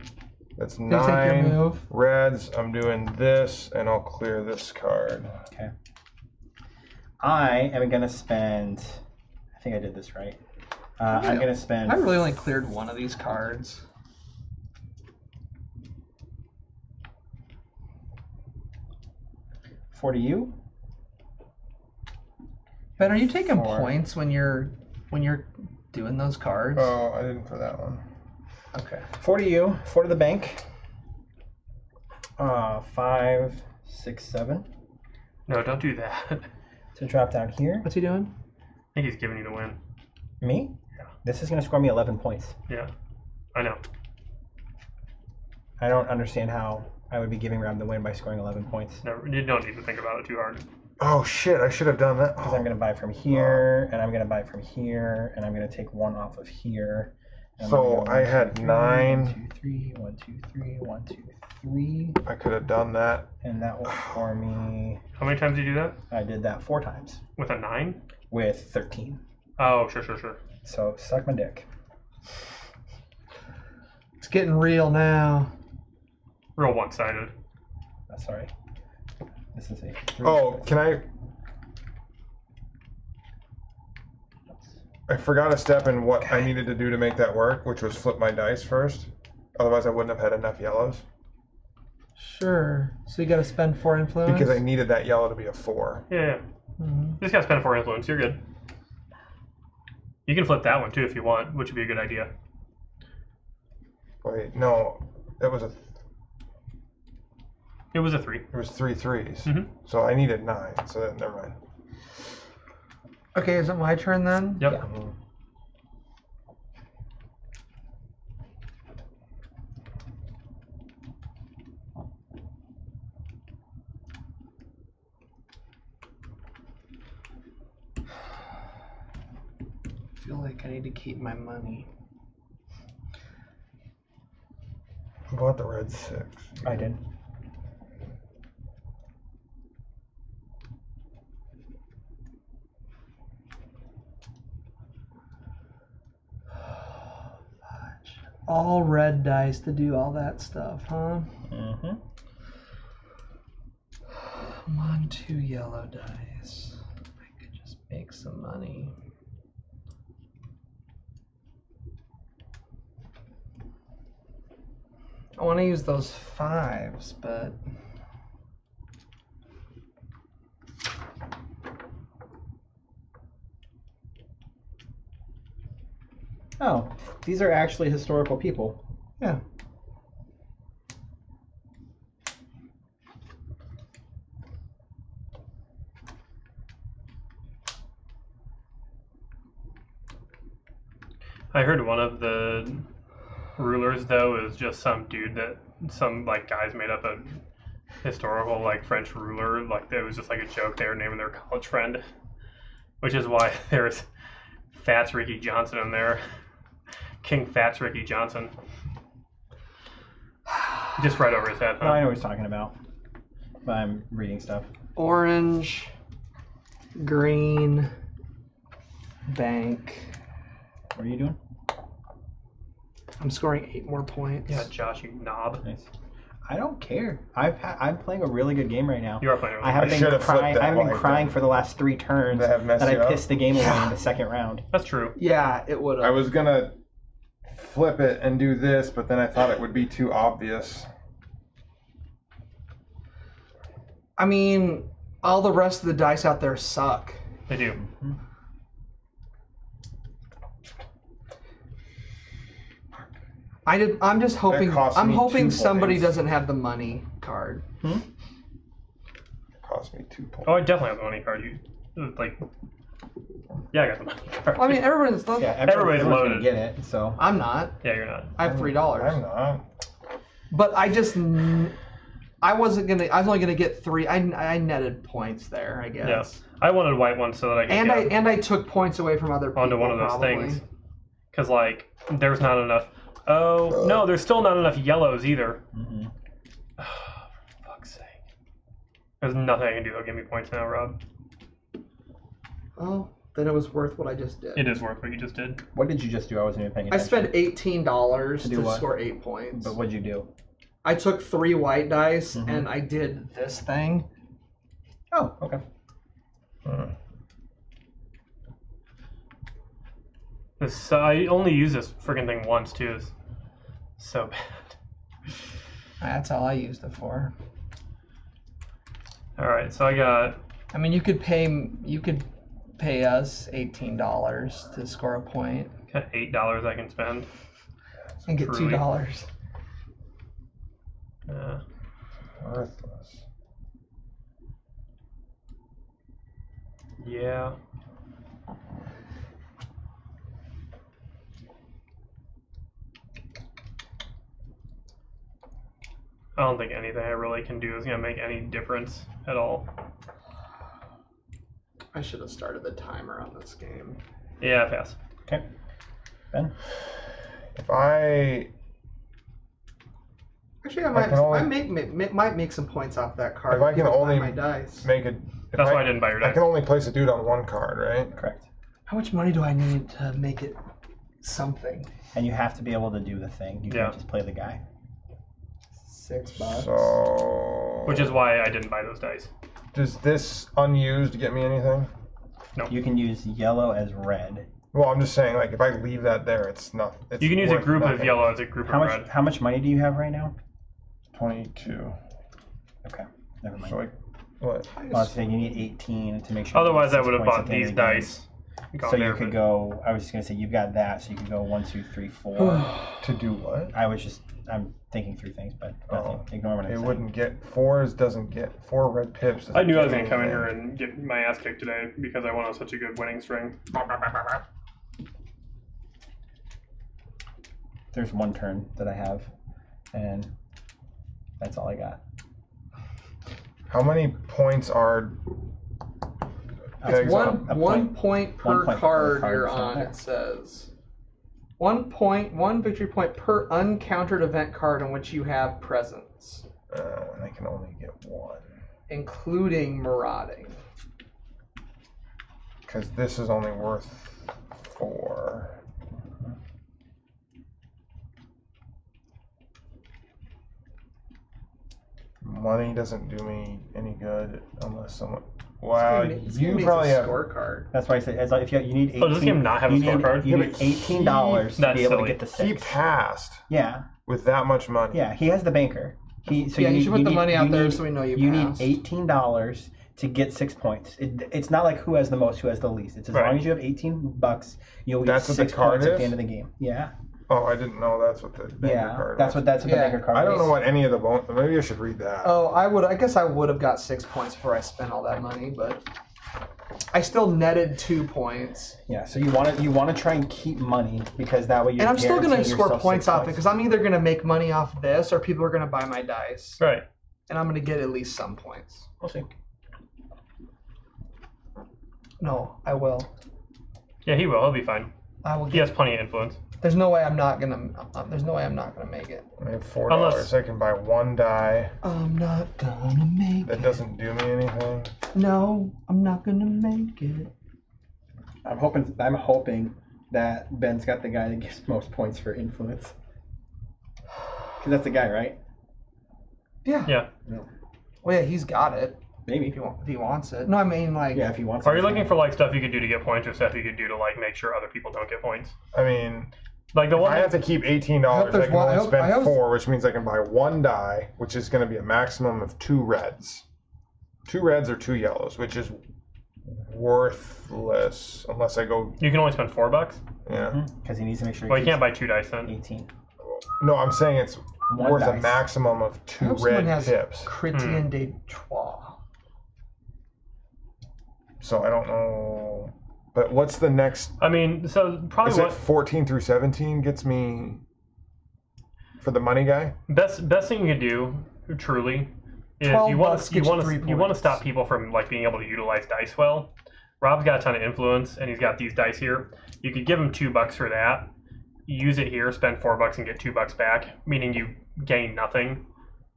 That's You take your 9 move. reds. I'm doing this, and I'll clear this card. Okay. I am gonna spend. I think I did this right. I'm gonna spend. I really only cleared one of these cards. $4 to you. Ben, are you taking 4. points when you're doing those cards? Oh, I didn't for that one. Okay. $4 to you. 4 to the bank. 5, 6, 7. No, don't do that. I To drop down here. What's he doing? think he's giving you the win. Me? Yeah. This is gonna score me 11 points. Yeah, I know. I don't understand how I would be giving Rob the win by scoring 11 points. Never, you don't need to think about it too hard. Oh shit! I should have done that. Because I'm going to buy from here, and I'm going to buy from here, and I'm going to take 1 off of here. And I'm So gonna go I 1, had 2, 3, 9. 1, 2, 3, 1, 2, 3, 1, 2, 3, I could have done that. and that will score me. How many times did you do that? I did that 4 times With a 9? with 13. Oh, sure. So suck my dick. It's getting real now. Real one-sided. That's all right. This is a. 3. Oh, can I? I forgot a step in what I needed to do to make that work, which was flip my dice first. Otherwise, I wouldn't have had enough yellows Sure. So you got to spend 4 influence. because I needed that yellow to be a 4. Yeah. Mhm. You just gotta spend 4 influence. You're good. You can flip that one too if you want, which would be a good idea. Wait, no, it was It was a 3. It was 3 threes. Mhm. So I needed 9. So then never mind. Okay, is it my turn then? Yep. Yeah. I feel like I need to keep my money. Who bought the red 6? I did. All red dice to do all that stuff, huh? Mm-hmm. I'm on 2 yellow dice. I could just make some money. I want to use those 5s, but Oh, these are actually historical people. Yeah. I heard one of the rulers though is just some dude that some like guys made up a historical like French ruler. Like it was just like a joke. They were naming their college friend, which is why there's Fats Ricky Johnson in there. King Fats Ricky Johnson. Just right over his head. No, I Huh? know what he's talking about. But I'm reading stuff. Orange, green, bank. What are you doing? I'm scoring 8 more points. Yeah, Josh, you knob. Nice. I don't care. I'm playing a really good game right now. You are playing. I haven't I been should've flipped crying. that I haven't been white crying thing. for the last 3 turns That have messed that you I up? pissed the game away in the second round. That's true. Yeah, it would I have. was gonna flip it and do this, but then I thought it would be too obvious. I mean, all the rest of the dice out there suck. They do. I'm just hoping. cost I'm me hoping 2 somebody points. doesn't have the money card. It cost me 2 points. Oh, I definitely have the money card. You like. Yeah, I got the money card. I mean, everyone's. Yeah, Everybody's everyone's loaded. gonna get it. So I'm not. Yeah, you're not. I have $3. I'm not. But I just. I wasn't gonna. I was only gonna get 3. I netted points there, I guess. Yeah. I wanted white ones so that I could get I took points away from other people. onto one of those probably. things. Because like, there's not enough. Oh no, there's still not enough yellows either. Mhm. For fuck's sake. There's nothing I can do that'll give me points now, Rob. Oh, then it was worth what I just did. It is worth what you just did. what did you just do? I wasn't even paying I attention. spent $18 To do to what? score 8 points. But what'd you do? I took 3 white dice Mhm. and I did this thing. Oh, okay. I only use this friggin' thing once too. It's so bad. That's all I used it for. All right, so I got. I mean, you could pay us $18 to score a point Got $8 I can spend. and get Truly. $2. Worthless. Yeah. I don't think anything I really can do is gonna make any difference at all. I should have started the timer on this game. Yeah, pass. Okay. Ben? If I Actually, I I can only- might make some points off that card. If I can because only my dice. make it, That's why I didn't buy your I dice. can only place a dude on 1 card, right? Correct. How much money do I need to make it something? And you have to be able to do the thing. You Yeah. can't just play the guy. $6. So. Which is why I didn't buy those dice. Does this unused get me anything? You can use yellow as red. Well, I'm just saying, like, if I leave that there, it's not. It's You can use a worth group of nothing. yellow as a group How of much? red. How much money do you have right now? 22. Okay, never mind. So, like, what? I was saying you need 18 to make sure. you Otherwise, get I 6 would have points bought at the end these of the game. dice. Gone So there, you could but- go. I was just gonna say you've got that, so you could go 1, 2, 3, 4. To do what? I'm thinking through things, but Oh. nothing. Ignore what I'm It saying. wouldn't get 4s. Doesn't get 4 red pips. I knew I was doesn't gonna come in get here and get my ass kicked today because I went on such a good winning string. There's 1 turn that I have, and that's all I got. How many points are? That's pegs One on- a one point. point per 1 point per card card you're or something. on. It says 1 point, 1 victory point per uncountered event card in which you have presence, And I can only get 1 including marauding. because this is only worth 4. Money doesn't do me any good unless someone. Wow, It's gonna you make probably a have. scorecard. That's why I said if you need 18. Oh, does this game not have a you need- scorecard? You Yeah, need but $18 to That's be able silly. to get the 6. He passed Yeah, with that much money. yeah. He has the banker. So Yeah, you should put the need- money out there need- so we know you You need passed. $18 to get 6 points. It's not like who has the most, who has the least. It's as Right. long as you have $18, you'll get That's what the 6 card points at is? the end of the game. Yeah. Oh, I didn't know that's what the banker Yeah. card That's was. what the Yeah. banker card is. I don't know what any of the bonus. Maybe I should read that. Oh, I guess I would have got 6 points before I spent all that money, but I still netted 2 points. Yeah, so you want to try and keep money because that way you're And I'm still going to guaranteeing score yourself points 6 off it because I'm either going to make money off this or people are going to buy my dice. Right. And I'm going to get at least some points. We'll see. No, I will. Yeah, he will. He'll be fine. I will He get. has plenty of influence. There's no way I'm not gonna. There's no way I'm not gonna make it. I have $4. Unless- I can buy 1 die. I'm not gonna make That it. doesn't do me anything. No, I'm not gonna make it. I'm hoping that Ben's got the guy that gets most points for influence. Because that's the guy, right? Yeah. Yeah. Well, yeah, he's got it Maybe. if he wants it. No, I mean like. Yeah, if he wants Are it. you looking for like stuff you could do to get points, or stuff you could do to like make sure other people don't get points? I mean, Like the if one. I have to keep $18, I hope I there's can one- only I hope- spend I hope- 4, which means I can buy 1 die, which is going to be a maximum of 2 reds. 2 reds or 2 yellows, which is worthless unless I go. You can only spend $4. Yeah. Because he needs to make sure Well, he you can't buy 2 dice then. 18. No, I'm saying it's One worth a dice. maximum of I 2 hope someone red has pips. Chrétien de Troyes. So I don't know. But what's the next? I mean, so probably Is it what 14 through 17 gets me for the money guy? best thing you can do, truly, is 12 you want bucks to gets you 3 you want to points. stop people from like being able to utilize dice well. Rob's got a ton of influence, and he's got these dice here. You could give him $2 for that. Use it here, spend $4 and get $2 back, meaning you gain nothing,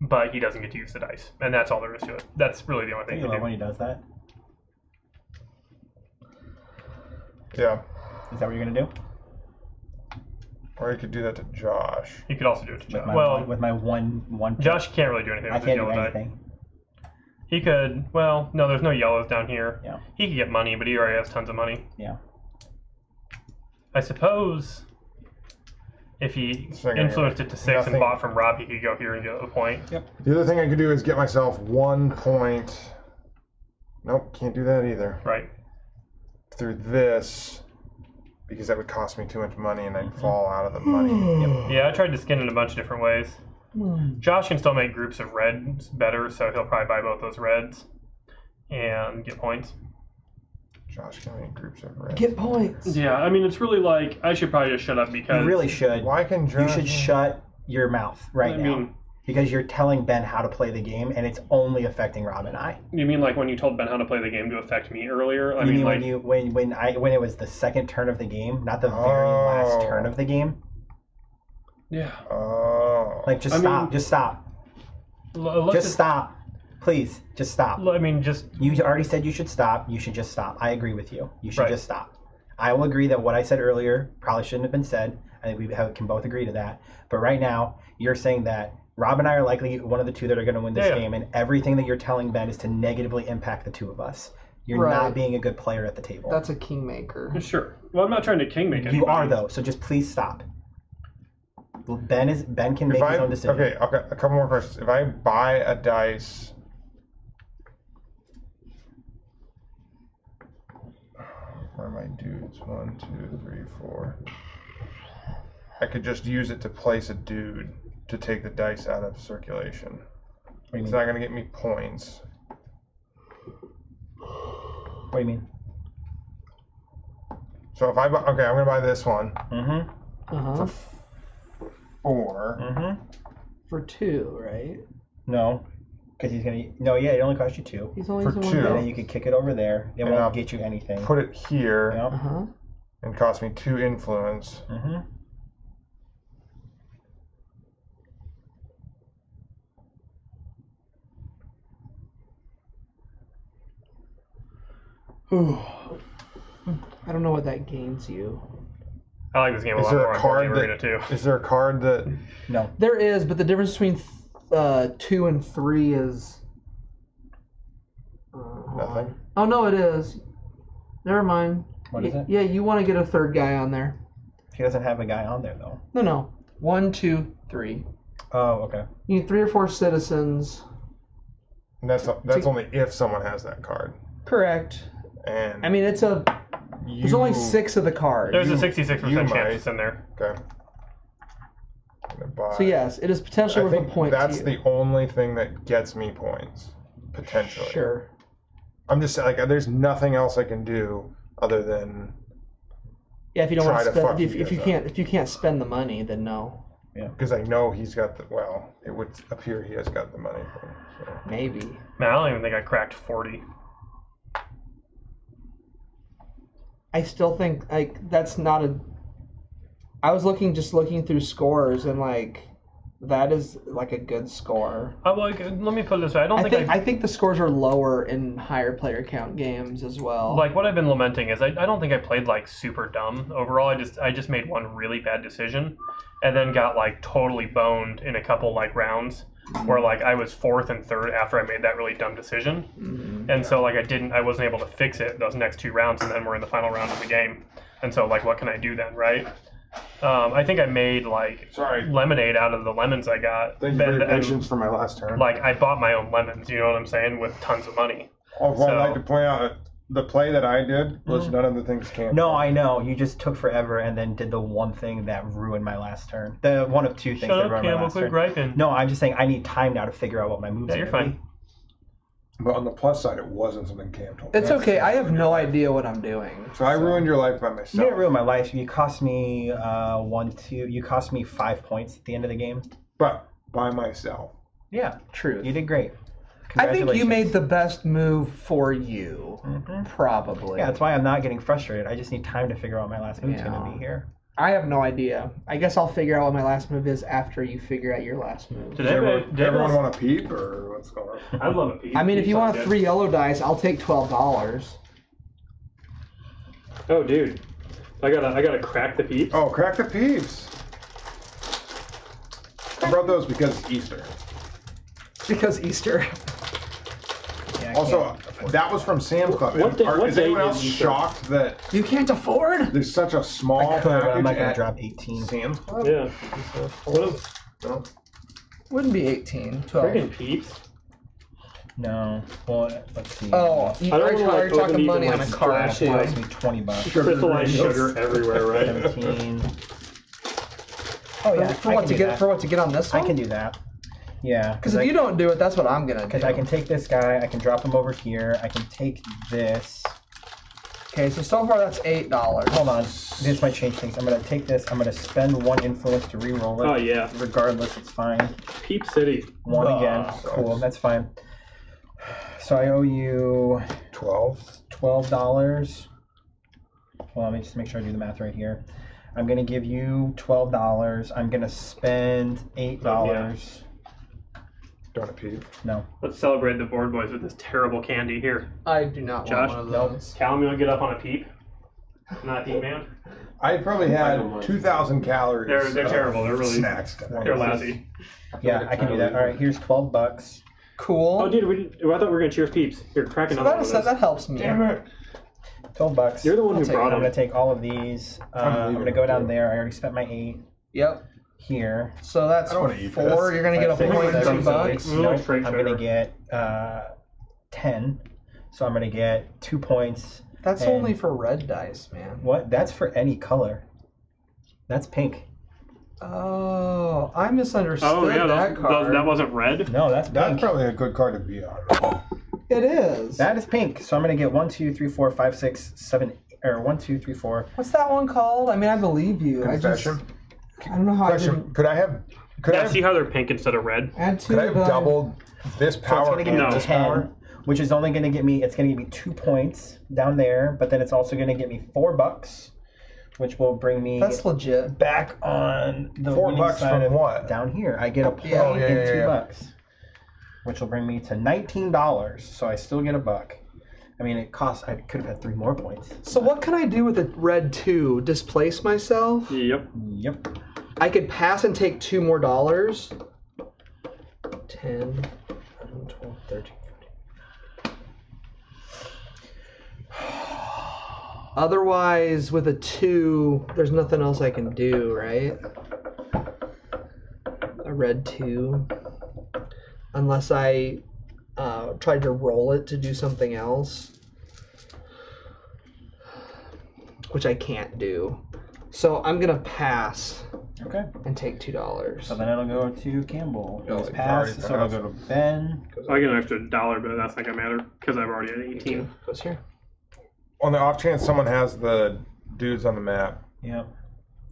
but he doesn't get to use the dice, and that's all there is to it. That's really the only thing I you love can when do. he does that. Yeah. Is that what you're going to do? Or you could do that to Josh. You could also do it to With Josh. my, Well, with my one Josh can't really do anything I with his can't do yellow die. anything. He could. Well, no, there's no yellows down here. Yeah. He could get money, but he already has tons of money. Yeah. I suppose if he So I'm gonna influenced get it to 6 and nothing. bought from Rob, he could go here and get a point. The other thing I could do is get myself 1 point. Nope, can't do that either. Right. Through this, because that would cost me too much money and I'd fall out of the money. Yeah, I tried to skin it a bunch of different ways. Josh can still make groups of reds better, so he'll probably buy both those reds and get points. Josh can make groups of red. Get points. Yeah, I mean, it's really like, I should probably just shut up because... You really should. Why can You Josh? should shut your mouth right I now. mean- Because you're telling Ben how to play the game, and it's only affecting Rob and I. You mean like when you told Ben how to play the game to affect me earlier? I You mean, mean like... when it was the second turn of the game, not the very last turn of the game? Yeah. Oh. Like, just I stop. mean- Just stop. Let's Just stop. Please, just stop. I mean, just... You already said you should stop. You should just stop. I agree with you. You should Right. just stop. I will agree that what I said earlier probably shouldn't have been said. I think can both agree to that. But right now, you're saying that Rob and I are likely one of the two that are going to win this Yeah. game, and everything that you're telling Ben is to negatively impact the two of us. You're Right. not being a good player at the table. That's a kingmaker. Sure. Well, I'm not trying to kingmake anybody. You are though, so just please stop. Ben can make his own decision. Okay, a couple more questions. If I buy a dice, where are my dudes? 1, 2, 3, 4. I could just use it to place a dude to take the dice out of circulation. What do you It's mean? not going to get me points. What do you mean? So if I buy, okay, I'm going to buy this one Mm-hmm. Uh-huh. 4. Mm-hmm. For 2, right? No, because he's gonna. No, yeah, it only cost you 2. He's only For using 2. one And dice. then you could kick it over there. It And won't I'll get you anything. Put it here Yep. Uh-huh. and cost me 2 influence. Mm-hmm. I don't know what that gains you. I like this game a Is lot there more a on card Board Game Arena too. Is there a card that? No. There is, but the difference between 2 and 3 is... Nothing. Oh, no, it is. Never mind. What is it? Yeah, you want to get a third guy on there. He doesn't have a guy on there though. No. 1, 2, 3. Oh, okay. You need 3 or 4 citizens. And that's only if someone has that card. Correct. And I mean, there's only 6 of the cards. There's a you 66% chance might. it's in there. Okay. I'm gonna buy. So yes, it is potentially I worth a think point that's to you. the only thing that gets me points, potentially. Sure. I'm just like, there's nothing else I can do other than Yeah, if you don't Try want to to spend, fuck if you you guys can't, spend the money, then no. because I know he's got the. Well, it would appear he has got the money for me. So. Maybe. Man, I don't even think I cracked 40. I still think like that's not a. I was just looking through scores and like, that is like a good score. Like, let me put it this way. I think the scores are lower in higher player count games as well. Like, what I've been lamenting is I don't think I played like super dumb overall. I just made one really bad decision, and then got like totally boned in a couple like rounds where like I was 4th and 3rd after I made that really dumb decision, and so like I wasn't able to fix it those next 2 rounds, and then we're in the final round of the game, and so like what can I do then, right? I think I made like lemonade out of the lemons I got. Thank you for your patience for my last turn. Like I bought my own lemons, you know what I'm saying, with tons of money. I'd like to point out the play that I did was none of the things came. No, I know. You just took forever and then did the one thing that ruined my last turn. The one of 2 things Shut that up, ruined my Campbell, last quit turn. griping. No, I'm just saying I need time now to figure out what my moves Yeah, are. you're gonna fine. But on the plus side, it wasn't something Cam told me. it's okay. I have no idea what I'm doing. So I ruined your life by You myself. didn't ruin my life. You cost me You cost me 5 points at the end of the game. But by myself. Yeah, Truth. you did great. I think you made Congratulations. the best move for you. Probably. Yeah, that's why I'm not getting frustrated. I just need time to figure out what my last move's Yeah. going to be here. I have no idea. I guess I'll figure out what my last move is after you figure out your last move. Did Does everyone want a peep or what's going on? I love a peep. I mean, if you want Peeps 3 yellow dice, I'll take $12. Oh, dude, I gotta crack the peeps. Oh, crack the peeps. I brought those because it's Easter. Because Easter. Yeah, I Also, can't- that was from Sam's Club. What Is day anyone is else Easter? shocked that You can't afford? there's such a small I could, but I'm not package going to at drop 18. Sam's Club? Yeah. What No. Wouldn't be 18. 12. freaking peeps? No. Well, let's see. Oh, you I don't are wanna, like, talking open money these on a and, like, card. splash it. It cost me $20. Crystallized sugar everywhere, right? 17. Oh yeah, For I what can to do get that. for what to get on this I one? can do that. Yeah. Because if you don't do it, that's what I'm gonna do. Because I can take this guy, I can drop him over here, I can take this. Okay, so far that's $8. Hold on, this might change things. I'm gonna take this, I'm gonna spend 1 influence to re-roll it. Oh yeah, Regardless, it's fine. Peep City. 1 again, sucks. cool, that's fine. So I owe you 12. $12. Well, let me just make sure I do the math right here. I'm gonna give you $12. I'm gonna spend $8. Don't a peep. No. Let's celebrate the board boys with this terrible candy here. I do not Josh? want one of those. Callum, you want to get up on a peep? Not a peep man. I probably had 2,000 calories. They're of terrible. They're really snacks tonight. they're lousy. Yeah, I can do that. All right, here's $12. Cool. Oh, dude, I thought we were gonna cheers peeps. Here, crack so another one. that helps me. Damn it. $12. You're the one I'll who take brought I'm them. gonna take all of these. I'm gonna go down there. I already spent my 8 Yep. here. So that's I don't wanna eat 4. this. You're gonna get a Five, six, point and seven, $2. eight. Mm, Nope, straight I'm sugar. gonna get 10. So I'm gonna get 2 points. That's And- only for red dice, man. What? That's for any color. That's pink. Oh, I misunderstood Oh yeah, that card. that wasn't red. No, that's That's pink. probably a good card to be on. It is. That is pink. So I'm gonna get 1, 2, 3, 4, 5, 6, 7, or 1, 2, 3, 4. What's that one called? I mean, I believe you. Confession. I don't know how I Question: didn't Could I have? Could I Yeah, have? see how they're pink instead of red? add 2 Could I have to the- doubled this So it's power gonna give me and this 10, power? which is only gonna get me. It's gonna give me 2 points down there, but then it's also gonna get me $4, which will bring me That's legit. back on the $4 winning side from of what? down here. I get a point Yeah, and yeah, yeah. $2, which will bring me to $19. So I still get $1. I mean, it costs. I could have had 3 more points. So what can I do with a red 2? Displace myself? Yep. Yep. I could pass and take $2 more. 10, 11, 12, 13, 14. Otherwise, with a 2, there's nothing else I can do, right? A red 2. Unless I tried to roll it to do something else, which I can't do. So I'm gonna pass Okay. and take $2. So then it'll go to Campbell. Oh, He's it's passed. already So it'll go to Ben. I get an extra $1, but that's not gonna matter because I've already had 18. Goes here. On the off chance someone has the dudes on the map, Yep.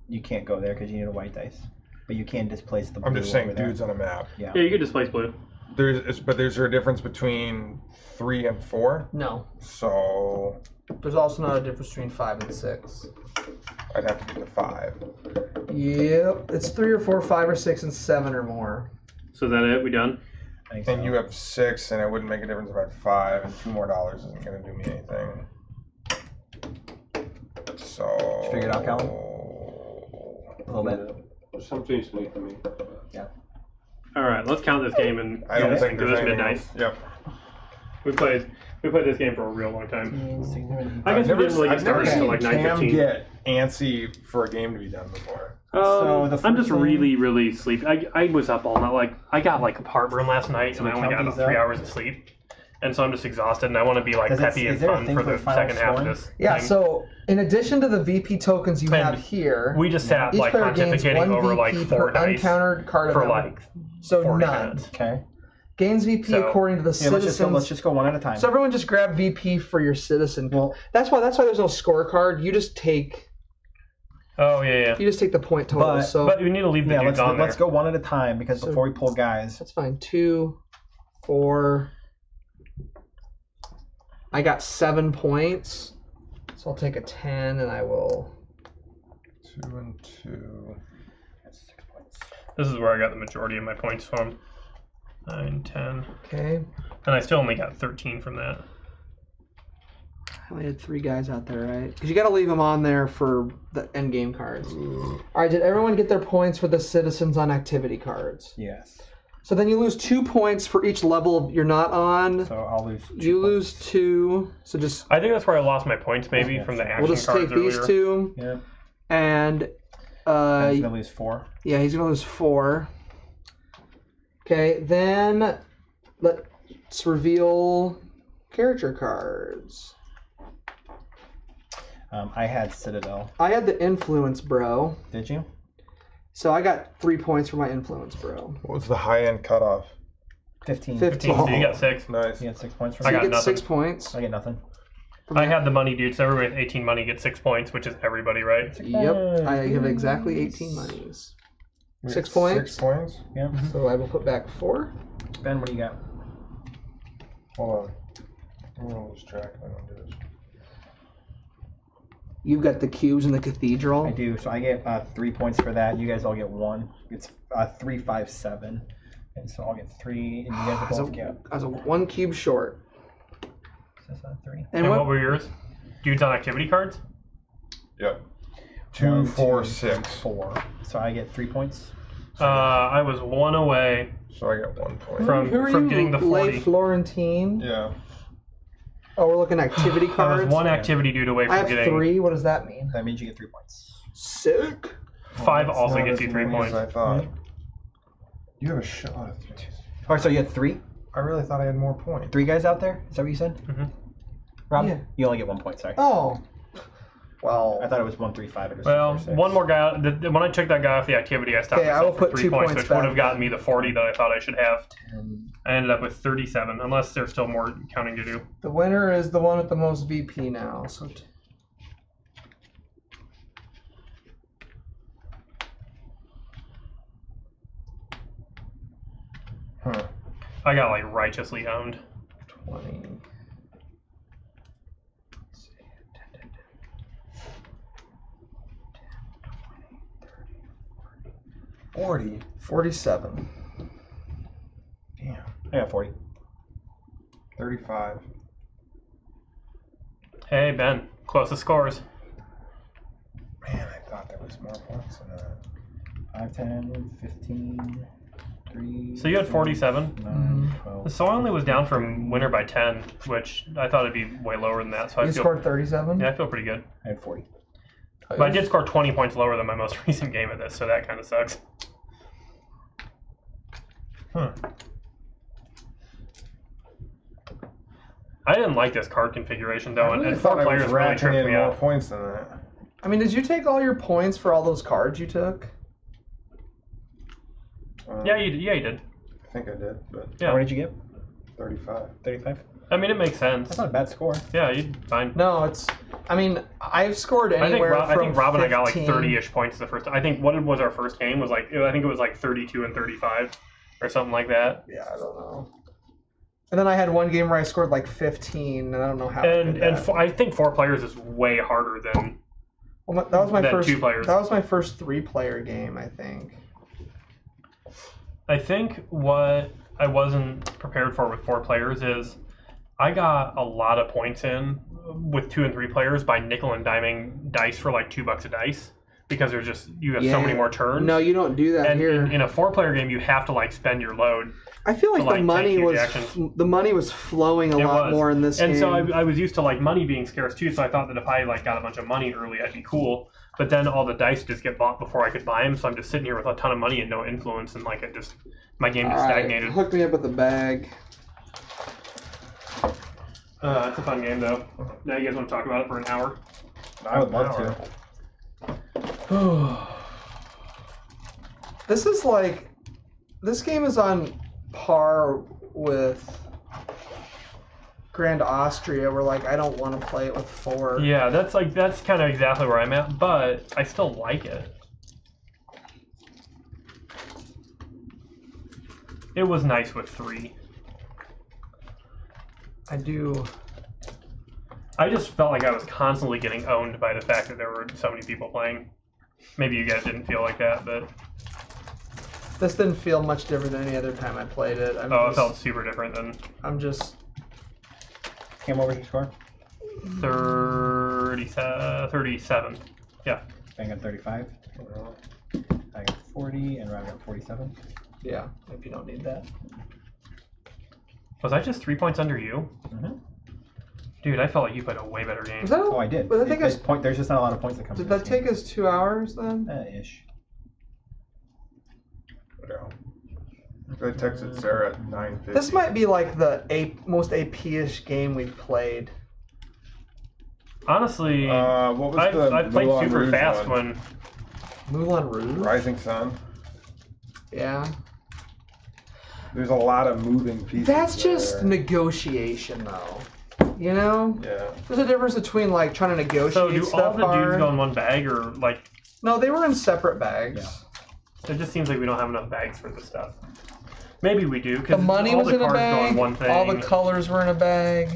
You can't go there because you need a white dice. But you can displace the blue. I'm just saying over there. dudes on the map. Yeah. Yeah, you could displace blue. But there's a difference between 3 and 4. No. So There's also not a difference between 5 and 6. I'd have to get the 5. Yep. It's 3 or 4, 5 or 6, and 7 or more. So is that it? We done? I think so. And you have 6, and it wouldn't make a difference if I had 5, and $2 more isn't going to do me anything. So. Figure it out, Calvin? A little bit. Something sweet to me. All right, let's count this game and I don't do think this there's anything midnight. else. Yep. We played this game for a real long time. I I've guess we didn't really get I've never started until seen like Cam 9:15. get antsy for a game to be done before. So the I'm first just thing- really sleepy. I was up all night. Like I got like heartburn last night, and we I only count got about these up? 3 hours of sleep. And so I'm just exhausted, and I want to be like Does it- peppy is and there a fun thing for for the final second half of scoring? this. Yeah, thing. so in addition to the VP tokens you And have here, we just sat each like player gains pontificating 1 over VP like 4 per dice uncountered card for amount. like So 40 none. minutes. Okay. Gains VP So- according to the Yeah, citizens. let's just go one at a time. So everyone just grab VP for your citizen. Well- that's why there's no scorecard. You just take Oh yeah. the point total. But- so But we need to leave the yeah, dudes let's on there. let's go one at a time because So- before we pull guys. that's fine. 2, 4. I got 7 points. So I'll take a 10 and I will. 2 and 2. This is where I got the majority of my points from. 9, 10. Okay. And I still only got 13 from that. I only had 3 guys out there, right? Because you got to leave them on there for the end game cards. All right, did everyone get their points for the citizens on activity cards? Yes. So then you lose 2 points for each level you're not on. So I'll lose. You lose 2. So just I think that's where I lost my points, maybe, from the action we'll just cards take these earlier. 2, Yep. and He's gonna lose 4. yeah, he's gonna lose 4. Okay, then let's reveal character cards. I had Citadel. I had the influence bro, Did you? so I got 3 points for my influence bro. What was the high end cutoff? 15. 15. So you got 6. Nice. You had 6 points from I So me? got you get nothing. 6 points. I get nothing. I had the money, dude. So everybody with 18 money gets 6 points, which is everybody, right? Yep, I have exactly 18 monies. 6 points. 6 points? Yeah. So I will put back 4. Ben, what do you got? Hold on. I'm going to lose track if I don't do this. You've got the cubes in the cathedral. I do. So I get 3 points for that. You guys all get 1. It's 3, 5, 7. And so I'll get 3, and you guys will both get. I was a 1 cube short. That's not 3. And what were yours? Dudes on activity cards? Yep. 2, 4, 6. 4. So I get 3 points. I was 1 away So I got 1 point. from Who are you, getting the 40. Lay Florentine? Yeah. Oh, we're looking at activity I cards. was 1 activity dude away I from have getting 3. What does that mean? That means you get 3 points. Sick. 5 That's also not gets as you 3 many as points. I thought. You have a shitload of 3s. Oh, so you had 3? I really thought I had more points. 3 guys out there? Is that what you said? Mhm. Rob? Yeah. You only get 1 point, sorry. Oh. Well. I thought it was 1, 3, 5. It was Well, 4, 6. one more guy. When I took that guy off the activity, I stopped Okay, I will myself for put 3 2 points, points which would back. have gotten me the 40 that I thought I should have. 10. I ended up with 37, unless there's still more counting to do. The winner is the one with the most VP now. So. Huh. I got like righteously owned. 20. 40. 47. Damn. I got 40. 35. Hey Ben, closest scores. Man, I thought there was more points than that. 5, 10, 15, 3. So you had 47? 9, 12. So I only was down from winner by 10, which I thought it'd be way lower than that. So I You feel scored 37? yeah, I feel pretty good. I had 40. But I did score 20 points lower than my most recent game at this, so that kind of sucks. I didn't like this card configuration though, I really and 4 thought I was players really racking tripped in me more out. points than that. I mean, did you take all your points for all those cards you took? Yeah, you did. I think I did, but Yeah. What did you get? 35. 35? I mean, it makes sense. That's not a bad score. Yeah, you fine. No, it's. I mean, I've scored I think anywhere I think from Rob and I got like 15 30-ish points the first. I think what was our first game was like I think it was like 32 and 35 or something like that. Yeah, I don't know. And then I had one game where I scored like 15, and I don't know how. I And did and that. I think 4 players is way harder than. Well, that was my than first. 2 players. That was my first 3-player game, I think. I think what I wasn't prepared for with 4 players is I got a lot of points in with 2 and 3 players by nickel and diming dice for like $2 a dice because there's just you have so many more turns. No, you don't do that and here. in a 4-player game, you have to like spend your load. I feel like, to, like, the money take huge was actions. the money was flowing a It lot was. more in this And game. so I was used to like money being scarce too, so I thought that if I like got a bunch of money early, I'd be cool. But then all the dice just get bought before I could buy them, so I'm just sitting here with a ton of money and no influence, and like it just my game just stagnated. Hook me up with a bag. It's a fun game though. Now you guys want to talk about it for an hour? I would love to. This is like, this game is on par with Grand Austria, where like I don't want to play it with 4. Yeah, that's kind of exactly where I'm at, but I still like it. It was nice with 3. I do. I just felt like I was constantly getting owned by the fact that there were so many people playing. Maybe you guys didn't feel like that, but This didn't feel much different than any other time I played it. it felt super different than I'm just. Cam, what was your score? 37. Yeah. I got 35. I got 40, and Rob got 47. Yeah, maybe you don't need that. Was I just 3 points under you? Mhm. Dude, I felt like you played a way better game. Was that? Oh, I did. But I think There's just not a lot of points that come. did that take us 2 hours then? Ish. Yeah. I texted Sarah at 9:50. This might be like the most AP-ish game we've played. Honestly, What was the I played Moulin super Rouge fast one? when. Moulin Rouge? Rising Sun. Yeah. There's a lot of moving pieces. That's just there. negotiation, though. You know? Yeah. There's a difference between like trying to negotiate So do all stuff the dudes hard. go in one bag, or like No, they were in separate bags. it just seems like we don't have enough bags for this stuff. Maybe we do The because money all was the in a cards go bag. in one thing. All the colors were in a bag.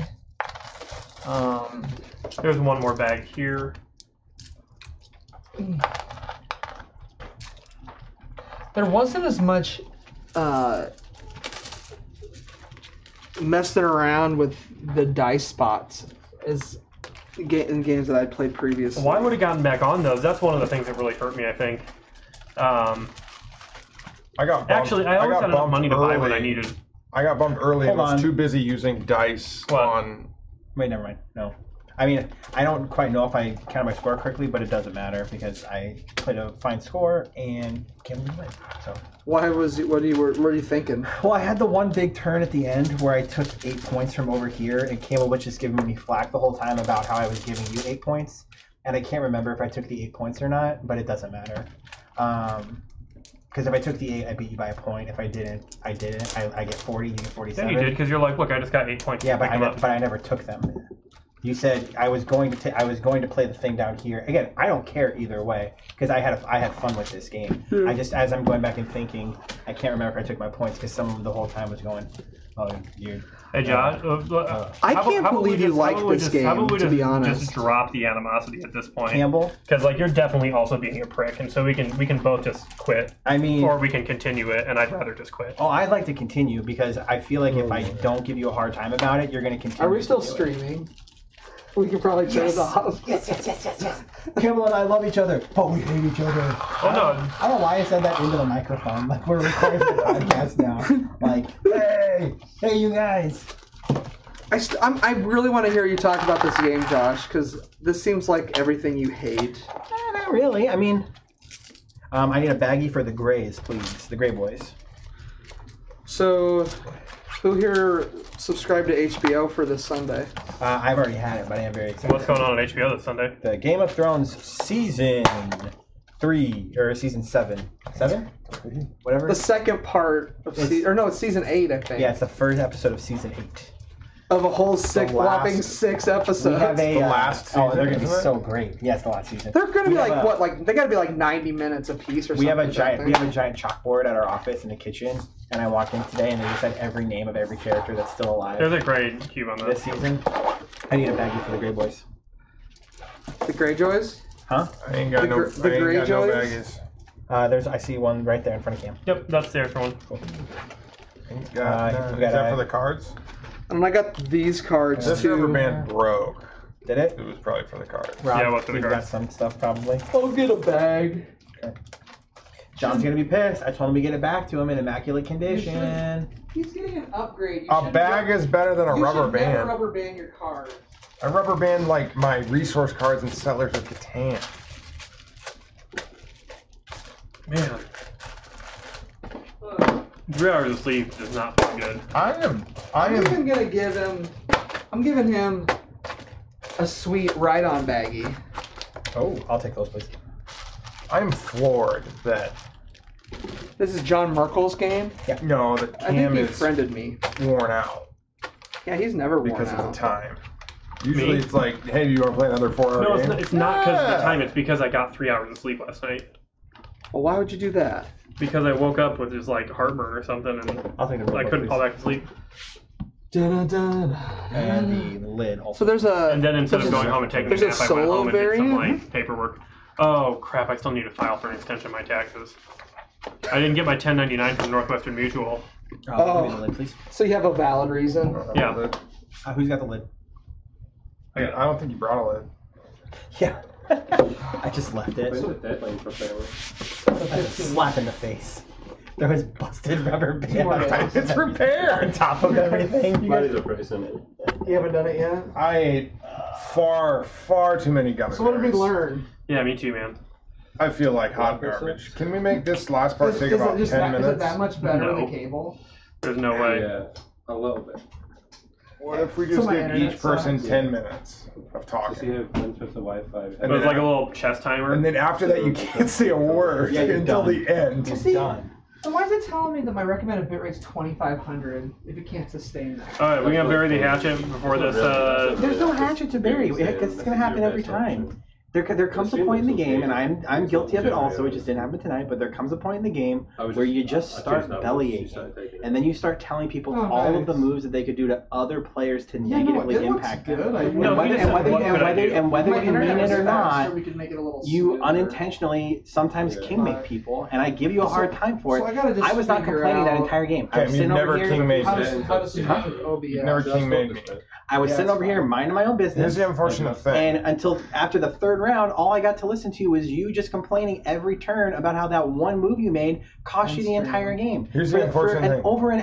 There's one more bag here. There wasn't as much messing around with the dice spots as in games that I played previously. Well, I would have gotten back on those. That's one of the things that really hurt me, I think. I got bumped. Actually, I always got had enough bumped money to buy what I early. needed. I got bumped early Hold and was on. too busy using dice What? on. Wait, never mind. No. I mean, I don't quite know if I counted my score correctly, but it doesn't matter because I played a fine score and Kim didn't win. So. Why was it? What were you thinking? Well, I had the one big turn at the end where I took 8 points from over here, and Cable was just giving me flack the whole time about how I was giving you 8 points, and I can't remember if I took the 8 points or not, but it doesn't matter. Because if I took the 8, I beat you by a point. If I didn't, I didn't. I get 40, you get 47. Yeah, you did because you're like, look, I just got 8 points. Yeah, to but pick them up. I never took them. You said I was going to play the thing down here. Again, I don't care either way because I had fun with this game. I just, as I'm going back and thinking, I can't remember if I took my points because someone the whole time was going, "Oh, you." Hey, Josh. I can't believe you like this game, How about we to be just honest. drop the animosity at this point? Campbell. Because like you're definitely also being a prick, and so we can both just quit, I mean, or we can continue it, and I'd rather just quit. oh, I'd like to continue because I feel like if I don't give you a hard time about it, you're going to continue. Are we still to do it. streaming? We can probably turn it off. Yes. Campbell and I love each other, but we hate each other. Oh no, I don't know why I said that into the microphone. Like we're recording the podcast now. Like, hey, you guys. I really want to hear you talk about this game, Josh, because this seems like everything you hate. Not really. I mean, I need a baggie for the Grays, please. The Gray Boys. So, Who here subscribed to HBO for this Sunday? I've already had it, but I am very excited. What's going on HBO this Sunday? The Game of Thrones season 3 or season 7, whatever. The second part of it's season 8, I think. Yeah, it's the first episode of season 8. Of a whole whopping 6 episodes. We have a The last oh, season, they're gonna be isn't it? so great. Yeah, it's the last season. They're gonna be We have like they gotta be like 90 minutes a piece or We something. have a giant chalkboard at our office in the kitchen, and I walked in today, and they just had every name of every character that's still alive There's a great cube on this this. season. I need a baggie for the Grey Boys. The Greyjoys. Huh? I ain't got The no, gr- the I ain't got no Greyjoys? baggies. I see one right there in front of Cam. Yep, that's the extra one. Ain't got none. we got Is that a- for the cards? And I got these cards This too. rubber band broke. Did it? It was probably for the cards. Rob, Yeah, what's in the you've card? got some stuff probably. I'll get a bag. John's gonna be pissed. I told him to get it back to him in immaculate condition. He's getting an upgrade. A bag is better than a rubber should never band. rubber band your card. I rubber band like my resource cards and Settlers of Catan. Man. 3 hours of sleep does not feel good. I'm giving him a sweet ride-on baggie. Oh, I'll take those, please. I'm floored that This is John Merkel's game. no, the I think cam he is friended me. worn out Yeah, he's never worn because out. of the time. Usually Me? it's like, hey, do you want to play another 4-hour No, game? it's not because of the Yeah. time. It's because I got 3 hours of sleep last night. Well, why would you do that? Because I woke up with just like heartburn or something, and I'll take the I couldn't fall back to sleep. And the lid also. So there's a. And then instead of going home and taking a There's a nap, I went solo home and did some variant? like paperwork. Oh crap! I still need to file for an extension of my taxes. I didn't get my 1099 from Northwestern Mutual. Give me Oh. the lid, please. So you have a valid reason. Yeah. Who's got the lid? I don't think you brought a lid. Yeah. I just left it. When's the deadline for family? That's a slap in the face. There was busted rubber band It's repaired. on top of everything. You Mine guys- is a price in it. You haven't done it yet. I ate far too many gummy So what did we bears. learn? Yeah, me too, man. I feel like hot garbage. Can we make this last part take about 10 Is it minutes? that much better No. than cable? There's no way. Yeah, a little bit. What if we So just my give internet each person sucks. 10 minutes of Because you talking? have 1/5 of Wi-Fi. It was like a little chess timer. And then after that, you can't say a word Yeah, you're until done. the end. It's See, done. So why is it telling me that my recommended bitrate is 2,500 if it can't sustain that? All right, we're gonna bury the hatchet before this. There's no hatchet to bury because it's going to happen every time. There comes a point in the game, and I'm guilty of it also. It just didn't happen tonight, but there comes a point in the game where you just start bellyaching, and then you start telling people Oh, all of nice. the moves that they could do to other players to Yeah, no, negatively it looks impact good. them. I- And No, whether, this and is whether, what and good whether, idea. and whether My you mean internet it was or fast, not, so we could make it a little you smoother. unintentionally sometimes kingmake people, and I give you a hard time for it. so I gotta just I was not figure complaining that out- entire game. I Cam, was you sitting over never here. king-made How me. does OBS? You've never king-made me. I was Yeah, sitting it's over here fine. minding my own Here's business. the unfortunate thing. And until after the third round, all I got to listen to was you just complaining every turn about how that one move you made cost you the entire game. Here's the For unfortunate an thing. over an